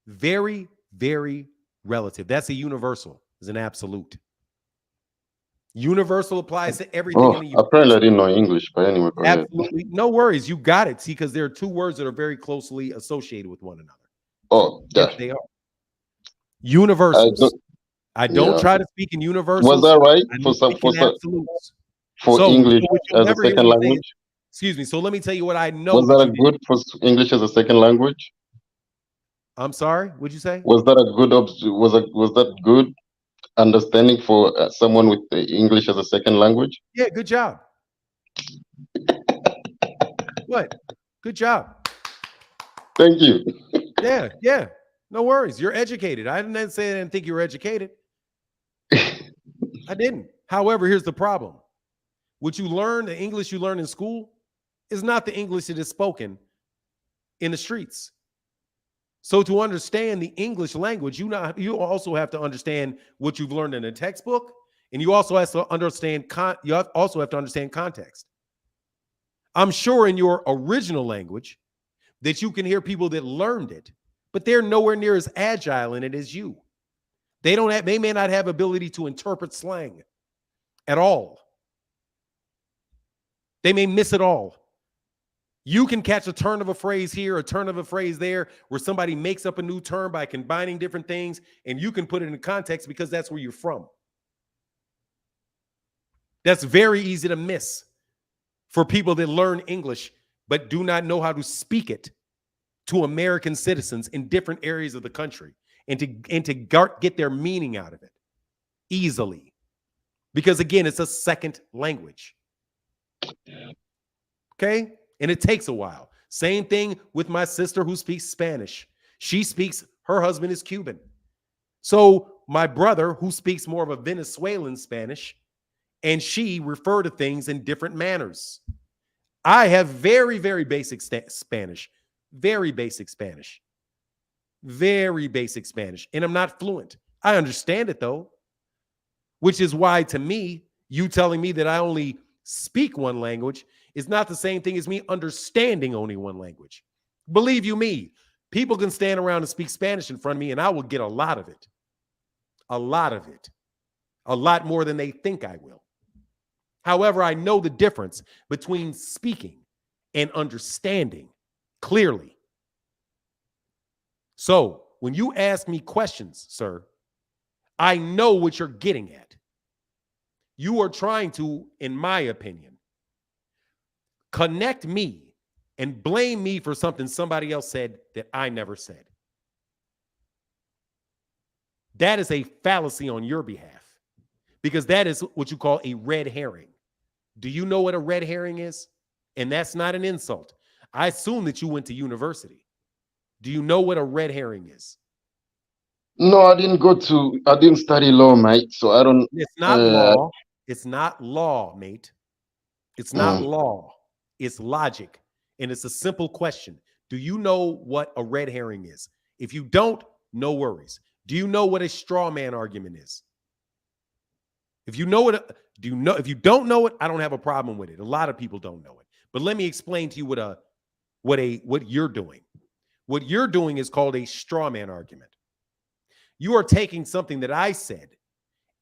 Very, very relative. That's a universal, is an absolute. Universal applies to everything in Oh, the universe. apparently I didn't know English, but anyway, go ahead. Absolutely. No worries. You got it. See, because there are two words that are very closely associated with one another. Oh, Yes, yeah. they are. I Universals. don't, I don't yeah. try to speak in Was universals. that right I for don't speak in absolutes. So English what you'll as a never hear second me say is, language? excuse me. So let me tell you what I know Was that that you a didn't. good for English as a second language? I'm sorry. What'd you say? Was that a good was that good understanding for someone with English as a second language? Yeah, good job. What? Good job. Thank you. Yeah, yeah. No worries. You're educated. I didn't say I didn't think you were educated. I didn't. However, here's the problem. What you learn, the English you learn in school, is not the English that is spoken in the streets. So to understand the English language, you also have to understand what you've learned in a textbook, and you also have to understand context. I'm sure in your original language that you can hear people that learned it, but they're nowhere near as agile in it as you. They may not have ability to interpret slang at all. They may miss it all. You can catch a turn of a phrase here, a turn of a phrase there, where somebody makes up a new term by combining different things, and you can put it in context because that's where you're from. That's very easy to miss for people that learn English but do not know how to speak it to American citizens in different areas of the country and to get their meaning out of it easily. Because again, it's a second language. Okay? And it takes a while. Same thing with my sister who speaks Spanish. Her husband is Cuban. So my brother who speaks more of a Venezuelan Spanish, and she refer to things in different manners. I have very, very basic Spanish. Very basic Spanish. Very basic Spanish. And I'm not fluent. I understand it though. Which is why, to me, you telling me that I only speak one language is not the same thing as me understanding only one language. Believe you me, people can stand around and speak Spanish in front of me, and I will get a lot of it. A lot of it. A lot more than they think I will. However, I know the difference between speaking and understanding clearly. So when you ask me questions, sir, I know what you're getting at. You are trying to, in my opinion, connect me and blame me for something somebody else said that I never said. That is a fallacy on your behalf, because that is what you call a red herring. Do you know what a red herring is? And that's not an insult. I assume that you went to university. Do you know what a red herring is? No, I didn't study law, mate. So I don't. It's not law. It's not law, mate. It's not law. It's logic. And it's a simple question. Do you know what a red herring is? If you don't, no worries. Do you know what a straw man argument is? If you know it, if you don't know it, I don't have a problem with it. A lot of people don't know it. But let me explain to you what you're doing. What you're doing is called a straw man argument. You are taking something that I said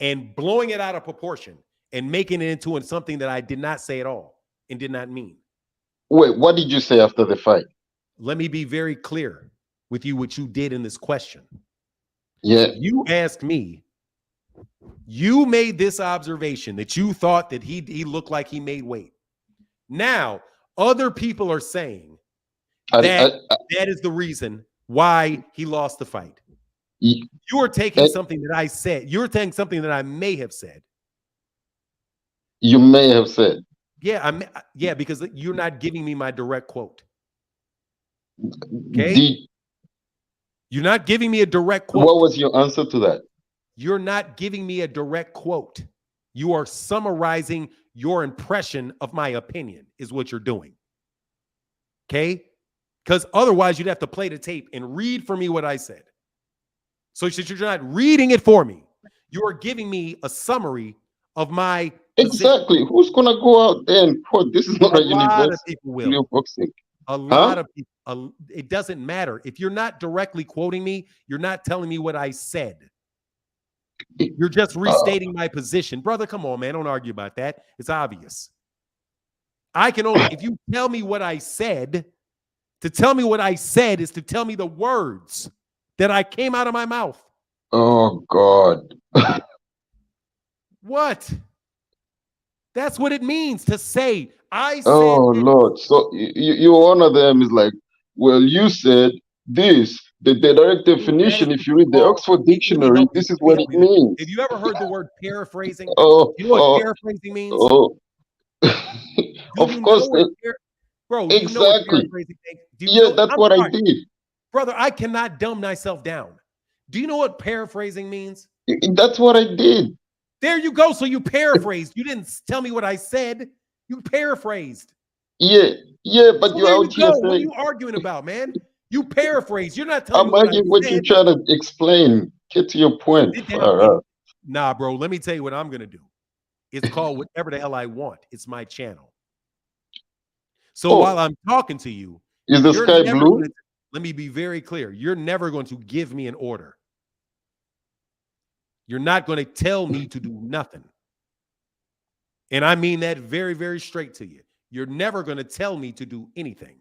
and blowing it out of proportion and making it into something that I did not say at all and did not mean. Wait, what did you say after the fight? Let me be very clear with you what you did in this question. Yeah. You asked me, you made this observation that you thought that he looked like he made weight. Now, other people are saying that is the reason why he lost the fight. You are taking something that I said. You're taking something that I may have said. You may have said. Yeah, because you're not giving me my direct quote. Okay? You're not giving me a direct quote. What was your answer to that? You're not giving me a direct quote. You are summarizing your impression of my opinion is what you're doing. Okay? Because otherwise you'd have to play the tape and read for me what I said. So since you're not reading it for me, you are giving me a summary of my exactly position. Who's gonna go out there and quote? This is not a lot of people will. Boxing. A lot of people. It doesn't matter. If you're not directly quoting me, you're not telling me what I said. You're just restating my position. Brother, come on, man. Don't argue about that. It's obvious. I can only, if you tell me what I said, to tell me what I said is to tell me the words that I came out of my mouth. Oh, God. What? That's what it means to say, I said. Oh, Lord. So you one of them is like, well, you said this. The direct definition, if you read the Oxford Dictionary, this is what it means. Have you ever heard the word paraphrasing? Oh, you know what paraphrasing means? Oh. Of course. Bro, exactly. You know what paraphrasing means? That's what I did. Brother, I cannot dumb myself down. Do you know what paraphrasing means? That's what I did. There you go. So you paraphrased. You didn't tell me what I said. You paraphrased. Yeah, but so you're out here saying, what are you arguing about, man? You paraphrase. You're not telling me what I'm arguing what you're trying to explain. Get to your point. Nah, bro. Let me tell you what I'm gonna do. It's called whatever the hell I want. It's my channel. So while I'm talking to you, is the sky blue? Let me be very clear. You're never going to give me an order. You're not going to tell me to do nothing. And I mean that very, very straight to you. You're never going to tell me to do anything.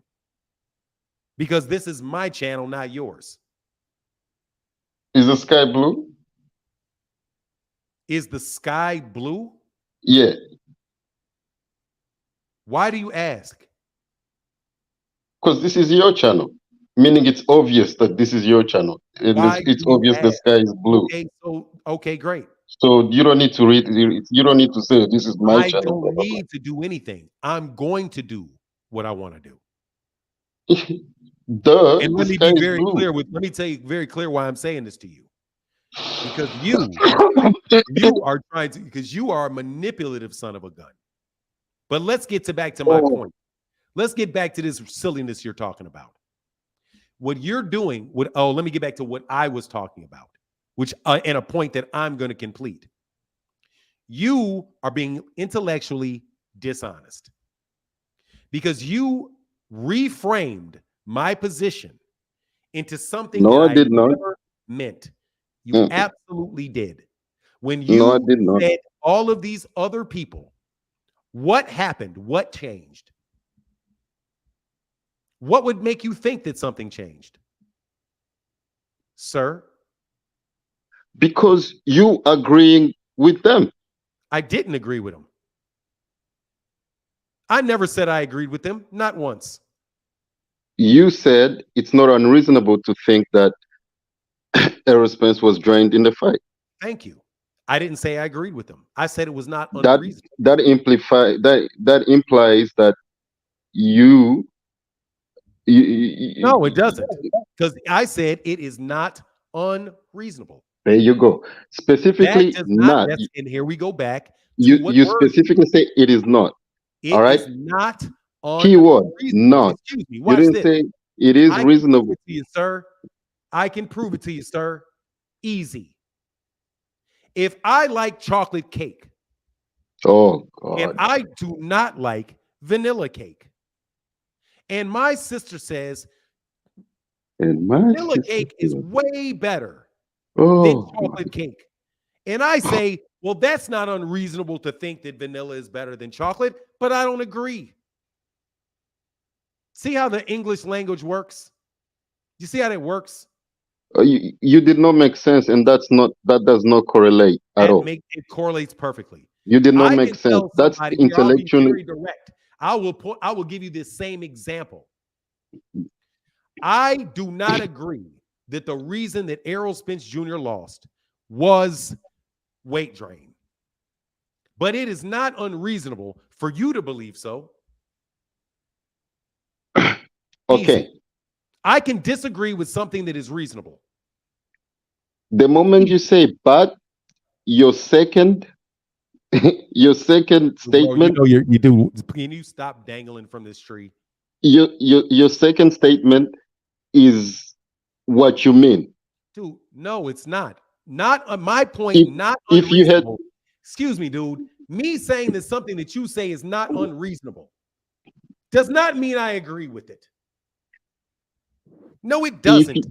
Because this is my channel, not yours. Is the sky blue? Is the sky blue? Yeah. Why do you ask? Because this is your channel, meaning it's obvious that this is your channel. Why It's do you obvious the ask? sky is blue. Okay, great. So you don't need to read. You don't need to say this is my I channel. don't need to do anything. I'm going to do what I want to do. Duh, And the let me sky be is very blue. clear let me tell you very clear why I'm saying this to you. Because you are trying to, because you are a manipulative son of a gun. But let's get back to my point. Let's get back to this silliness you're talking about. What you're doing, let me get back to what I was talking about, which and a point that I'm going to complete. You are being intellectually dishonest because you reframed my position into something No, that I did not. never meant. You absolutely did. When No, I you did not. said all of these other people, what happened? What changed? What would make you think that something changed? Sir? Because you agreeing with them. I didn't agree with them. I never said I agreed with them, not once. You said it's not unreasonable to think that Errol Spence was joined in the fight. Thank you. I didn't say I agreed with them. I said it was not unreasonable. That implies that you No, it doesn't. Because I said it is not unreasonable. There you go. Specifically, that does not. And here we go back to You specifically say it is not. It all right? is not Keyword, unreasonable. not. Excuse me. You Watch didn't this. say it is I can reasonable. prove it to you, sir. I can prove it to you, sir. Easy. If I like chocolate cake, oh God, and I do not like vanilla cake, and my sister says vanilla cake is way better than chocolate cake, and I say, well, that's not unreasonable to think that vanilla is better than chocolate, but I don't agree. See how the English language works? You see how that works? You did not make sense, and that does not correlate at all. It correlates perfectly. You did not make sense. That's intellectually. I'll be very direct. I will give you this same example. I do not agree that the reason that Errol Spence Jr. lost was weight drain. But it is not unreasonable for you to believe so. Okay. Easy. I can disagree with something that is reasonable. The moment you say, but your second statement. Bro, you do. Can you stop dangling from this tree? Your second statement is what you mean. Dude, no, it's not. Not my point, not unreasonable. Excuse me, dude. Me saying that something that you say is not unreasonable does not mean I agree with it. No, it doesn't.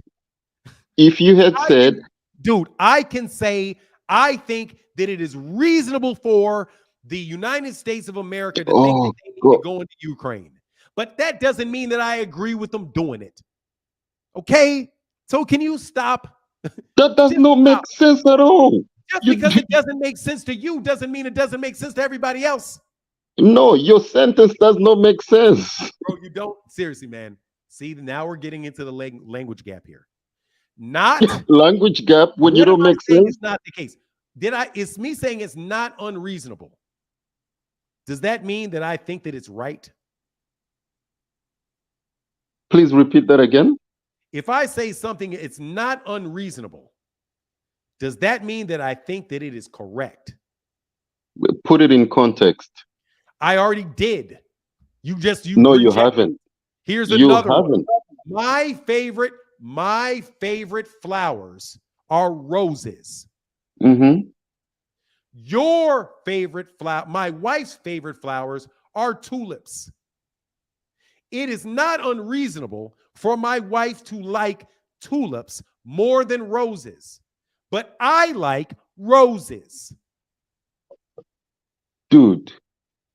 If you had said, dude, I can say I think that it is reasonable for the United States of America to think that they need to go into Ukraine. But that doesn't mean that I agree with them doing it. Okay? So can you stop? That does not make sense at all. Just because it doesn't make sense to you doesn't mean it doesn't make sense to everybody else. No, your sentence does not make sense. Bro, you don't. Seriously, man. See, now we're getting into the language gap here. Not language gap when you don't make sense. It's not the case. It's me saying it's not unreasonable. Does that mean that I think that it's right? Please repeat that again. If I say something, it's not unreasonable. Does that mean that I think that it is correct? Put it in context. I already did. You haven't. Here's another one. My favorite flowers are roses. Mm-hmm. Your favorite flower, my wife's favorite flowers are tulips. It is not unreasonable for my wife to like tulips more than roses, but I like roses. Dude,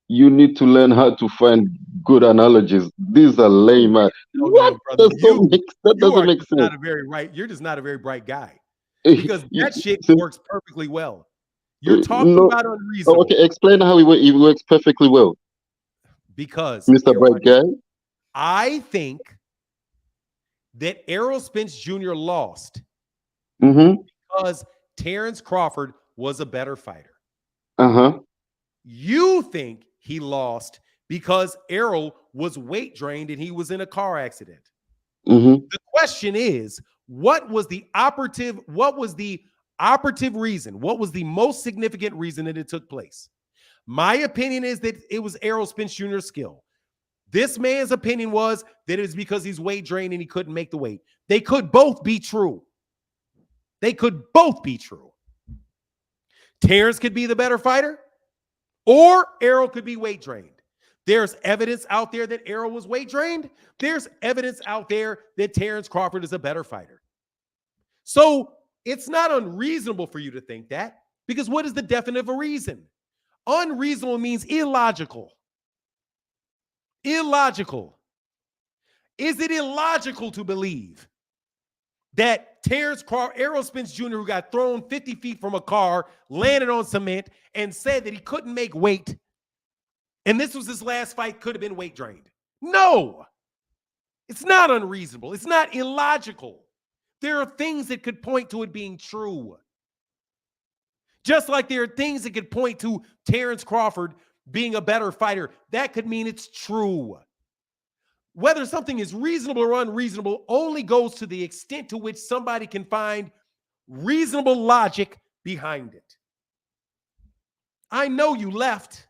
you need to learn how to find good analogies. These are lame. What? That doesn't make sense. You're just not a very bright guy. Because that shit works perfectly well. You're talking about unreasonable. Okay, explain how it works perfectly well. Because Mr. Prograis. I think that Errol Spence Jr. lost because Terrence Crawford was a better fighter. You think he lost because Errol was weight drained and he was in a car accident. The question is, what was the operative reason? What was the most significant reason that it took place? My opinion is that it was Errol Spence Jr.'s skill. This man's opinion was that it was because he's weight drained and he couldn't make the weight. They could both be true. They could both be true. Terrence could be the better fighter, or Errol could be weight drained. There's evidence out there that Errol was weight drained. There's evidence out there that Terrence Crawford is a better fighter. So it's not unreasonable for you to think that, because what is the definition of a reason? Unreasonable means illogical. Illogical. Is it illogical to believe that Errol Spence Jr., who got thrown 50 feet from a car, landed on cement, and said that he couldn't make weight, and this was his last fight, could have been weight drained? No. It's not unreasonable. It's not illogical. There are things that could point to it being true. Just like there are things that could point to Terrence Crawford being a better fighter. That could mean it's true. Whether something is reasonable or unreasonable only goes to the extent to which somebody can find reasonable logic behind it. I know you left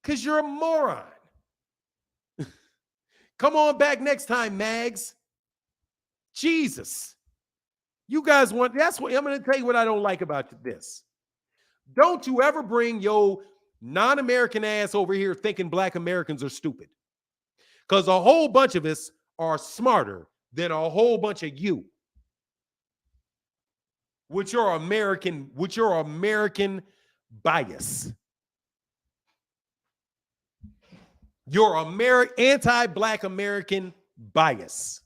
because you're a moron. Come on back next time, Mags. Jesus. You guys want, that's what I'm going to tell you what I don't like about this. Don't you ever bring your non-American ass over here thinking Black Americans are stupid. Because a whole bunch of us are smarter than a whole bunch of you. With your American bias. Your anti-Black American bias.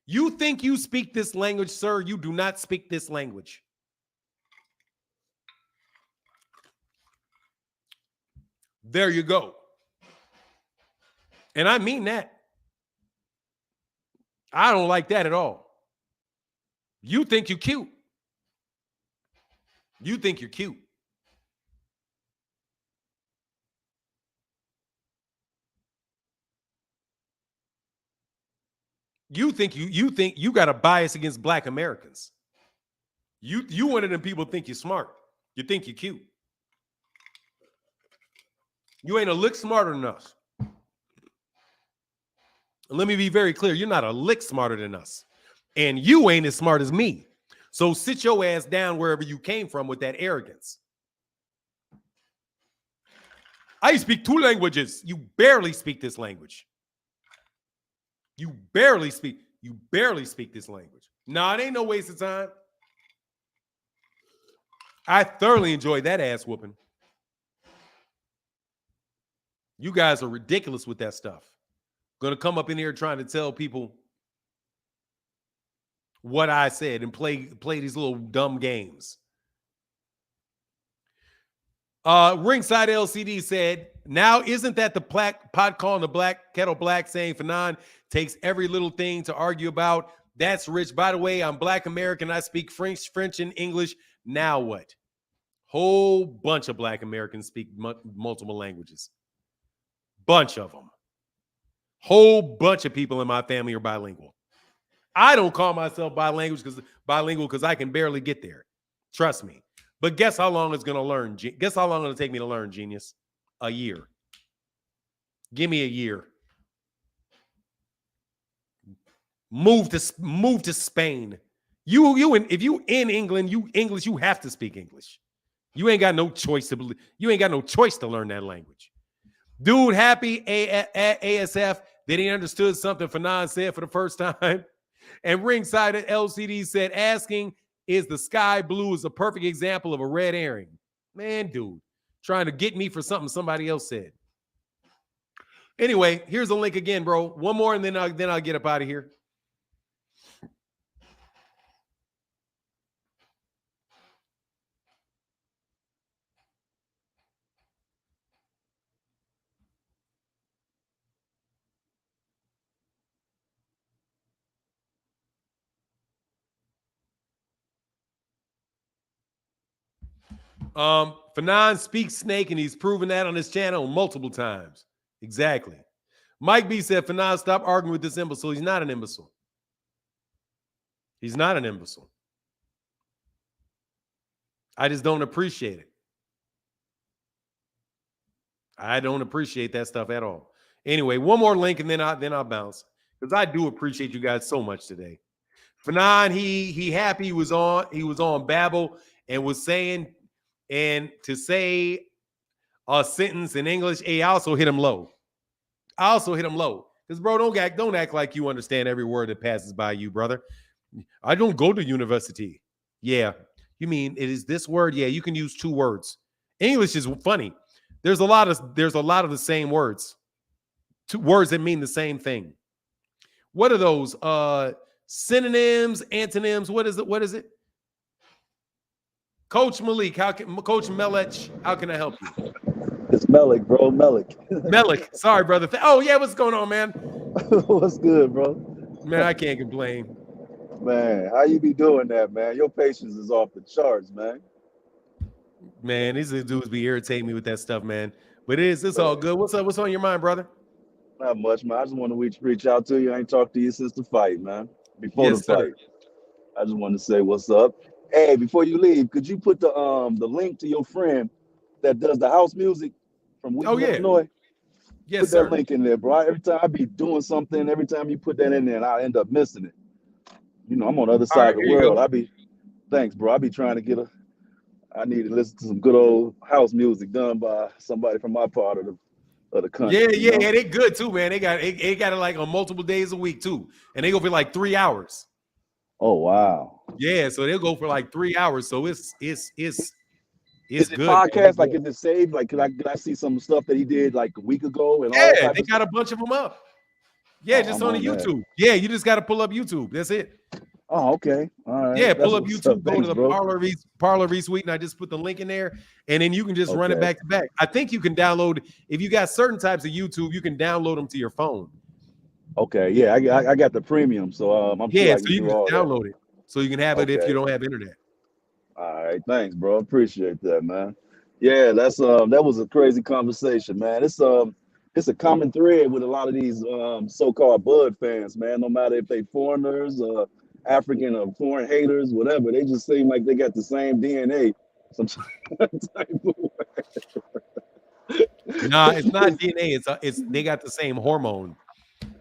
You think you speak this language, sir? You do not speak this language. There you go. And I mean that. I don't like that at all. You think you're cute. You think you're cute. You think you got a bias against Black Americans. You one of them people think you're smart. You think you're cute. You ain't a lick smarter than us. And let me be very clear. You're not a lick smarter than us. And you ain't as smart as me. So sit your ass down wherever you came from with that arrogance. I speak 2 languages. You barely speak this language. You barely speak this language. No, it ain't no waste of time. I thoroughly enjoyed that ass whooping. You guys are ridiculous with that stuff. Gonna come up in here trying to tell people what I said and play these little dumb games. Ringside LCD said, now isn't that the pot calling the black kettle black, saying Fanon takes every little thing to argue about? That's rich. By the way, I'm Black American. I speak French and English. Now what? Whole bunch of Black Americans speak multiple languages. Bunch of them. Whole bunch of people in my family are bilingual. I don't call myself bilingual because I can barely get there. Trust me. But guess how long it's going to learn? Guess how long it'll take me to learn, genius? A year. Give me a year. Move to Spain. If you in England, you have to speak English. You ain't got no choice to learn that language. Dude, happy ASF that he understood something Fanon said for the first time. And Ringside at LCD said, asking, is the sky blue is a perfect example of a red herring? Man, dude, trying to get me for something somebody else said. Anyway, here's the link again, bro. One more, and then I'll get up out of here. Fanon speaks snake, and he's proven that on his channel multiple times. Exactly. Mike B said, Fanon, stop arguing with this imbecile. He's not an imbecile. He's not an imbecile. I just don't appreciate it. I don't appreciate that stuff at all. Anyway, one more link, and then I'll bounce, because I do appreciate you guys so much today. Fanon, he happy he was on Babbel and was saying, and to say a sentence in English, I also hit him low. Because, bro, don't act like you understand every word that passes by you, brother. I don't go to university. Yeah. You mean it is this word? Yeah, you can use 2 words. English is funny. There's a lot of the same words. 2 words that mean the same thing. What are those? Synonyms, antonyms. What is it? Coach Malik, Coach Melich, how can I help you? It's Melik, bro. Melik. Melik. Sorry, brother. Oh, yeah, what's going on, man? What's good, bro? Man, I can't complain. Man, how you be doing that, man? Your patience is off the charts, man. Man, these dudes be irritating me with that stuff, man. But it's all good. What's up? What's on your mind, brother? Not much, man. I just want to reach out to you. I ain't talked to you since the fight, man. Before the fight. I just want to say what's up. Hey, before you leave, could you put the link to your friend that does the house music from Wheaton, Illinois? Yes, put sir. that link in there, bro. Every time I be doing something, every time you put that in there, and I end up missing it. You know, I'm on the other side of the world. Thanks, bro. I be trying to I need to listen to some good old house music done by somebody from my part of the country. Yeah. They good too, man. They got it like on multiple days a week too, and they go for like 3 hours. Oh wow. Yeah, so they'll go for like 3 hours. So it's is it good. Podcast? Like, is it saved? Like, could I see some stuff that he did like a week ago? And yeah, they got a bunch of them up. Yeah, just on the YouTube. That. Yeah, you just got to pull up YouTube. That's it. Oh, okay. All right. Yeah, pull up YouTube, go to the Parlor Resuite, and I just put the link in there, and then you can just run it back to back. I think you can download, if you got certain types of YouTube, you can download them to your phone. Okay, yeah, I got the premium, so I'm sure so you can download it, so you can have it if you don't have internet. All right, thanks, bro. Appreciate that, man. Yeah, that was a crazy conversation, man. It's a common thread with a lot of these so-called Bud fans, man. No matter if they foreigners, African or foreign haters, whatever, they just seem like they got the same DNA. Some type of way. Nah, it's not DNA. It's they got the same hormone.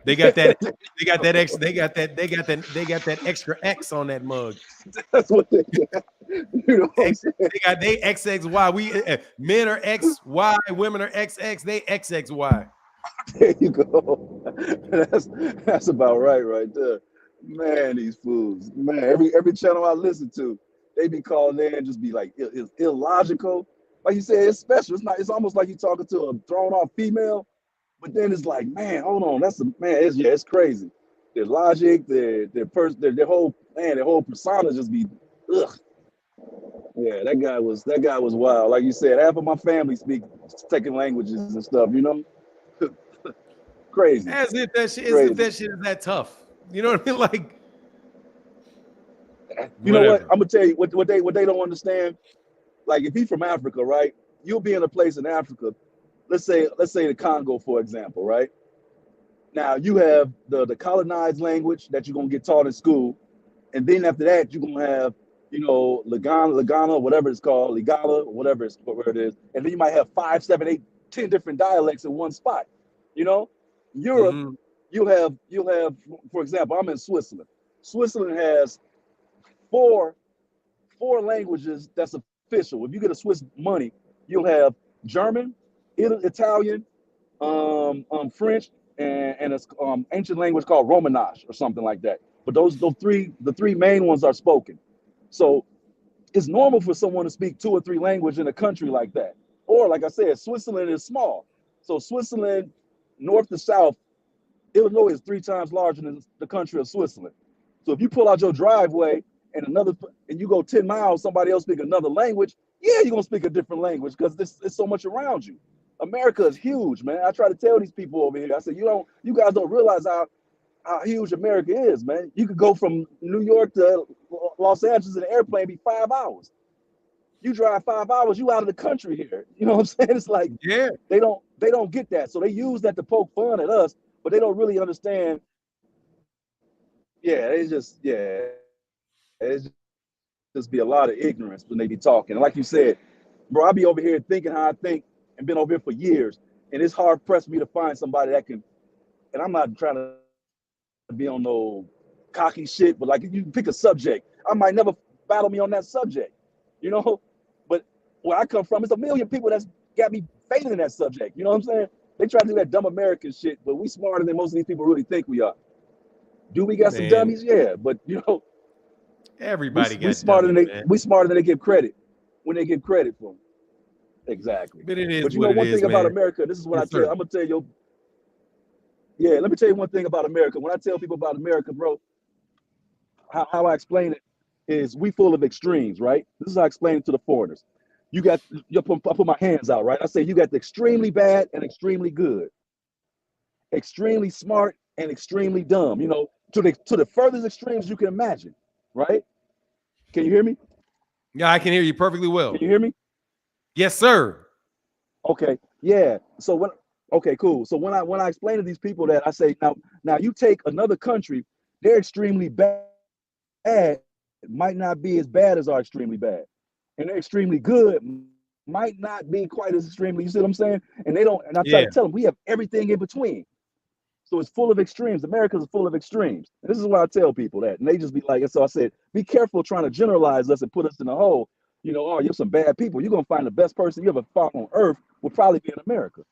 They got that extra X on that mug. That's what they got. You know what they got they XXY. We men are XY, women are XX. They XXY. There you go. That's about right there. Man, these fools. Man, every channel I listen to, they be calling in and just be like illogical. Like you said, it's special. It's almost like you're talking to a thrown off female. But then it's like, man, hold on, it's crazy. Their logic, their whole persona just be, ugh. Yeah, that guy was wild. Like you said, half of my family speak second languages and stuff. You know, crazy. As if that shit is that tough. You know what I mean? Like, you know what? I'm gonna tell you what they don't understand. Like, if he's from Africa, right? You'll be in a place in Africa. Let's say the Congo, for example, right? Now you have the colonized language that you're gonna get taught in school, and then after that you're gonna have, Lagana, whatever it's called, Ligala, whatever it is, and then you might have 5, 7, 8, 10 different dialects in one spot. You know, Europe, you'll have, for example, I'm in Switzerland. Switzerland has four languages that's official. If you get a Swiss money, you'll have German, Italian, French, and it's ancient language called Romansh or something like that. But the three main ones are spoken. So it's normal for someone to speak 2 or 3 languages in a country like that. Or, like I said, Switzerland is small. So Switzerland, north to south, Illinois is 3 times larger than the country of Switzerland. So if you pull out your driveway and you go 10 miles, somebody else speak another language, yeah, you're gonna speak a different language because there's so much around you. America is huge, man. I try to tell these people over here, I said, you guys don't realize how huge America is, man. You could go from New York to Los Angeles in an airplane, be 5 hours. You drive 5 hours, you out of the country here. You know what I'm saying? It's like they don't get that. So they use that to poke fun at us, but they don't really understand. It's just be a lot of ignorance when they be talking. And like you said, bro, I be over here thinking how I think and been over here for years. And it's hard pressed me to find somebody that can, and I'm not trying to be on no cocky shit, but like if you pick a subject, I might never battle me on that subject, you know? But where I come from, it's a million people that's got me failing in that subject. You know what I'm saying? They try to do that dumb American shit, but we smarter than most of these people really think we are. Do we got some dummies? Yeah, but you know, everybody we smarter than they give credit when they give credit for them. Exactly. But it is. But you know, one thing about America, this is what I tell you. I'm gonna tell you. Yeah, let me tell you one thing about America. When I tell people about America, bro, how I explain it is we full of extremes, right? This is how I explain it to the foreigners. I put my hands out, right? I say you got the extremely bad and extremely good, extremely smart and extremely dumb. You know, to the furthest extremes you can imagine, right? Can you hear me? Yeah, I can hear you perfectly well. Can you hear me? Yes, sir. Okay. Yeah. So okay, cool. So when I explain to these people that, I say, now you take another country, they're extremely bad. It might not be as bad as our extremely bad. And they're extremely good might not be quite as extremely, you see what I'm saying? And I try to tell them we have everything in between. So it's full of extremes. America's full of extremes. And this is why I tell people that. And they just be like, and so I said, be careful trying to generalize us and put us in a hole. You know, oh, you're some bad people. You're going to find the best person you ever found on earth would probably be in America.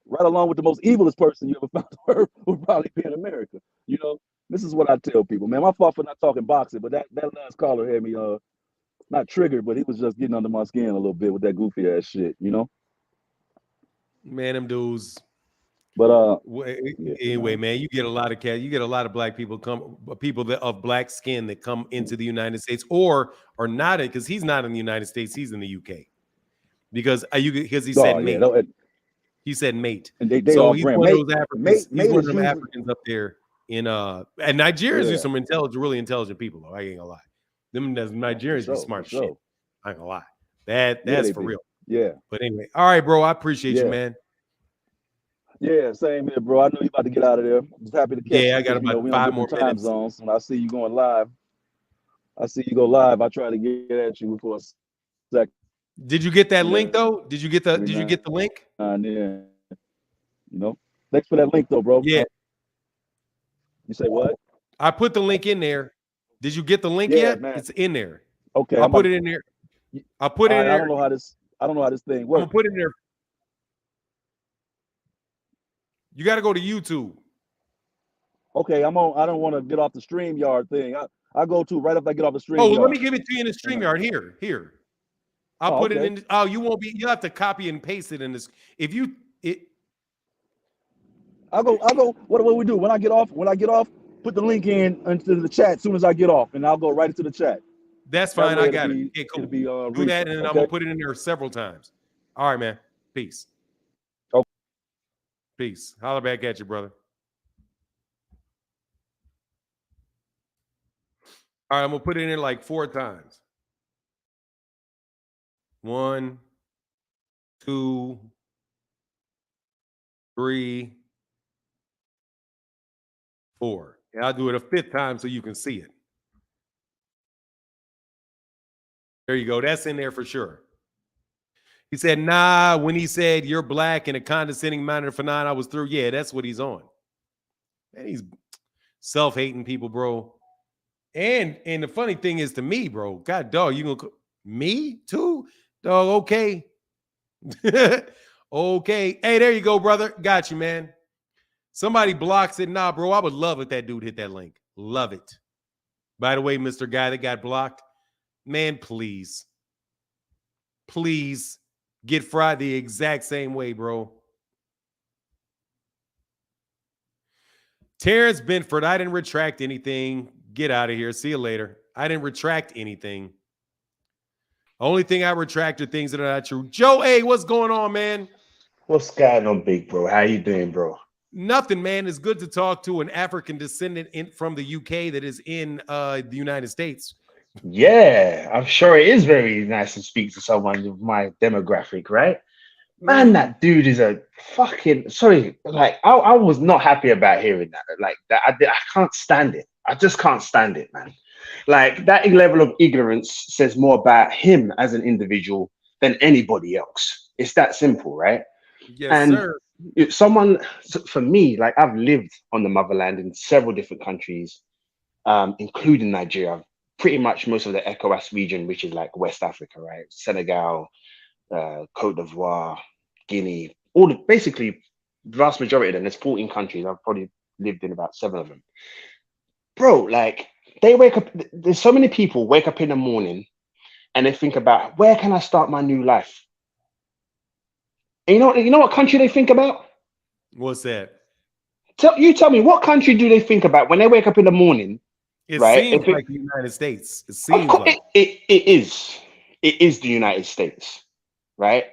Right along with the most evilest person you ever found on earth would probably be in America. You know, this is what I tell people, man. My fault for not talking boxing, but that last caller had me not triggered, but he was just getting under my skin a little bit with that goofy ass shit, you know? Man, them dudes. But anyway, man, you get a lot of black people of black skin that come into the United States or are not it, because he's not in the United States, he's in the UK. Because he said mate. He said mate. And they so all he's brand. one of Mate, those Africans. mate, he's one of them usually Africans up there in and Nigerians are some really intelligent people, though. I ain't gonna lie. Them Nigerians be smart shit. I ain't gonna lie. That's for real. Yeah. But anyway, all right, bro. I appreciate you, man. Yeah, same here, bro. I know you about to get out of there. I'm just happy to catch you. I got about 5 more time zones. When I see you going live, I try to get at you for a second. Did you get that link though? Did you get the link? Yeah. You know, thanks for that link though, bro. Yeah. You say what? I put the link in there. Did you get the link yet? Man. It's in there. Okay. I'll put it in there. I'll put it in there. I don't know how this thing works. I'm gonna put it in there. You got to go to YouTube. Okay, I'm on. I don't want to get off the StreamYard thing. I go to right after I get off the StreamYard. Oh, let me give it to you in the StreamYard. Here. I'll put it in. Oh, you won't be. You have to copy and paste it in this. I'll go. What do we do when I get off? Put the link in into the chat as soon as I get off, and I'll go right into the chat. That's fine. I got it. Okay, cool. Do that, and I'm gonna put it in there several times. All right, man. Peace. Okay. Peace. Holler back at you, brother. All right, I'm gonna put it in there like 4 times. 1, 2, 3, 4. And I'll do it a 5th time so you can see it. There you go. That's in there for sure. He said, nah, when he said you're black in a condescending manner for 9, I was through. Yeah, that's what he's on. Man, he's self-hating people, bro. And the funny thing is to me, bro, God, dog, you gonna me too? Dog, okay. Okay. Hey, there you go, brother. Got you, man. Somebody blocks it. Nah, bro, I would love if that dude hit that link. Love it. By the way, Mr. Guy that got blocked, man, please get fried the exact same way, bro. Terrence Benford, I didn't retract anything. Get out of here. See you later. I didn't retract anything. Only thing I retract are things that are not true. Joe A, what's going on, man? What's going on, big bro? How you doing, bro? Nothing, man. It's good to talk to an African descendant from the UK that is in the United States. Yeah, I'm sure it is very nice to speak to someone of my demographic, right? Man, Mhm. that dude is a fucking sorry. Like, I was not happy about hearing that. Like that, I can't stand it. I just can't stand it, man. Like that level of ignorance says more about him as an individual than anybody else. It's that simple, right? Yes, And sir. if someone, for me, like I've lived on the motherland in several different countries, including Nigeria. Pretty much most of the ECOWAS region, which is like West Africa, right? Senegal, Cote d'Ivoire, Guinea, basically the vast majority of them. There's 14 countries. I've probably lived in about 7 of them. Bro, like they wake up. There's so many people wake up in the morning and they think about where can I start my new life. And you know what country they think about? What's that? Tell me what country do they think about when they wake up in the morning, It right? seems like the United States. It Of seems course, like. it is. It is the United States, right?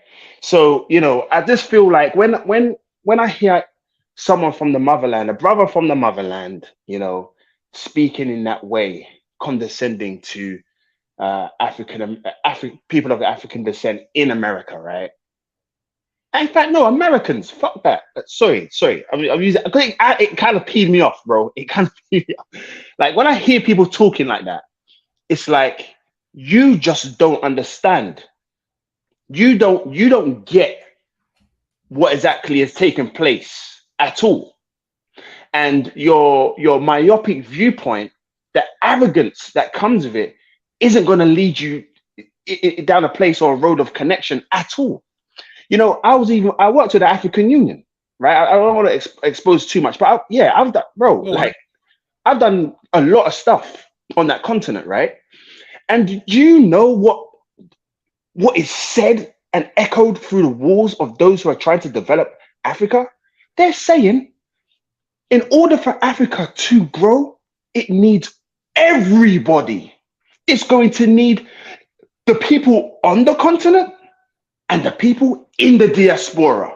So I just feel like when I hear someone from the motherland, a brother from the motherland, speaking in that way, condescending to people of African descent in America, right? In fact, no, Americans, fuck that. Sorry. I'm using. It kind of peed me off, bro. It kind of peed me off. Like when I hear people talking like that, it's like you just don't understand. You don't get what exactly has taken place at all. And your myopic viewpoint, the arrogance that comes with it, isn't going to lead you down a place or a road of connection at all. I worked with the African Union, right? I don't want to expose too much, but I've done, bro. Go on. Like I've done a lot of stuff on that continent, right? And do you know what is said and echoed through the walls of those who are trying to develop Africa? They're saying, in order for Africa to grow, it needs everybody. It's going to need the people on the continent and the people in the diaspora.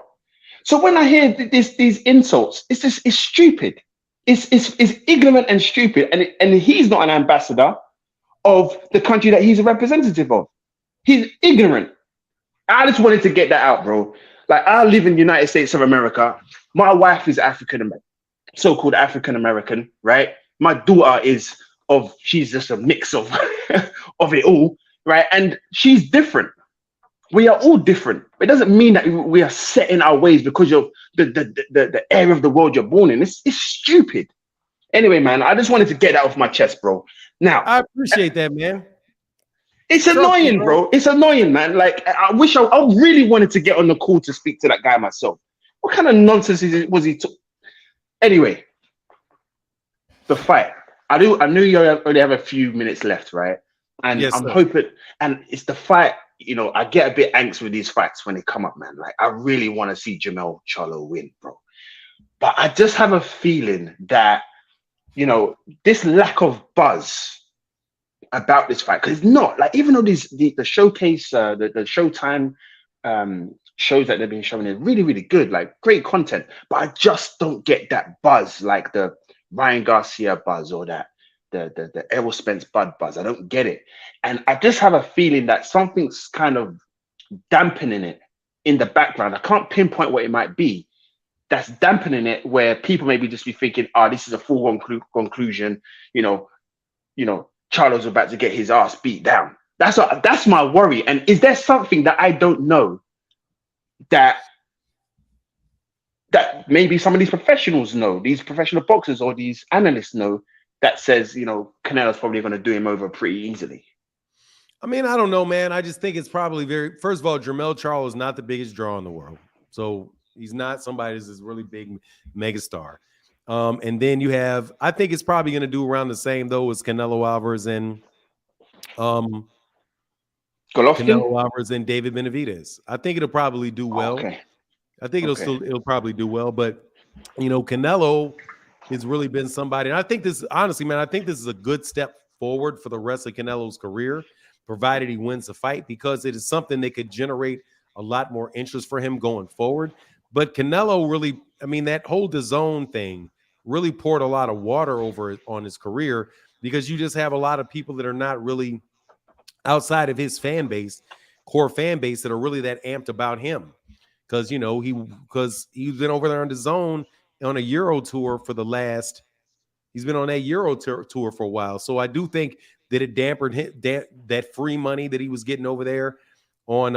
So when I hear these insults, it's stupid. It's ignorant and stupid. And he's not an ambassador of the country that he's a representative of. He's ignorant. I just wanted to get that out, bro. Like I live in the United States of America. My wife is so-called African American, right? My daughter she's just a mix of of it all, right? And she's different. We are all different. It doesn't mean that we are set in our ways because of the area of the world you're born in. It's stupid. Anyway, man, I just wanted to get that off my chest, bro. Now, I appreciate that, man. it's Trust me, annoying, bro. bro. It's annoying, man. Like, I wish I really wanted to get on the call to speak to that guy myself. What kind of nonsense was he? Anyway, the fight. I knew you only have a few minutes left, right? And Yes, I'm sir. hoping, and it's the fight. I get a bit angst with these fights when they come up, man. Like, I really want to see Jamel Charlo win, bro. But I just have a feeling that, this lack of buzz about this fight, because it's not like, even though the showcase, the Showtime shows that they've been showing is really, really good, like great content, but I just don't get that buzz like the Ryan Garcia buzz or that the Errol Spence buzz. I don't get it. And I just have a feeling that something's kind of dampening it in the background. I can't pinpoint what it might be that's dampening it, where people maybe just be thinking, this is a full conclusion, Charlo's about to get his ass beat down. That's my worry. And is there something that I don't know that maybe some of these professionals know, these professional boxers or these analysts know, that says, Canelo's probably going to do him over pretty easily? I mean, I don't know, man. I just think it's probably first of all, Jermell Charlo is not the biggest draw in the world. So he's not somebody that's this really big megastar. And then you have, I think it's probably going to do around the same though as Canelo Alvarez and Golovkin? Canelo Alvarez and David Benavidez. I think it'll probably do well. Okay. I think it'll probably do well, but Canelo has really been somebody, and I think this, honestly, man, I think this is a good step forward for the rest of Canelo's career, provided he wins the fight, because it is something that could generate a lot more interest for him going forward. But Canelo really, I mean, that whole DAZN thing really poured a lot of water over it on his career, because you just have a lot of people that are not really outside of his fan base, core fan base, that are really that amped about him. Because he's been over there on the zone on a Euro tour for the last. He's been on that Euro tour for a while, so I do think that it dampened that free money that he was getting over there on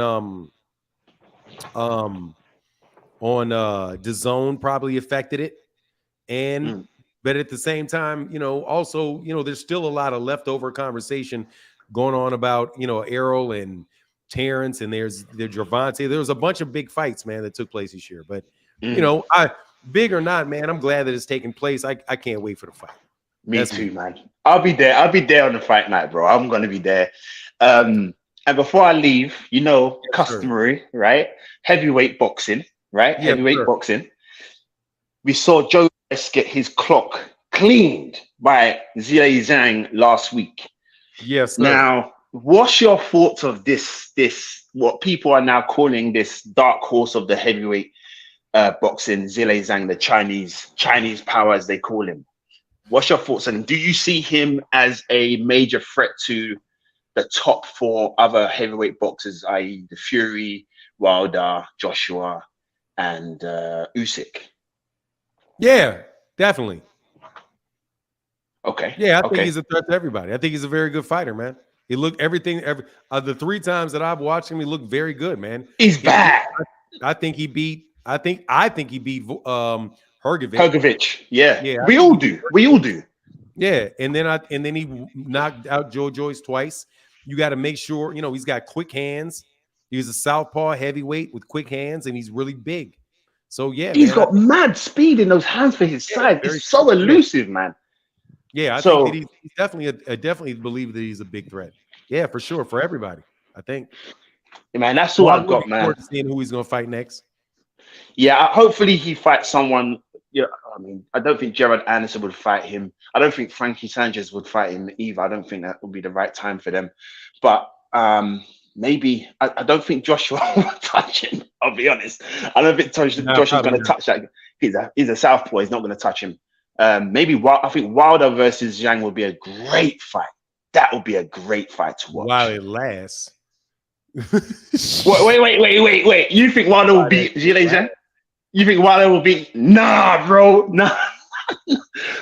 the zone probably affected it. And but at the same time, also, there's still a lot of leftover conversation going on about, Errol and Terrence, and there's Gervonta. There was a bunch of big fights, man, that took place this year. But I big or not, man, I'm glad that it's taking place. I can't wait for the fight. Me too, man. I'll be there. I'll be there on the fight night, bro. I'm gonna be there. And before I leave, customary, right? Heavyweight boxing, right? Yeah, Heavyweight boxing. We saw Joe get his clock cleaned by Zhilei Zhang last week. Yes, sir. Now, what's your thoughts of this what people are now calling this dark horse of the heavyweight boxing, Zhilei Zhang, the Chinese power, as they call him? What's your thoughts on him? Do you see him as a major threat to the top 4 other heavyweight boxers, i.e. the Fury, Wilder, Joshua, and Usyk? Yeah, definitely. Okay. Yeah, I think he's a threat to everybody. I think he's a very good fighter, man. He looked the 3 times that I've watched him, he looked very good, man. He's back. I think he beat Hrgovic. Yeah. We all do. Yeah, and then he knocked out Joe Joyce twice. You got to make sure, he's got quick hands. He's a southpaw heavyweight with quick hands, and he's really big. So yeah, he's got mad speed in those hands for his size. It's so elusive, man. Yeah, I think that he's definitely I definitely believe that he's a big threat. Yeah, for sure, for everybody. I think. Yeah, man, that's all I've got, man. Seeing who he's gonna fight next. Yeah, hopefully he fights someone. Yeah, I mean, I don't think Gerard Anderson would fight him. I don't think Frankie Sanchez would fight him either. I don't think that would be the right time for them. But maybe I don't think Joshua will touch him. I'll be honest. I don't think Joshua's going to touch that. He's a southpaw. He's not going to touch him. Maybe I think Wilder versus Zhang would be a great fight. That would be a great fight to watch. While it lasts. Wait. You think Wilder will beat Zhilei Zhang? You think Wilder will beat? Nah, bro. Nah.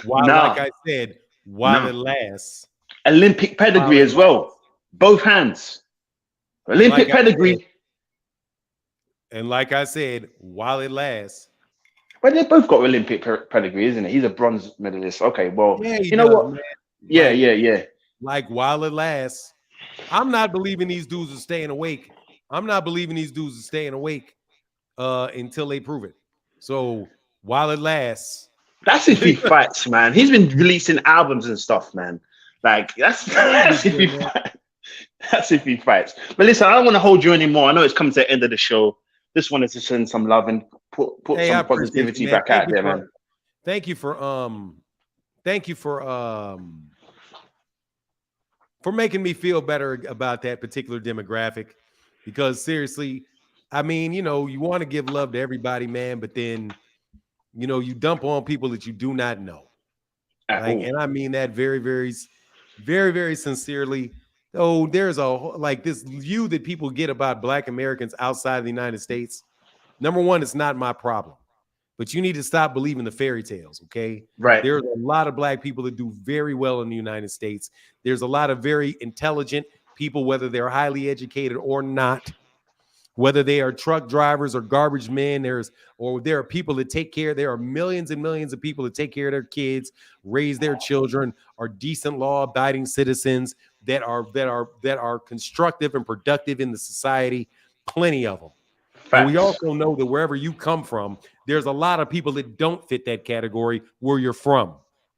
Like I said, while it lasts. Olympic pedigree as well. Both hands. Olympic pedigree. And like I said, while it lasts. But they both got Olympic pedigree, isn't it? He's a bronze medalist. Okay, well, yeah, you know what? Man. Yeah. Like while it lasts. I'm not believing these dudes are staying awake. Until they prove it. So while it lasts. That's if he fights, man. He's been releasing albums and stuff, man. Like that's if he fights. That's if he fights. But listen, I don't want to hold you anymore. I know it's coming to the end of the show. Just wanted to send some love and put some positivity back out there, man. Thank you for making me feel better about that particular demographic. Because seriously, I mean, you want to give love to everybody, man, but then, you dump on people that you do not know. And I mean that very, very, very, very sincerely. Oh, there's this view that people get about Black Americans outside of the United States. Number one, it's not my problem, but you need to stop believing the fairy tales. Okay. Right. There's a lot of Black people that do very well in the United States. There's a lot of very intelligent people, whether they're highly educated or not, whether they are truck drivers or garbage men, there are people that take care. There are millions and millions of people that take care of their kids, raise their children, are decent, law-abiding citizens that are constructive and productive in the society. Plenty of them. And we also know that wherever you come from, there's a lot of people that don't fit that category where you're from.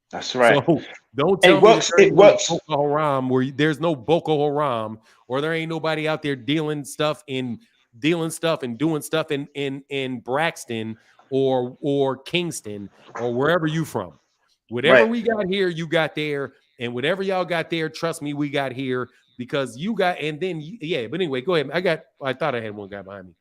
That's right. So don't tell me it works. Boko Haram, where there's no Boko Haram, or there ain't nobody out there dealing stuff and doing stuff in Braxton or Kingston or wherever you from. Whatever we got here, you got there, and whatever y'all got there, trust me, we got here because you got. And then but anyway, go ahead. I thought I had one guy behind me.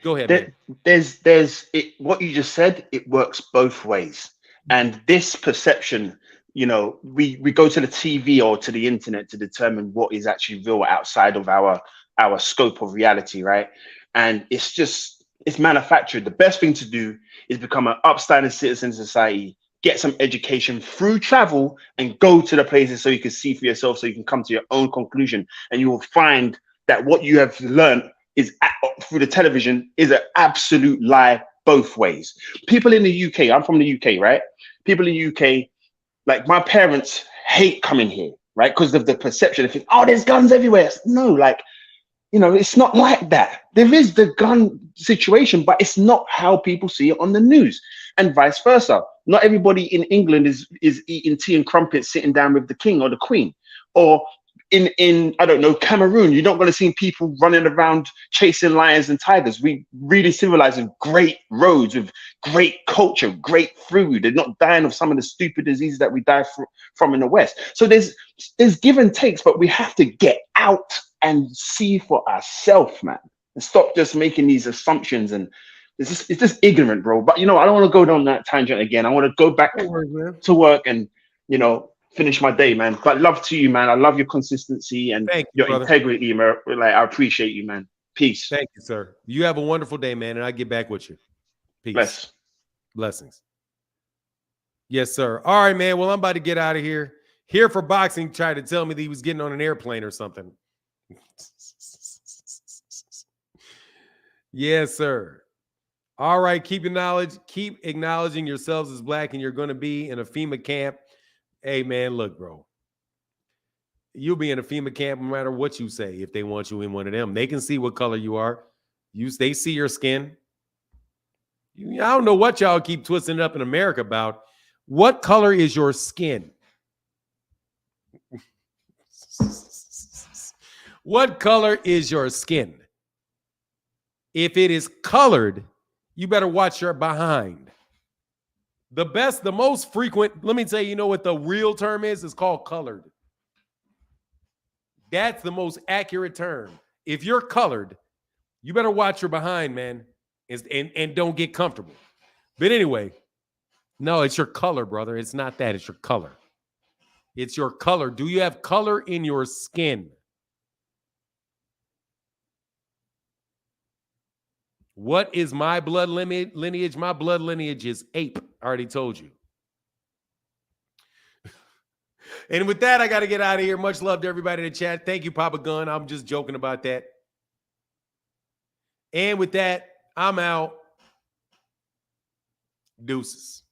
Go ahead. There's what you just said. It works both ways, and this perception you know, we go to the TV or to the internet to determine what is actually real outside of our scope of reality, right? And it's manufactured. The best thing to do is become an upstanding citizen in society, get some education through travel, and go to the places so you can see for yourself, so you can come to your own conclusion, and you will find that what you have learned through the television is an absolute lie both ways. People in the UK, I'm from the UK, right? People in the UK, like my parents hate coming here, right? Because of the perception. They think, oh, there's guns everywhere. No, like, you know, it's not like that. There is the gun situation, but it's not how people see it on the news, and vice versa. Not everybody in England is eating tea and crumpets sitting down with the king or the queen. Or in I don't know, Cameroon, you're not going to see people running around chasing lions and tigers. We really civilized with great roads, with great culture, great food. They're not dying of some of the stupid diseases that we die from in the West. So there's give and takes, but we have to get out and see for ourselves, man, and stop just making these assumptions. And it's just ignorant, bro. But you know, I don't want to go down that tangent again. I want to go back to work and, you know, finish my day, man. But love to you, man. I love your consistency and your integrity, man. Like, I appreciate you, man. Peace. Thank you, sir. You have a wonderful day, man, and I'll get back with you. Peace. Blessings. Yes, sir. All right, man. Well, I'm about to get out of here. Here for boxing tried to tell me that he was getting on an airplane or something. Yes, sir. All right. Keep acknowledging yourselves as black, and you're going to be in a FEMA camp. Hey, man, look, bro. You'll be in a FEMA camp no matter what you say if they want you in one of them. They can see what color you are. They see your skin. I don't know what y'all keep twisting it up in America about. What color is your skin? What color is your skin? If it is colored, you better watch your behind. The most frequent, let me tell you, you know what the real term is? It's called colored. That's the most accurate term. If you're colored, you better watch your behind, man, and don't get comfortable. But anyway, no, it's your color, brother. It's not that. It's your color. It's your color. Do you have color in your skin? What is my blood lineage? My blood lineage is ape. I already told you. And with that, I got to get out of here. Much love to everybody in the chat. Thank you, Papa Gun. I'm just joking about that. And with that, I'm out. Deuces.